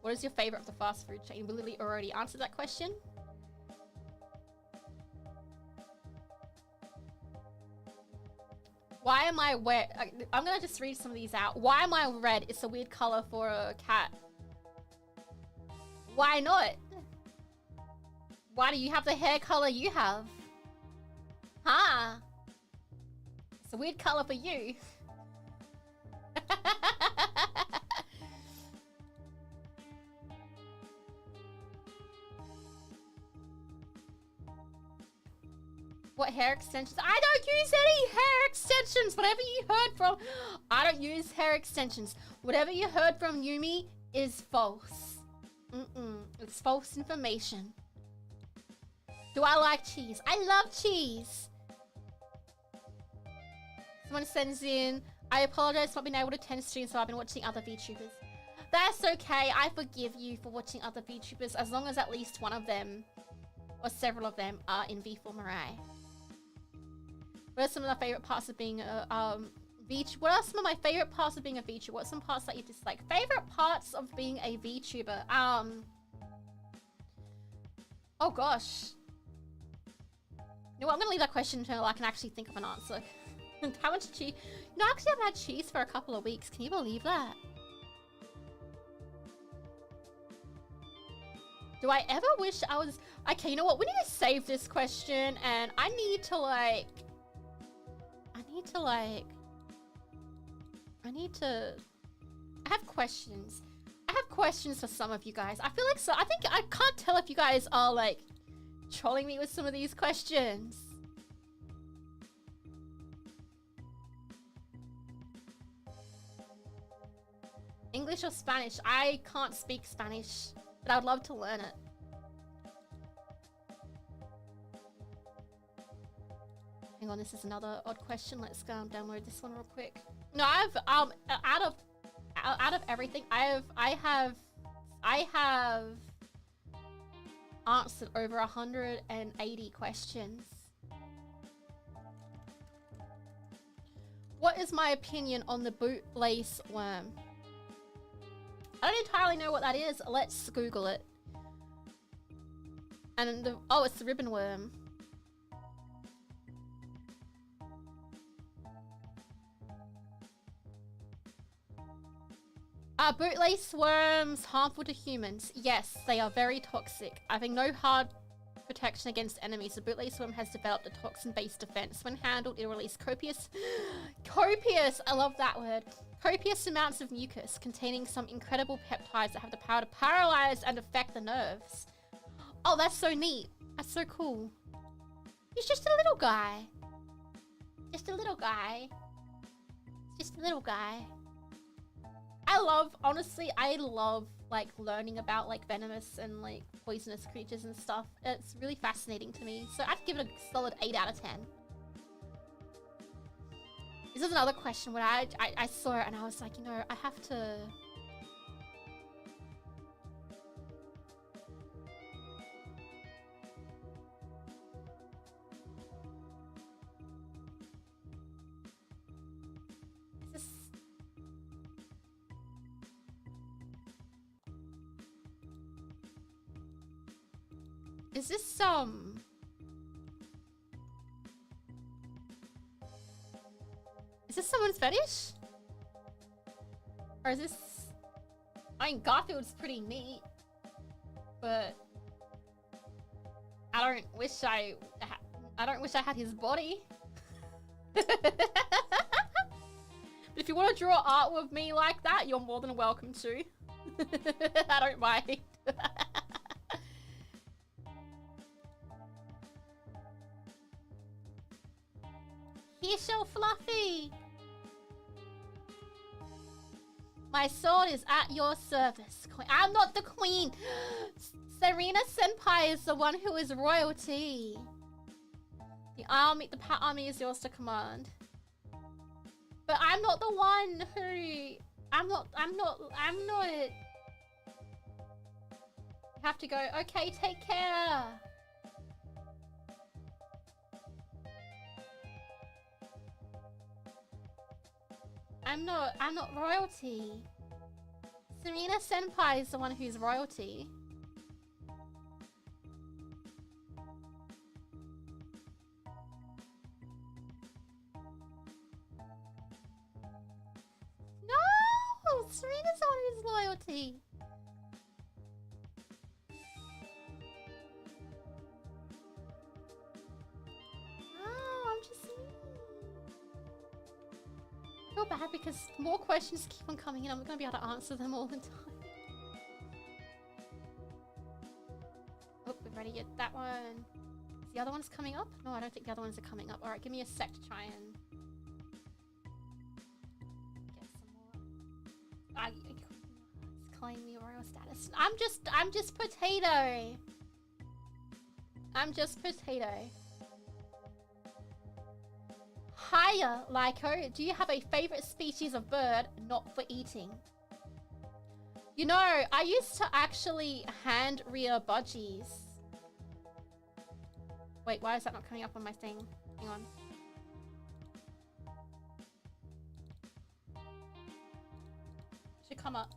What is your favorite of the fast food chain? We literally already answered that question. Why am I wet? I'm gonna just read some of these out. Why am I red? It's a weird color for a cat. Why not? Why do you have the hair color you have? Huh? It's a weird color for you. What hair extensions? I don't use any hair extensions. Whatever you heard from, I don't use hair extensions. Whatever you heard from Yumi is false. It's false information. Do I like cheese? I love cheese. Someone sends in, I apologize for not being able to attend stream, so I've been watching other VTubers. That's okay. I forgive you for watching other VTubers as long as at least one of them or several of them are in V4Mirai. What are some of the favorite parts of being a VTuber? What are some of my favorite parts of being a VTuber? What are some parts that you dislike? Favorite parts of being a VTuber? Oh gosh. You know what? I'm gonna leave that question until I can actually think of an answer. How much cheese? No, actually I've had cheese for a couple of weeks. Can you believe that? Do I ever wish I was... Okay, you know what? We need to save this question and I have questions. I have questions for some of you guys. I feel like I can't tell if you guys are like trolling me with some of these questions. English or Spanish? I can't speak Spanish, but I would love to learn it. Hang on, this is another odd question. Let's go and download this one real quick. No, I've out of everything, I have answered over 180 questions. What is my opinion on the bootlace worm? I don't entirely know what that is. Let's Google it. And oh, it's the ribbon worm. Are bootlace worms harmful to humans? Yes, they are very toxic. Having no hard protection against enemies, the bootlace worm has developed a toxin-based defense. When handled, it releases copious, I love that word, copious amounts of mucus containing some incredible peptides that have the power to paralyze and affect the nerves. Oh, that's so neat. That's so cool. He's just a little guy. Just a little guy. Just a little guy. Honestly, I love like learning about like venomous and like poisonous creatures and stuff. It's really fascinating to me. So I'd give it a solid 8 out of 10. This is another question where I saw it and I was like, you know, I have to... Is this someone's fetish? Or is this... I mean, Garfield's pretty neat. But... I don't wish I had his body. But if you want to draw art with me like that, you're more than welcome to. I don't mind. He's so fluffy. My sword is at your service. I'm not the queen. Serena Senpai is the one who is royalty. The Pat army is yours to command. But I'm not the one who... I'm not... You have to go, okay, take care. I'm not royalty. Serena Senpai is the one who's royalty. No! Serena's the one who's loyalty. I feel bad because more questions keep on coming in. I'm not going to be able to answer them all the time. Oh, we've already get that one. Is the other ones coming up? No, I don't think the other ones are coming up. Alright, give me a sec to try and get some more. It's calling me royal status. I'm just potato. I'm just potato. Hiya, Lyko. Do you have a favorite species of bird not for eating? You know, I used to actually hand rear budgies. Wait, why is that not coming up on my thing? Hang on. Should come up.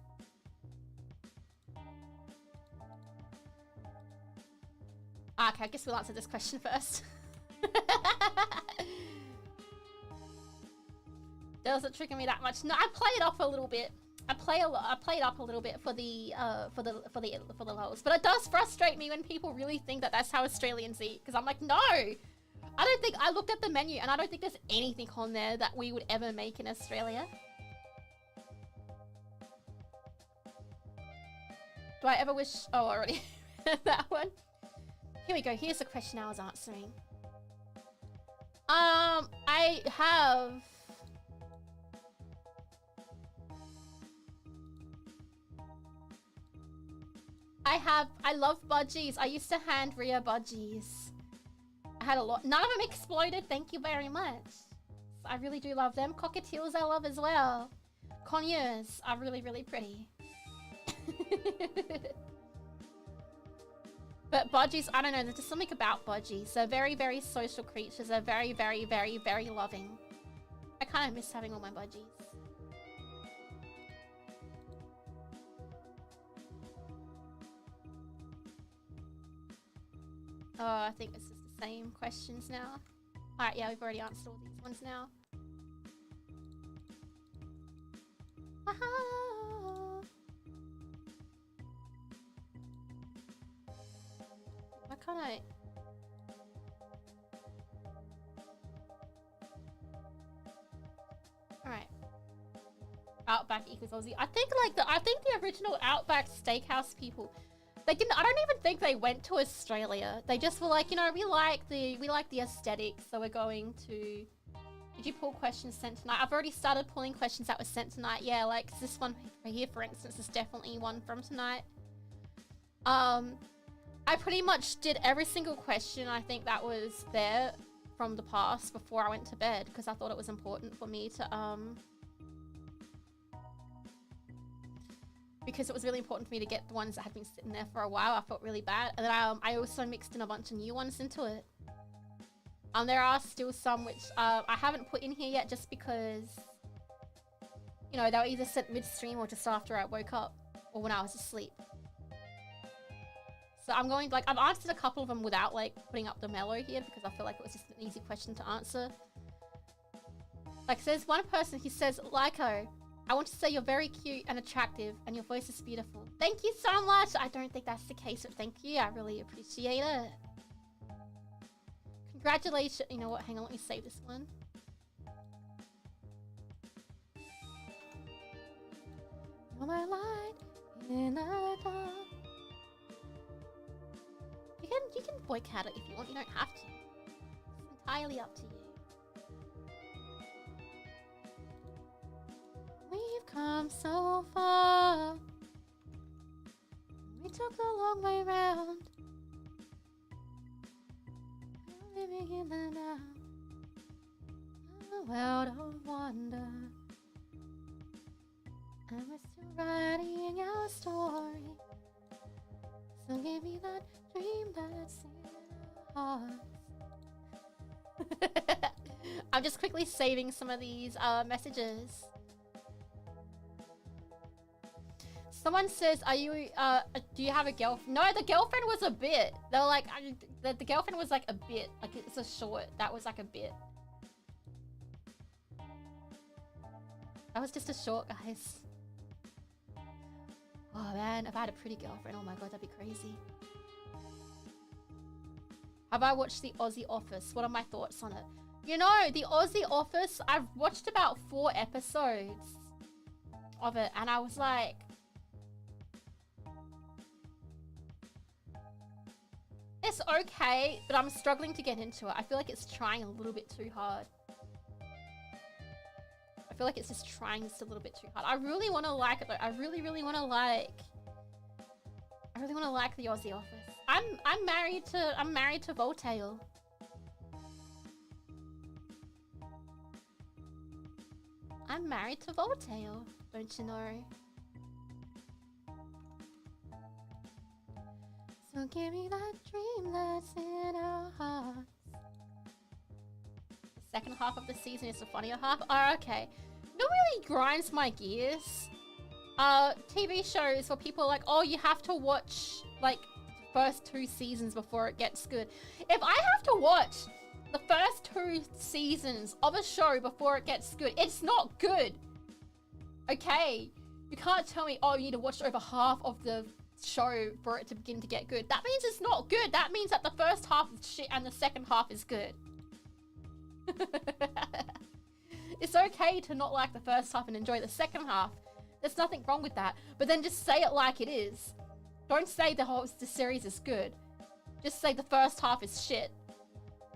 Okay, I guess we'll answer this question first. Doesn't trigger me that much. No, I play it off a little bit. I play it up a little bit for the lulz. But it does frustrate me when people really think that that's how Australians eat. Because I'm like, no, I don't think. I looked at the menu and I don't think there's anything on there that we would ever make in Australia. Do I ever wish? Oh, I already had that one. Here we go. Here's the question I was answering. I love budgies. I used to hand rear budgies. I had a lot. None of them exploded. Thank you very much. I really do love them. Cockatiels I love as well. Conures are really, really pretty. But budgies, I don't know. There's just something about budgies. They're very, very social creatures. They're very, very, very, very loving. I kind of miss having all my budgies. Oh, I think it's just the same questions now. Alright, yeah, we've already answered all these ones now. Why can't I? Alright. Outback equals Aussie. I think the original Outback Steakhouse people, they didn't. I don't even think they went to Australia. They just were like, you know, we like the aesthetics, so we're going to. Did you pull questions sent tonight? I've already started pulling questions that were sent tonight. Yeah, like this one here, for instance, is definitely one from tonight. I pretty much did every single question I think that was there from the past before I went to bed because I thought it was important for me to because it was really important for me to get the ones that had been sitting there for a while. I felt really bad, and then I also mixed in a bunch of new ones into it. There are still some which I haven't put in here yet just because, you know, they were either sent midstream or just after I woke up or when I was asleep. So I'm going, like, I've answered a couple of them without, like, putting up the mellow here because I feel like it was just an easy question to answer. Like, there's one person, he says, Lyko, I want to say you're very cute and attractive and your voice is beautiful. Thank you so much. I don't think that's the case, but thank you. I really appreciate it. Congratulations. You know what? Hang on, let me save this one. You're my light in the dark. You can boycott it if you want. You don't have to. It's entirely up to you. We've come so far. We took the long way round. Living in the now, a world of wonder, and we're still writing our story. So give me that dream that's in our hearts. I'm just quickly saving some of these messages. Someone says, "Are you? Do you have a girlfriend?" No, the girlfriend was a bit. They were like, the girlfriend was like a bit. Like it's a short. That was like a bit. That was just a short, guys. Oh man, if I had a pretty girlfriend, oh my god, that'd be crazy. Have I watched the Aussie Office? What are my thoughts on it? You know, the Aussie Office, I've watched about 4 episodes of it, and I was like, it's okay, but I'm struggling to get into it. I feel like it's trying a little bit too hard. I feel like it's just trying just a little bit too hard. I really want to like it though. I really want to like the Aussie Office. I'm married to Voltaire. I'm married to Voltaire, don't you know? So give me that dream that's in our hearts. The second half of the season is the funnier half. Oh, okay. You know what really grinds my gears? TV shows where people are like, oh, you have to watch like the first 2 seasons before it gets good. If I have to watch the first 2 seasons of a show before it gets good, it's not good. Okay? You can't tell me, oh, you need to watch over half of the show for it to begin to get good. That means it's not good. That means that the first half is shit and the second half is good. It's okay to not like the first half and enjoy the second half. There's nothing wrong with that. But then just say it like it is. Don't say the series is good. Just say the first half is shit,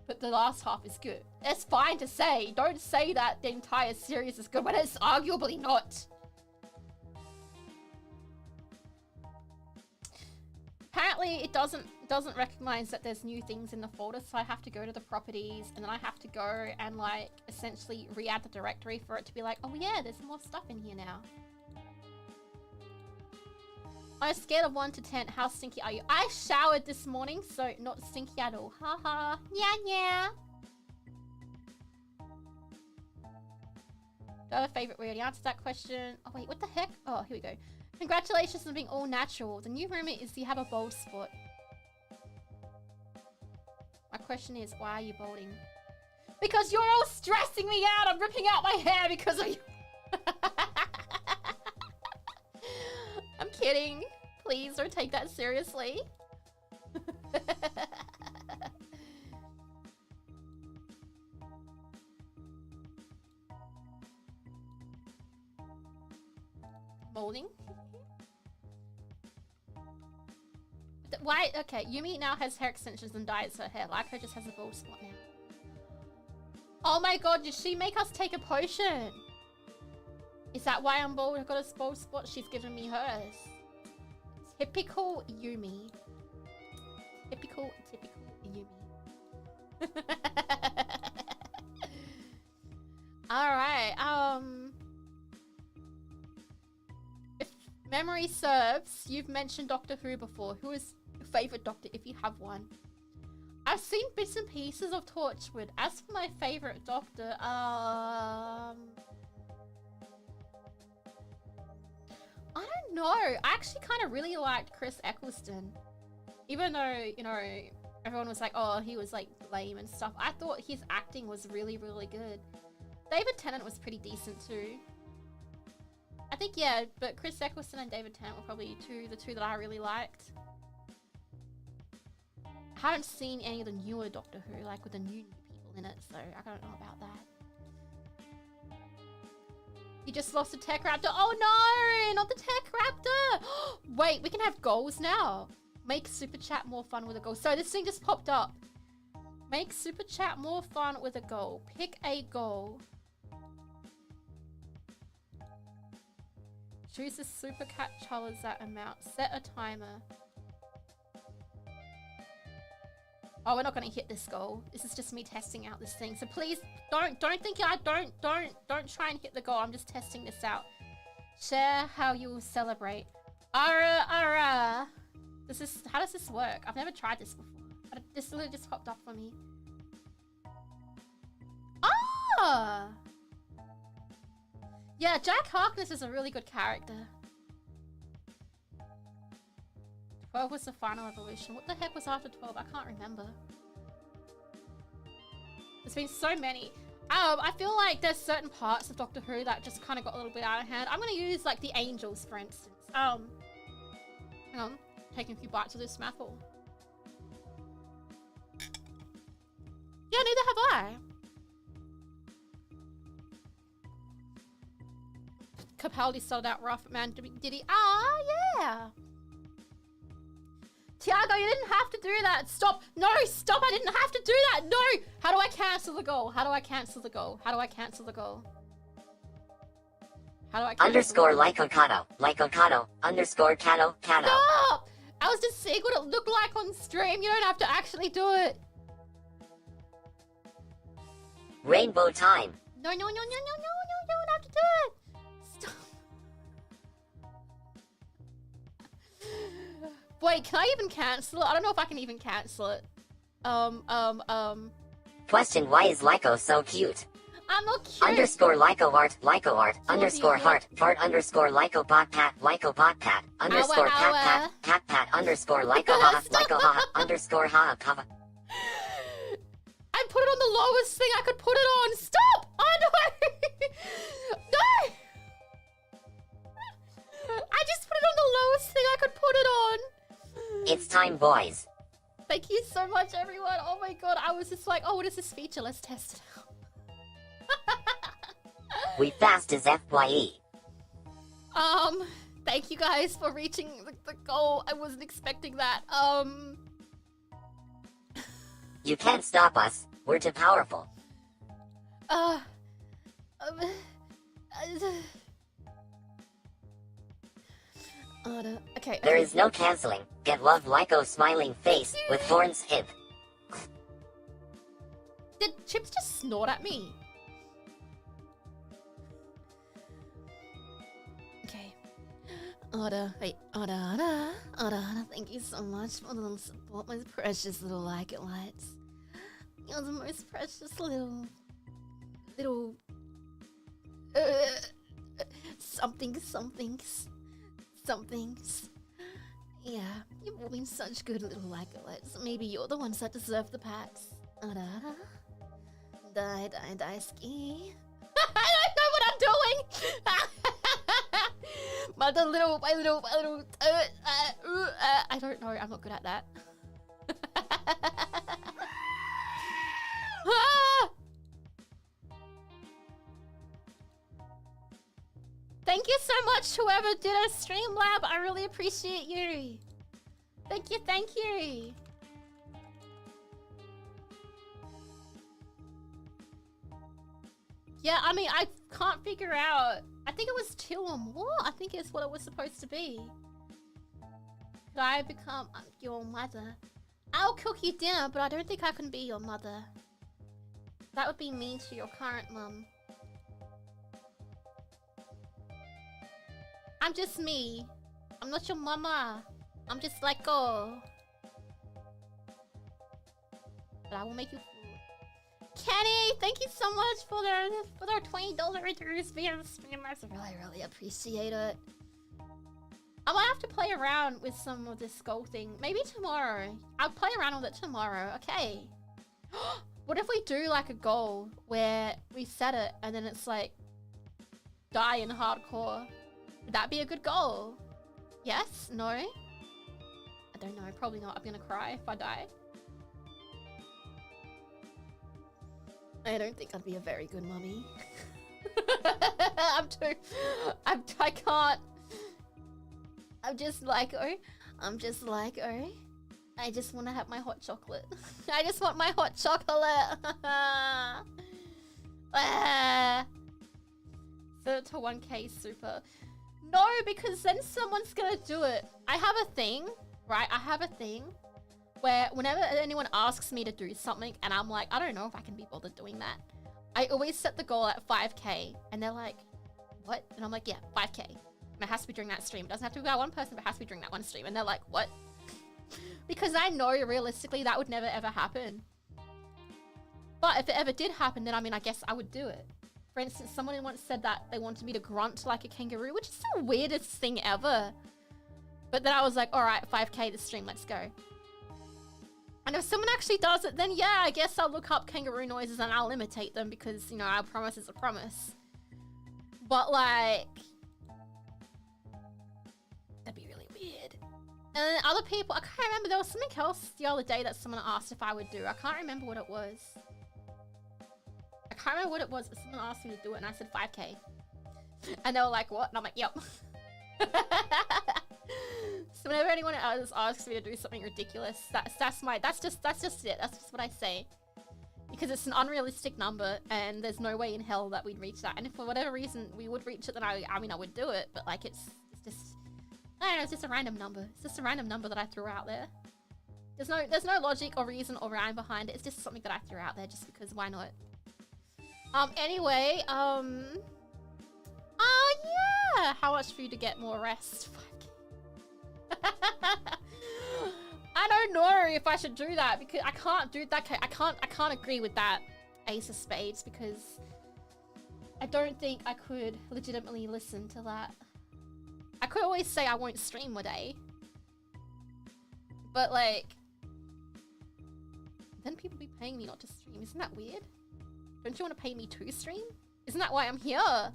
but the last half is good. It's fine to say. Don't say that the entire series is good when it's arguably not. Apparently it doesn't doesn't recognize that there's new things in the folder, so I have to go to the properties, and then I have to go and like essentially re-add the directory for it to be like, oh yeah, there's more stuff in here now. On a scale of 1 to 10, how stinky are you? I showered this morning, so not stinky at all. Haha. Yeah. Do I have a favorite? We already answered that question. Oh wait, what the heck? Oh, here we go. Congratulations on being all natural. The new rumor is you have a bald spot. My question is, why are you balding? Because you're all stressing me out. I'm ripping out my hair because of you. I'm kidding. Please don't take that seriously. Molding? Why? Okay, Yumi now has hair extensions and dyes her hair. Lyko just has a bald spot now. Oh my god, did she make us take a potion? Is that why I'm bald? I got a bald spot? She's given me hers. Typical Yumi. Typical Yumi. Alright, if memory serves, you've mentioned Doctor Who before. Who is your favourite Doctor, if you have one? I've seen bits and pieces of Torchwood. As for my favourite Doctor, I don't know. I actually kind of really liked Chris Eccleston. Even though, you know, everyone was like, oh, he was like lame and stuff. I thought his acting was really, really good. David Tennant was pretty decent too. I think, yeah, but Chris Eccleston and David Tennant were probably the two that I really liked. I haven't seen any of the newer Doctor Who, like with the new people in it, so I don't know about that. You just lost a Tech Raptor. Oh no, not the Tech Raptor. Wait, we can have goals now. Make Super Chat more fun with a goal. So this thing just popped up. Make Super Chat more fun with a goal. Pick a goal. Choose the Super Cat Charizard amount. Set a timer. Oh, we're not going to hit this goal. This is just me testing out this thing. So please don't think don't try and hit the goal. I'm just testing this out. Share how you will celebrate. Ara. How does this work? I've never tried this before. This literally just popped up for me. Ah! Yeah, Jack Harkness is a really good character. 12 was the final evolution. What the heck was after 12? I can't remember. There's been so many. I feel like there's certain parts of Doctor Who that just kind of got a little bit out of hand. I'm going to use like the Angels, for instance. Hang on. Taking a few bites of this Mathel. Yeah, neither have I. Capaldi started out rough, man. Did he? Ah, yeah. Tiago, you didn't have to do that. Stop. No, stop. I didn't have to do that. No. How do I cancel the goal? How do I cancel the goal? How do I cancel the goal? How do I cancel _LykoKato, underscore Kato. Stop! I was just seeing what it looked like on stream. You don't have to actually do it. Rainbow time. No, you don't have to do it. Stop. Wait, can I even cancel it? I don't know if I can even cancel it. Question, why is Lyko so cute? I'm not cute. Underscore Lyko art, underscore heart, underscore Lyko pot pat, underscore cat pat, underscore Lyko haha, underscore haha papa. I put it on the lowest thing I could put it on. Stop! Oh no! No! I just put it on the lowest thing I could put it on. It's time, boys. Thank you so much, everyone. Oh my god, I was just like, oh, what is this feature? Let's test it out. We fast as FYE. Thank you guys for reaching the goal. I wasn't expecting that. You can't stop us. We're too powerful. Okay. There is no canceling. Get love Lyko smiling face with horns hip. Did Chips just snort at me? Okay. Wait. Thank you so much for the little support, my precious little Like-It-Lights. You're the most precious little somethings. Yeah, you've been such good little Like-It-Lights. Maybe you're the ones that deserve the pats. Die ski. I don't know what I'm doing. my little. I don't know. I'm not good at that. Thank you so much, whoever did a stream lab. I really appreciate you. Thank you. Yeah, I mean, I can't figure out. I think it was 2 or more. I think it's what it was supposed to be. Could I become your mother? I'll cook you dinner, but I don't think I can be your mother. That would be mean to your current mum. I'm just me. I'm not your mama. I'm just Lyko. But I will make you food. Kenny, thank you so much for their $20 returns via the stream. I really appreciate it. I might have to play around with some of this skull thing. Maybe tomorrow. I'll play around with it tomorrow. Okay. What if we do like a goal where we set it and then it's like die in hardcore? Would that be a good goal? Yes? No? I don't know. Probably not. I'm gonna cry if I die. I don't think I'd be a very good mummy. I can't. I'm just Lyko. I just want to have my hot chocolate. I just want my hot chocolate. Set it to 1K super. No, because then someone's gonna do it. I have a thing, right? Where whenever anyone asks me to do something and I'm like, I don't know if I can be bothered doing that. I always set the goal at 5K and they're like, what? And I'm like, yeah, 5K. And it has to be during that stream. It doesn't have to be by one person, but it has to be during that one stream. And they're like, what? Because I know realistically that would never ever happen. But if it ever did happen, then I mean, I guess I would do it. For instance, someone once said that they wanted me to grunt like a kangaroo, which is the weirdest thing ever. But then I was like, all right, 5K this stream, let's go. And if someone actually does it, then yeah, I guess I'll look up kangaroo noises and I'll imitate them because, you know, our promise is a promise. But like, that'd be really weird. And then other people, I can't remember, there was something else the other day that someone asked if I would do. I can't remember what it was. But someone asked me to do it and I said 5K. And they were like, what? And I'm like, yep. So whenever anyone else asks me to do something ridiculous, that's just it. That's just what I say. Because it's an unrealistic number and there's no way in hell that we'd reach that. And if for whatever reason we would reach it, then I mean I would do it, but like it's just, I don't know, it's just a random number. It's just a random number that I threw out there. There's no logic or reason or rhyme behind it. It's just something that I threw out there just because why not? Anyway, yeah! How much for you to get more rest? I don't know if I should do that because I can't do that. I can't agree with that Ace of Spades because I don't think I could legitimately listen to that. I could always say I won't stream a day. But like, then people be paying me not to stream. Isn't that weird? Don't you want to pay me to stream? Isn't that why I'm here?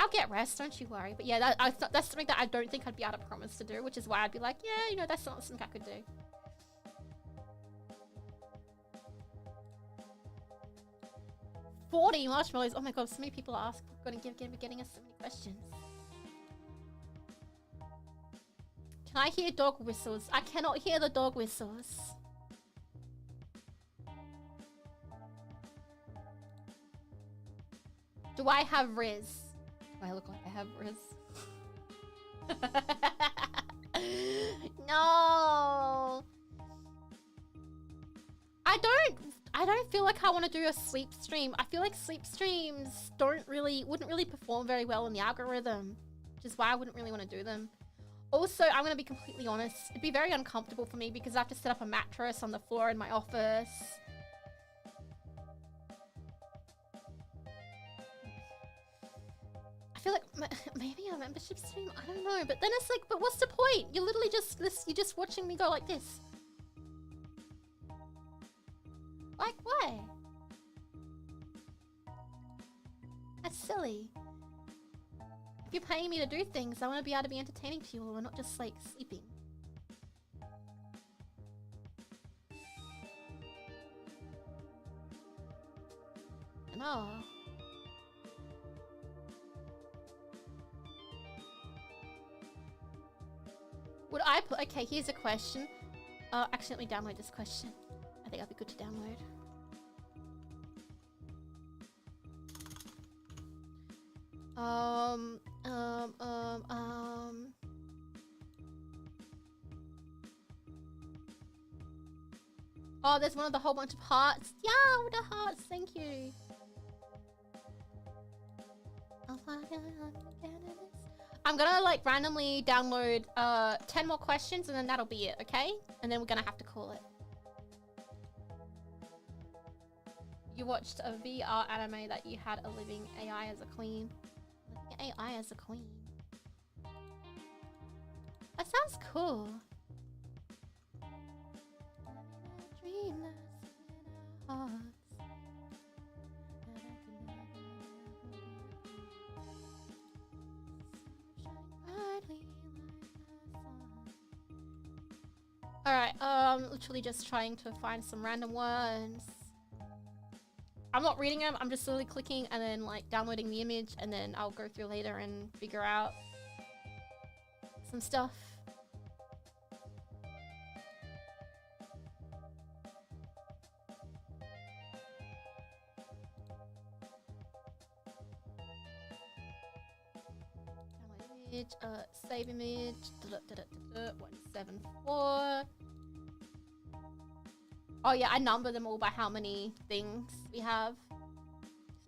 I'll get rest, don't you worry. But yeah, that's something that I don't think I'd be able to promise to do, which is why I'd be like, yeah, you know, that's not something I could do. $40 marshmallows. Oh my god, so many people are getting us so many questions. Can I hear dog whistles? I cannot hear the dog whistles. Do I have Riz? Do I look like I have Riz? No. I don't feel like I want to do a sleep stream. I feel like sleep streams wouldn't really perform very well in the algorithm, which is why I wouldn't really want to do them. Also, I'm going to be completely honest, it'd be very uncomfortable for me because I have to set up a mattress on the floor in my office. I feel like maybe a membership stream, I don't know, but then it's like, but what's the point? You're literally you're just watching me go like this. Like, why? That's silly. If you're paying me to do things, I want to be able to be entertaining to you all and not just, like, sleeping. No. Would I put... Okay, here's a question. Actually, let me download this question. I think that'd be good to download. Oh, there's one of the whole bunch of hearts. Yeah, with the hearts, thank you. I'm gonna like randomly download 10 more questions and then that'll be it, okay? And then we're gonna have to call it. You watched a VR anime that you had a living AI as a queen. Living AI as a queen. That sounds cool. Alright, literally just trying to find some random ones. I'm not reading them, I'm just slowly clicking and then like downloading the image and then I'll go through later and figure out some stuff. Download image, save image, 174. Oh yeah, I number them all by how many things we have.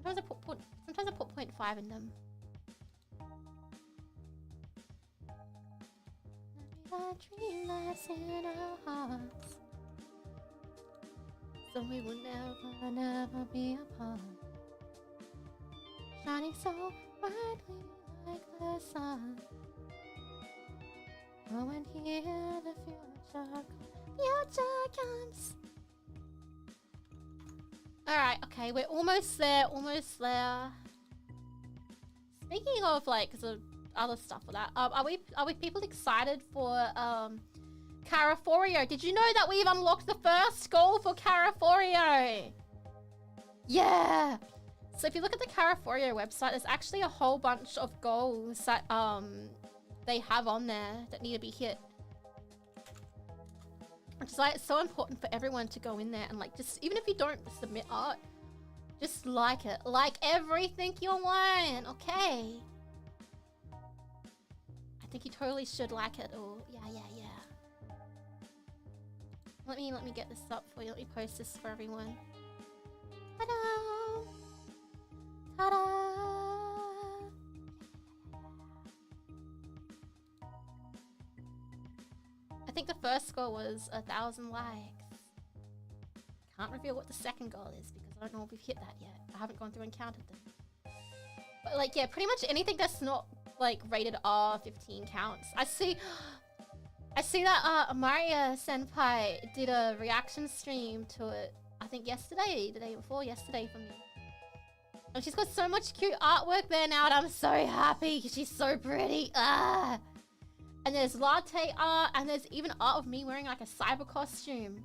Sometimes I put 0.5 in them. Dream lies in our hearts, so we will never be apart. Shining so brightly like the sun. Oh, and here the future comes. Alright, okay, we're almost there, Speaking of, like, other stuff for that, are we people excited for, Caraforio? Did you know that we've unlocked the first goal for Caraforio? Yeah! So if you look at the Caraforio website, there's actually a whole bunch of goals that, they have on there that need to be hit. Which is like, it's so important for everyone to go in there and like, just, even if you don't submit art, just like it. Like everything you want, okay? I think you totally should like it or, yeah. Let me get this up for you. Let me post this for everyone. Ta-da! Ta-da! I think the first goal was 1,000 likes. Can't reveal what the second goal is because I don't know if we've hit that yet. I haven't gone through and counted them. But like, yeah, pretty much anything that's not like rated R 15 counts. I see that Maria Senpai did a reaction stream to it. I think yesterday, the day before yesterday for me. And she's got so much cute artwork there now and I'm so happy because she's so pretty. Ah. And there's latte art, and there's even art of me wearing like a cyber costume.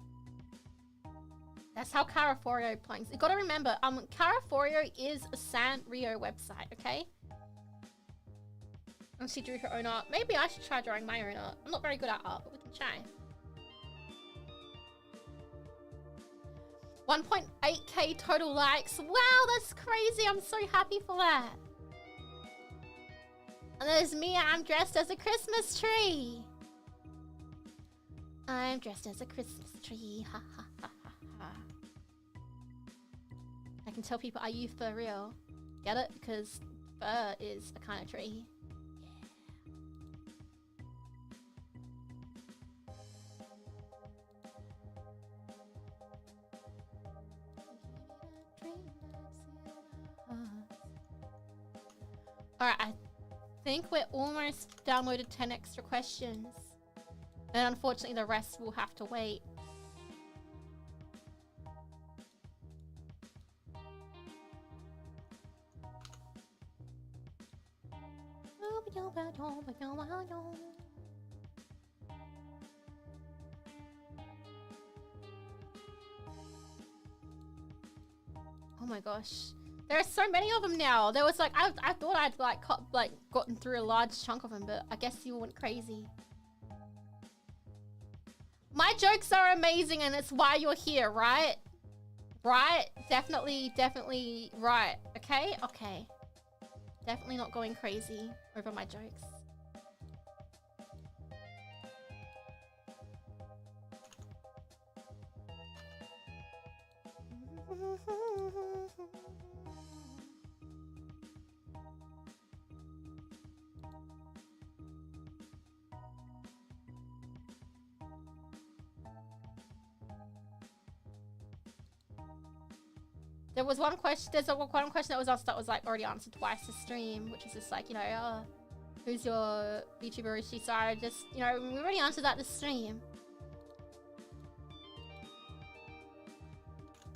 That's how Caraforio plays. You gotta remember, Caraforio is a Sanrio website, okay? And she drew her own art. Maybe I should try drawing my own art. I'm not very good at art, but we can try. 1.8k total likes. Wow, that's crazy. I'm so happy for that. And there's me, I'm dressed as a Christmas tree. I'm dressed as a Christmas tree. Ha ha ha ha ha. I can tell people, are you for real? Get it? Because fur is a kind of tree. Alright, I think we're almost downloaded 10 extra questions. And unfortunately the rest will have to wait. Oh my gosh. There are so many of them now. There was like, I thought I'd like gotten through a large chunk of them, but I guess you went crazy. My jokes are amazing and it's why you're here, right? Right? Definitely, definitely right. Okay? Okay. Definitely not going crazy over my jokes. There was one question, there's one question that was asked that was like already answered twice to stream, which is just like, you know, who's your VTuber Oshis? So I just, you know, we already answered that to stream.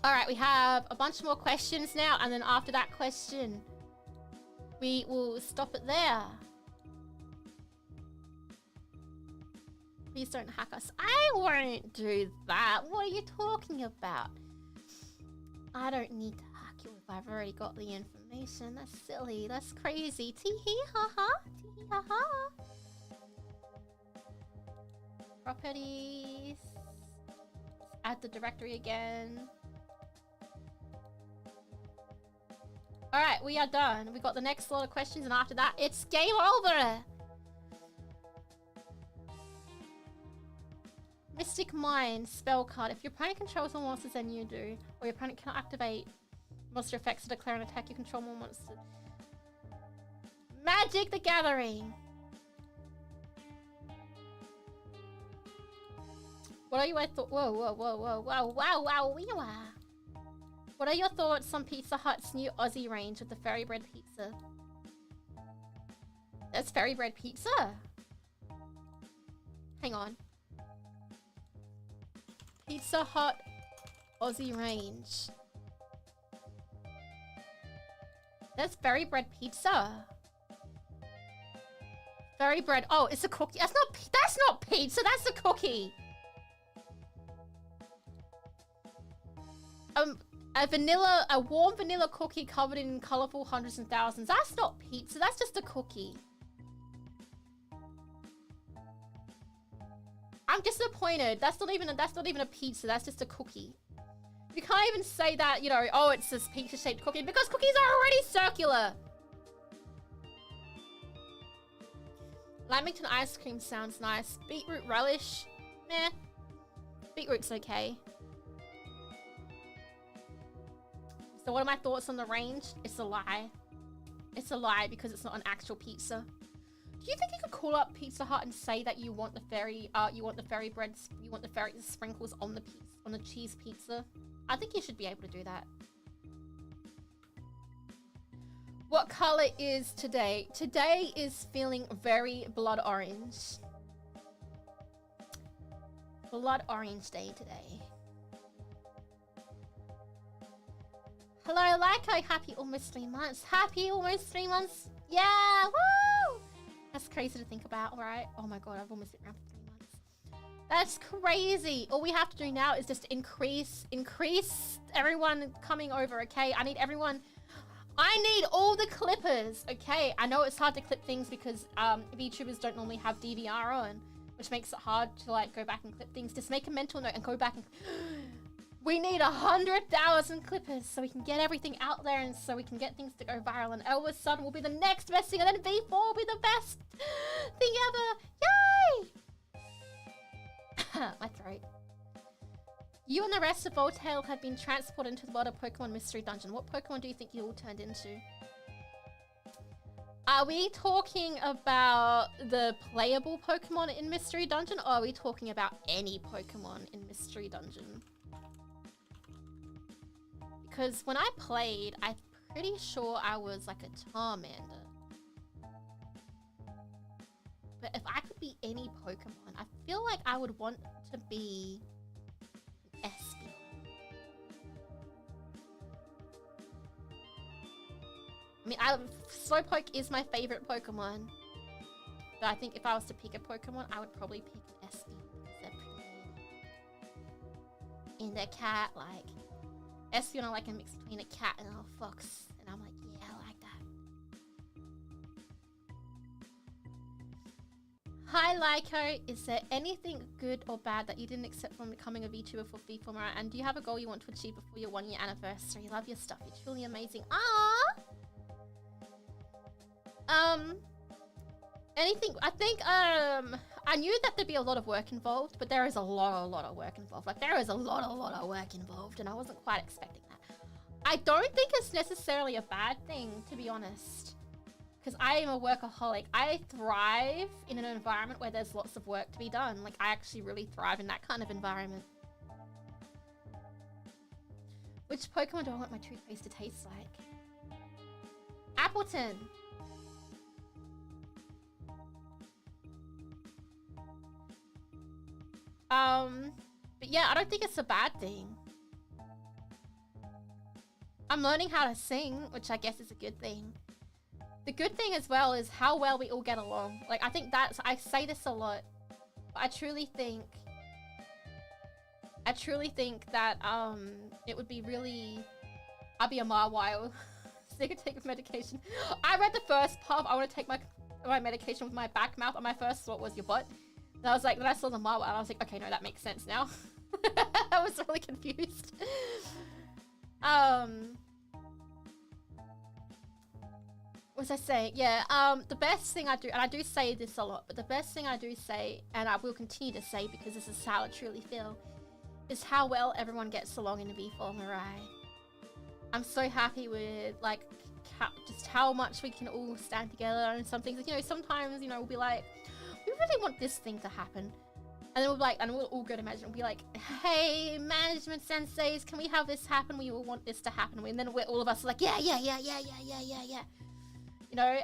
Alright, we have a bunch more questions now, and then after that question, we will stop it there. Please don't hack us. I won't do that. What are you talking about? I don't need to hack you if I've already got the information. That's silly. That's crazy. Tee-hee, ha-ha. Tee-hee, ha-ha. Properties. Let's add the directory again. Alright, we are done. We got the next lot of questions, and after that, it's game over! Mystic Mind, spell card. If your opponent controls more monsters than you do, or your opponent cannot activate monster effects to declare an attack, you control more monsters. Magic the Gathering! What are your thoughts? Whoa, whoa, whoa, whoa, whoa, wow, wow, wee wow. What are your thoughts on Pizza Hut's new Aussie range with the fairy bread pizza? That's fairy bread pizza? Hang on. Pizza Hut Aussie range. That's fairy bread pizza. Fairy bread. Oh, it's a cookie. That's not pizza. That's a cookie. A warm vanilla cookie covered in colorful hundreds and thousands. That's not pizza. That's just a cookie. I'm disappointed. That's not even a pizza. That's just a cookie. You can't even say that, you know, oh, it's this pizza-shaped cookie, because cookies are already circular. Lamington ice cream sounds nice. Beetroot relish, meh. Beetroot's okay. So what are my thoughts on the range? It's a lie. It's a lie because it's not an actual pizza. Do you think you could call up Pizza Hut and say that you want the fairy breads, you want the fairy sprinkles on the cheese pizza? I think you should be able to do that. What color is today? Today is feeling very blood orange. Blood orange day today. Hello, Lyko. Happy almost 3 months. Happy almost 3 months. Yeah, woo! That's crazy to think about, right? Oh my god, I've almost been around for 3 months. That's crazy. All we have to do now is just increase everyone coming over, okay? I need all the clippers, okay? I know it's hard to clip things because VTubers don't normally have DVR on, which makes it hard to like go back and clip things. Just make a mental note and go back and We need 100,000 clippers so we can get everything out there and so we can get things to go viral. And all of a sudden will be the next best thing, and then V4 will be the best thing ever. Yay! My throat. You and the rest of Voltail have been transported into the world of Pokemon Mystery Dungeon. What Pokemon do you think you all turned into? Are we talking about the playable Pokemon in Mystery Dungeon, or are we talking about any Pokemon in Mystery Dungeon? Because when I played, I'm pretty sure I was like a Charmander. But if I could be any Pokemon, I feel like I would want to be an Espeon. I mean, Slowpoke is my favorite Pokemon. But I think if I was to pick a Pokemon, I would probably pick an Espeon because they're pretty. And they're cat, like... Espeon are like a mix between a cat and a fox. And I'm like, yeah, I like that. Hi, Lyko. Is there anything good or bad that you didn't accept from becoming a VTuber for V4Mirai? And do you have a goal you want to achieve before your 1 year anniversary? Love your stuff. You're truly amazing. Anything, I think, I knew that there'd be a lot of work involved, but there is a lot of work involved. Like, there is a lot of work involved, and I wasn't quite expecting that. I don't think it's necessarily a bad thing, to be honest, because I am a workaholic. I thrive in an environment where there's lots of work to be done. Like, I actually really thrive in that kind of environment. Which Pokemon do I want my toothpaste to taste like? Appleton. But yeah, I don't think it's a bad thing. I'm learning how to sing, which I guess is a good thing. The good thing as well is how well we all get along. Like, I think that's, I say this a lot, but I truly think that, it would be really, I'd be a mile wild. Sick of taking medication. I read the first part of I want to take my medication with my back mouth, and my first thought was your butt. And I was like, then I saw the marble and I was like, okay, no, that makes sense now. I was really confused. What was I saying? Yeah, the best thing I do, and I do say this a lot, but the best thing I do say, and I will continue to say because this is how I truly feel, is how well everyone gets along in the V4Mirai. I'm so happy with, like, just how much we can all stand together and some things. You know, sometimes, you know, we'll be like, we really want this thing to happen. And then we'll be like, and we'll all go to management and be like, hey, management senseis, can we have this happen? We all want this to happen. And then we're all of us like, yeah. You know,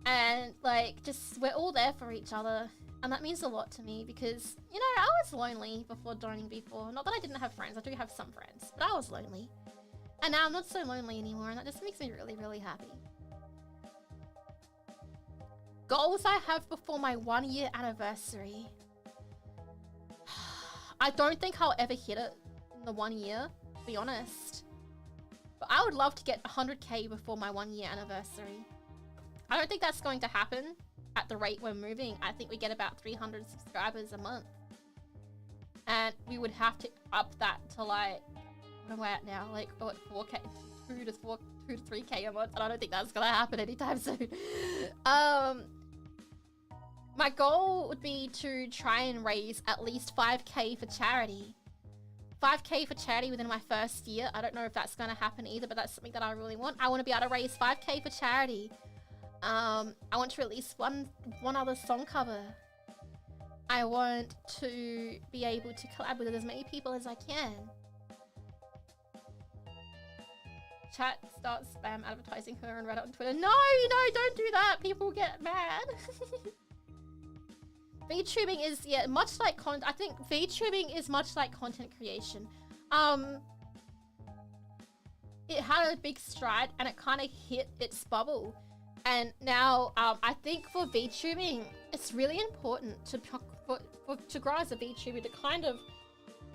and like, just, we're all there for each other. And that means a lot to me because, you know, I was lonely before joining V4. Not that I didn't have friends, I do have some friends, but I was lonely. And now I'm not so lonely anymore, and that just makes me really, really happy. Goals I have before my 1 year anniversary. I don't think I'll ever hit it in the 1 year, to be honest. But I would love to get 100k before my 1 year anniversary. I don't think that's going to happen at the rate we're moving. I think we get about 300 subscribers a month. And we would have to up that to like, what am I at now? Like, what, 4k, 2 to 3k a month. And I don't think that's gonna happen anytime soon. My goal would be to try and raise at least 5k for charity. 5k for charity within my first year. I don't know if that's gonna happen either, but that's something that I really want. I want to be able to raise 5k for charity. I want to release one other song cover. I want to be able to collab with as many people as I can. Chat starts spam advertising her on Reddit and Twitter. No, don't do that. People get mad. VTubing is, yeah, much like I think VTubing is much like content creation. It had a big stride and it kind of hit its bubble. And now, I think for VTubing, it's really important to grow as a VTuber to kind of,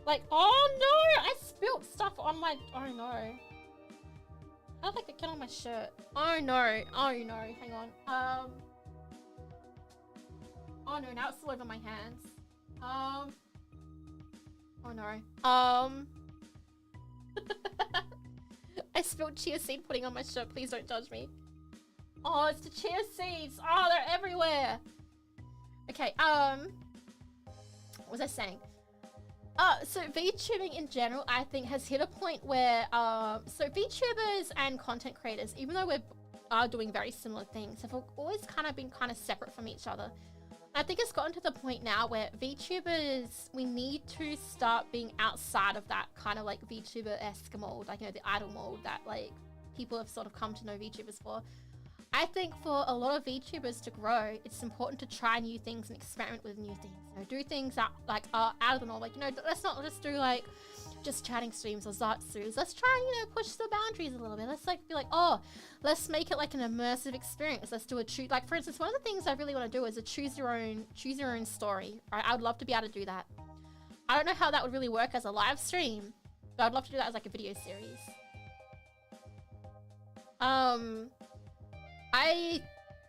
like, oh no, I spilt stuff on my, oh no. How did I get on my shirt? Oh no, hang on. Oh no, now it's all over my hands. Oh no. I spilled chia seed pudding on my shirt. Please don't judge me. Oh, it's the chia seeds. Oh, they're everywhere. Okay, what was I saying? So VTubing in general, I think, has hit a point where, so VTubers and content creators, even though we are doing very similar things, have always kind of been separate from each other. I think it's gotten to the point now where VTubers, we need to start being outside of that kind of like VTuber-esque mold, like, you know, the idol mold that like people have sort of come to know VTubers for. I think for a lot of VTubers to grow, it's important to try new things and experiment with new things. You know, do things that like are out of the norm. Like, you know, let's not just do like just chatting streams or Zartsus. Let's try and, you know, push the boundaries a little bit. Let's like be like, oh, let's make it like an immersive experience. Let's do a like, for instance, one of the things I really want to do is a choose your own story. Right? I would love to be able to do that. I don't know how that would really work as a live stream, but I'd love to do that as like a video series.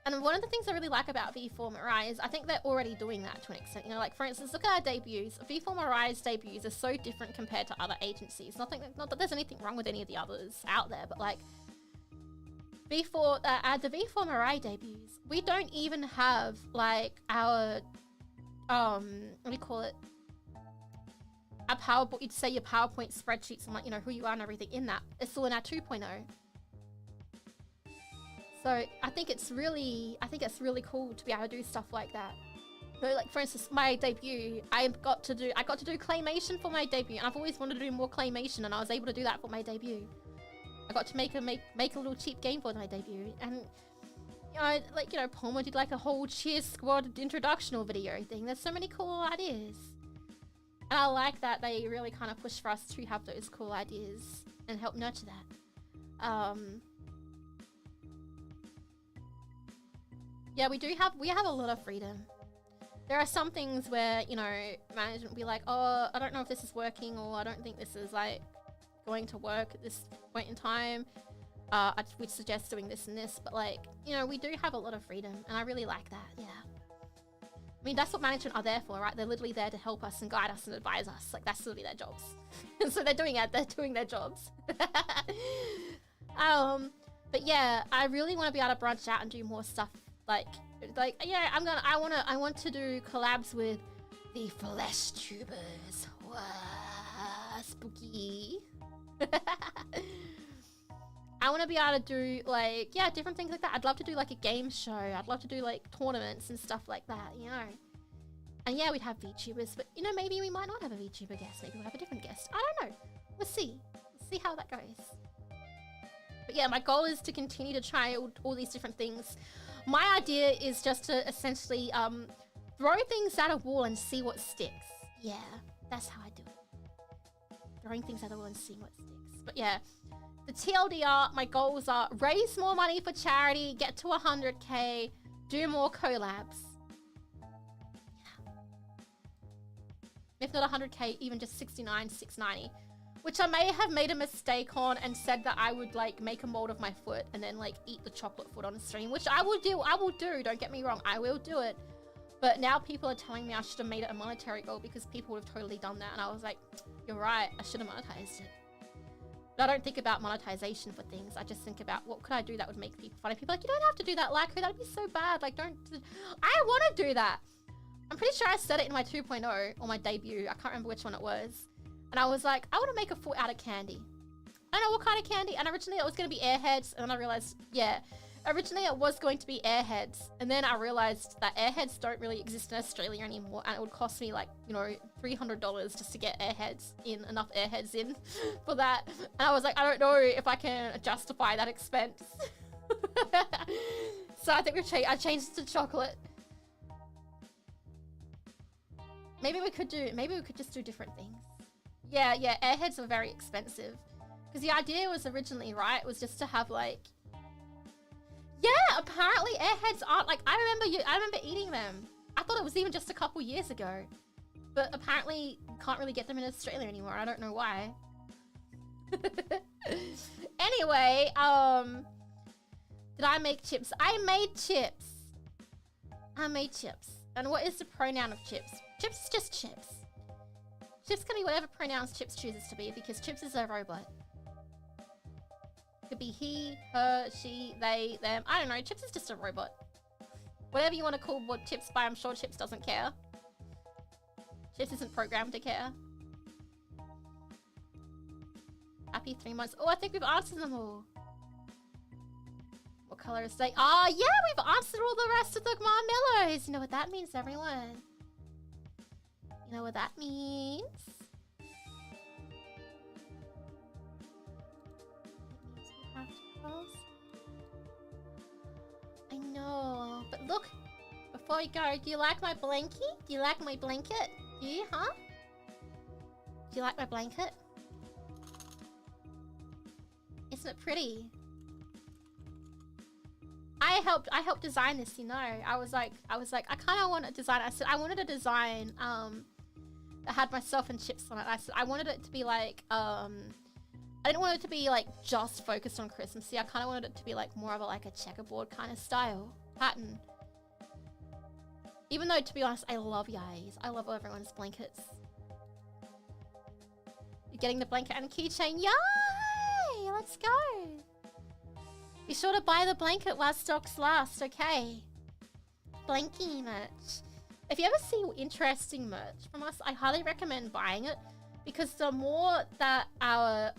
And one of the things I really like about V4Mirai is I think they're already doing that to an extent. You know, like for instance, look at our debuts. V4Mirai's debuts are so different compared to other agencies. Not that there's anything wrong with any of the others out there, but like the V4Mirai debuts, we don't even have like our what do you call it? Our PowerPoint. You'd say your PowerPoint spreadsheets and like, you know, who you are and everything in that. It's all in our 2.0. So I think it's really cool to be able to do stuff like that. So like for instance, my debut, I got to do claymation for my debut, and I've always wanted to do more claymation, and I was able to do that for my debut. I got to make a little cheap game for my debut, and you know, like, you know, Palmer did like a whole Cheers Squad introductional video thing. There's so many cool ideas, and I like that they really kind of push for us to have those cool ideas and help nurture that. Yeah, we have a lot of freedom. There are some things where, you know, management will be like, oh, I don't know if this is working, or I don't think this is like going to work at this point in time. I would suggest doing this and this, but like, you know, we do have a lot of freedom, and I really like that. Yeah. I mean, that's what management are there for, right? They're literally there to help us and guide us and advise us. Like, that's literally their jobs. So they're doing their jobs. But yeah, I really want to be able to branch out and do more stuff. Like yeah, I want to do collabs with the Flesh Tubers. Wow, spooky. I want to be able to do like, yeah, different things like that. I'd love to do like a game show. I'd love to do like tournaments and stuff like that, you know. And yeah, we'd have VTubers, but you know, maybe we might not have a VTuber guest. Maybe we'll have a different guest. I don't know. We'll see. We'll see how that goes. But yeah, my goal is to continue to try all these different things. My idea is just to essentially throw things at a wall and see what sticks. Yeah, that's how I do it. Throwing things at a wall and seeing what sticks. But yeah, the TLDR, my goals are raise more money for charity, get to 100k, do more collabs. Yeah. If not 100k, even just 69,690. Which I may have made a mistake on and said that I would like make a mold of my foot and then like eat the chocolate foot on stream, which I will do, don't get me wrong, I will do it. But now people are telling me I should have made it a monetary goal because people have totally done that, and I was like, you're right, I should have monetized it. But I don't think about monetization for things, I just think about what could I do that would make people funny. People are like, you don't have to do that, Lyko, that'd be so bad, like don't, I want to do that. I'm pretty sure I said it in my 2.0 or my debut, I can't remember which one it was. And I was like, I want to make a foot out of candy. I don't know what kind of candy. And originally it was going to be Airheads. And then I realized, yeah, originally it was going to be Airheads. And then I realized that Airheads don't really exist in Australia anymore. And it would cost me like, you know, $300 just to get enough Airheads in for that. And I was like, I don't know if I can justify that expense. So I think I changed it to chocolate. Maybe we could just do different things. Yeah, Airheads are very expensive. Because the idea was originally, right, was just to have like... Yeah, apparently Airheads aren't like... I remember eating them. I thought it was even just a couple years ago. But apparently you can't really get them in Australia anymore. I don't know why. Anyway, did I make chips? I made chips. And what is the pronoun of chips? Chips is just chips. Chips can be whatever pronouns Chips chooses to be because Chips is a robot. Could be he, her, she, they, them. I don't know. Chips is just a robot. Whatever you want to call what Chips by, I'm sure Chips doesn't care. Chips isn't programmed to care. Happy 3 months. Oh, I think we've answered them all. What color is they? Oh, yeah, we've answered all the rest of the marshmallows. You know what that means, everyone? You know what that means? We have to close. I know, but look, before we go, do you like my blankie? Do you like my blanket? Do you, huh? Do you like my blanket? Isn't it pretty? I helped design this, you know. I was like, I kind of want to design. I said I wanted a design that had myself and Chips on it. I said I wanted it to be like I didn't want it to be like just focused on Christmassy. I kind of wanted it to be like more of a like a checkerboard kind of style pattern. Even though, to be honest, I love yays. I love everyone's blankets. You're getting the blanket and keychain. Yay! Let's go. Be sure to buy the blanket while stocks last, okay? Blankie merch. If you ever see interesting merch from us, I highly recommend buying it because the more that our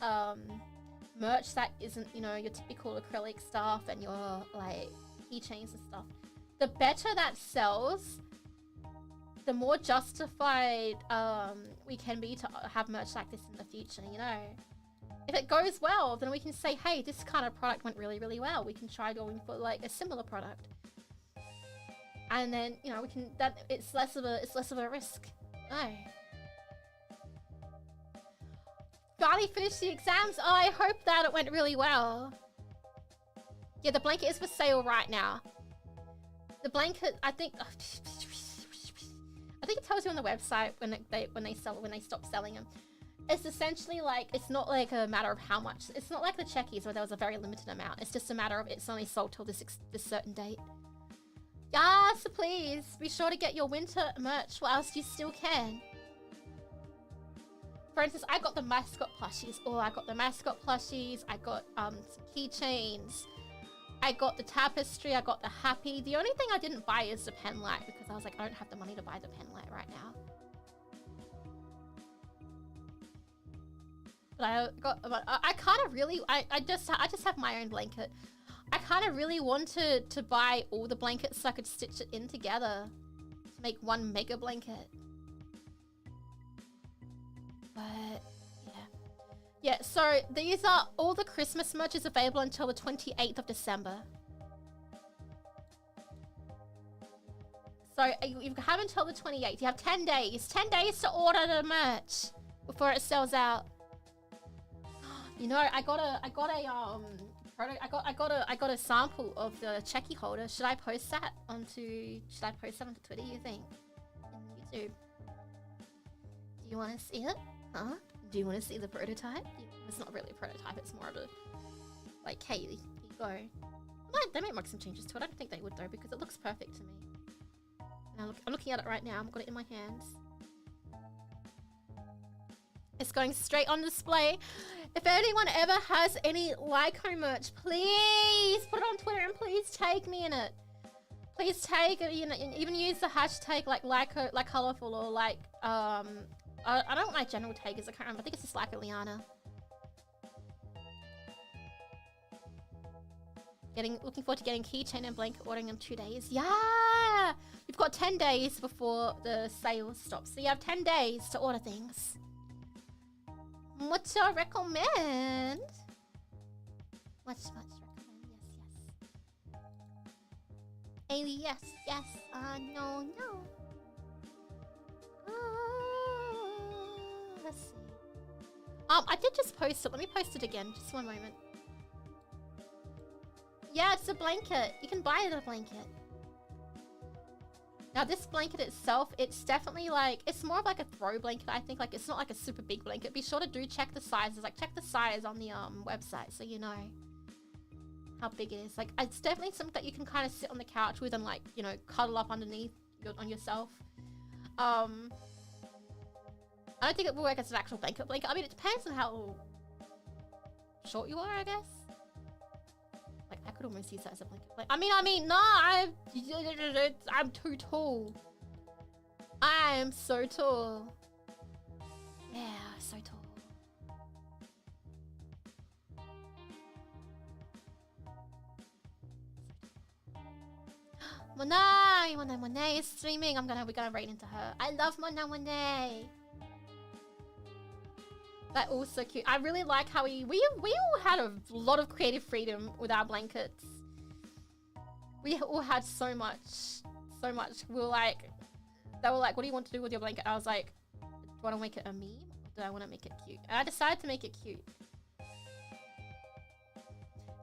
merch that isn't, you know, your typical acrylic stuff and your like keychains and stuff, the better that sells, the more justified we can be to have merch like this in the future, you know? If it goes well, then we can say, hey, this kind of product went really, really well. We can try going for like a similar product. And then, you know, we can, that it's less of a risk. No. Finally finished the exams. Oh, I hope that it went really well. Yeah, the blanket is for sale right now. The blanket, I think it tells you on the website when they stop selling them. It's essentially like, it's not like a matter of how much. It's not like the checkies where there was a very limited amount. It's just a matter of it's only sold till this certain date. Yes, please be sure to get your winter merch whilst you still can. For instance, I got the mascot plushies. Oh, I got the mascot plushies. I got some keychains. I got the tapestry. I got the happy. The only thing I didn't buy is the pen light because I was like, I don't have the money to buy the pen light right now. But I kind of really, I just have my own blanket. I kind of really wanted to buy all the blankets so I could stitch it in together to make one mega blanket. But yeah, so these are all the Christmas merch is available until the 28th of December. So you have until the 28th. You have 10 days. 10 days to order the merch before it sells out. You know, I got a sample of the checky holder. Should I post that onto Twitter, you think? In YouTube. Do you want to see it? Huh? Do you want to see the prototype? It's not really a prototype, it's more of a like, hey, here you go. They might make some changes to it. I don't think they would though, because it looks perfect to me. Now I'm looking at it right now, I've got it in my hands. It's going straight on display. If anyone ever has any Lyko merch, please put it on Twitter and please tag me in it. Please tag, you know, and even use the hashtag like Lyko, like colorful, or like I don't know what my general tag is. I can't remember. I think it's just Lyko Lianna. Looking forward to getting keychain and blanket ordering in 2 days. Yeah, you've got 10 days before the sale stops, so you have 10 days to order things. What do I recommend? Much recommend. Yes. Yes. No. Let's see. I did just post it. Let me post it again. Just one moment. Yeah, it's a blanket. You can buy the blanket. Now this blanket itself, it's definitely like, it's more of like a throw blanket, I think. Like, it's not like a super big blanket. Be sure to check the sizes. Like, check the size on the website so you know how big it is. Like, it's definitely something that you can kind of sit on the couch with and like, you know, cuddle up underneath on yourself. I don't think it will work as an actual blanket. I mean, it depends on how short you are, I guess. Like, I could almost use that as a blanket. Like, I mean, no, I'm too tall. I am so tall. Yeah, so tall. Monet is streaming. We're gonna raid into her. I love Monet. That all so cute. I really like how we all had a lot of creative freedom with our blankets. We all had so much. We were like, they were like, what do you want to do with your blanket? I was like, do I want to make it a meme? Or do I want to make it cute? And I decided to make it cute.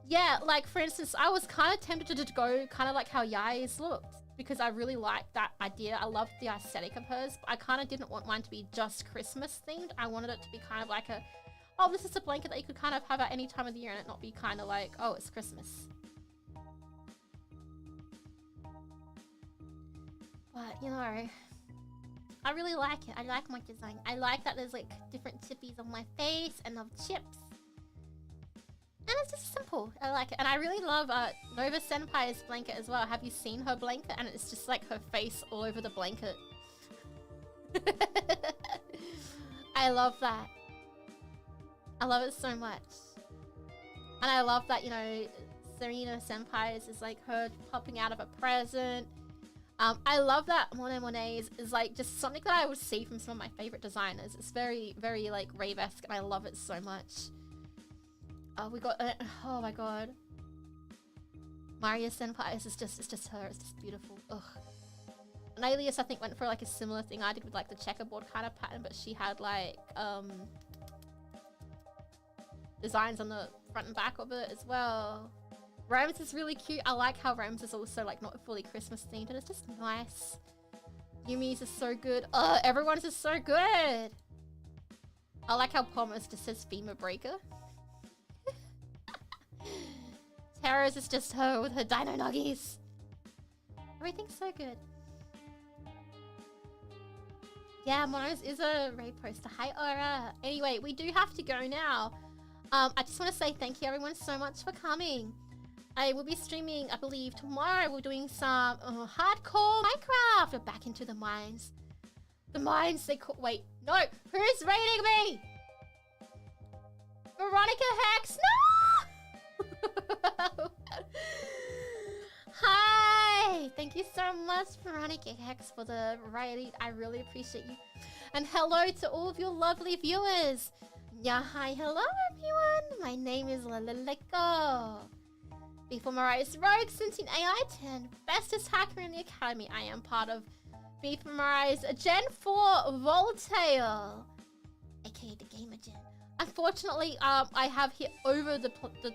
Yeah, like for instance, I was kind of tempted to go kind of like how Yai's looked because I really liked that idea. I loved the aesthetic of hers, but I kind of didn't want mine to be just Christmas themed. I wanted it to be kind of like a, oh, this is a blanket that you could kind of have at any time of the year and it not be kind of like, oh, it's Christmas. But, you know, I really like it. I like my design. I like that there's like different tippies on my face and of chips. And it's just simple. I like it. And I really love Nova Senpai's blanket as well. Have you seen her blanket? And it's just like her face all over the blanket. I love that. I love it so much. And I love that, you know, Serena Senpai's is like her popping out of a present. I love that Monet's is like just something that I would see from some of my favorite designers. It's very, very like rave-esque and I love it so much. Oh, we got, oh my god. Maria Senpai is just, it's just her, it's just beautiful. Ugh. And Alias, I think, went for like a similar thing I did with like the checkerboard kind of pattern, but she had like, designs on the front and back of it as well. Rams is really cute. I like how Rams is also like not fully Christmas themed and it's just nice. Yumi's is so good. Ugh, everyone's is so good. I like how Pommes just says femur breaker. Tara's is just her with her dino nuggies. Everything's so good. Yeah, Mono's is a raid poster. Hi, Aura. Anyway, we do have to go now. I just want to say thank you everyone so much for coming. I will be streaming, I believe, tomorrow. We're doing some hardcore Minecraft. We're back into the mines. The mines, they call... Wait, no! Who's raiding me? Veronica Hex, no! Hi! Thank you so much, Veronica Hex, for the raid. I really appreciate you. And hello to all of your lovely viewers. Yeah, hi, hello everyone. My name is Lyko. V4Mirai's Rogue Sentient AI 10, bestest hacker in the academy. I am part of V4Mirai's Gen 4 Voltail, aka the Gamer Gen. Unfortunately, I have hit over the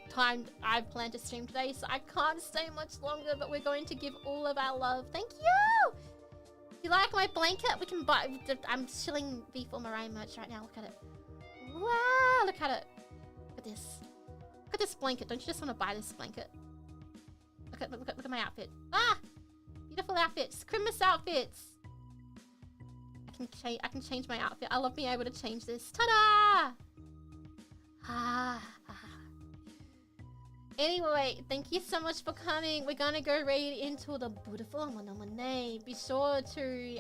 time I planned to stream today, so I can't stay much longer, but we're going to give all of our love. Thank you! You like my blanket? We can buy... I'm chilling V4Mirai merch right now. Look at it. Wow, look at it. Look at this. Look at this blanket. Don't you just want to buy this blanket? Look at my outfit. Ah! Beautiful outfits. Christmas outfits. I can change my outfit. I love being able to change this. Ta-da! Anyway, thank you so much for coming. We're gonna go raid into the beautiful Monet. Be sure to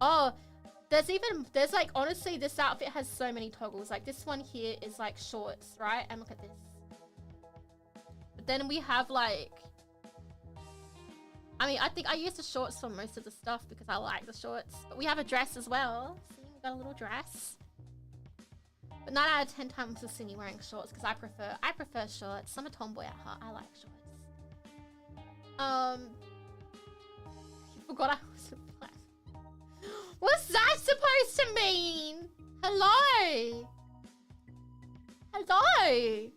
oh, there's like, honestly, this outfit has so many toggles. Like this one here is like shorts, right? And look at this. But then we have like, I mean, I think I use the shorts for most of the stuff because I like the shorts. But we have a dress as well. See, we got a little dress. But 9 out of 10 times you'll see me wearing shorts because I prefer shorts. I'm a tomboy at heart. I like shorts. You forgot I was a black. What's that supposed to mean? Hello? Hello?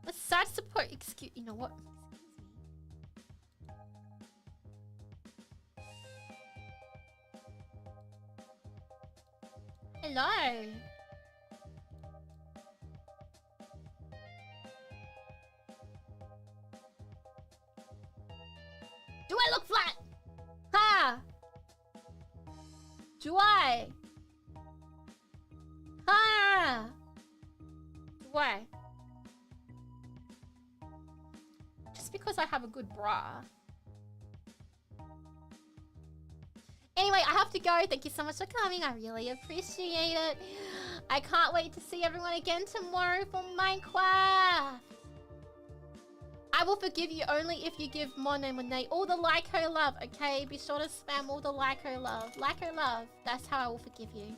What's that supposed... Excuse... You know what? Hello? Do I look flat? Ha! Do I? Ah! Do I? Just because I have a good bra. Anyway, I have to go. Thank you so much for coming. I really appreciate it. I can't wait to see everyone again tomorrow for Minecraft. I will forgive you only if you give Mon and Monet all the Lyko love, okay? Be sure to spam all the Lyko love. Lyko love. That's how I will forgive you.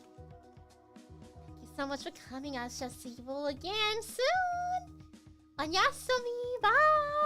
Thank you so much for coming. I shall see you all again soon. Annyeonghaseyo. Bye.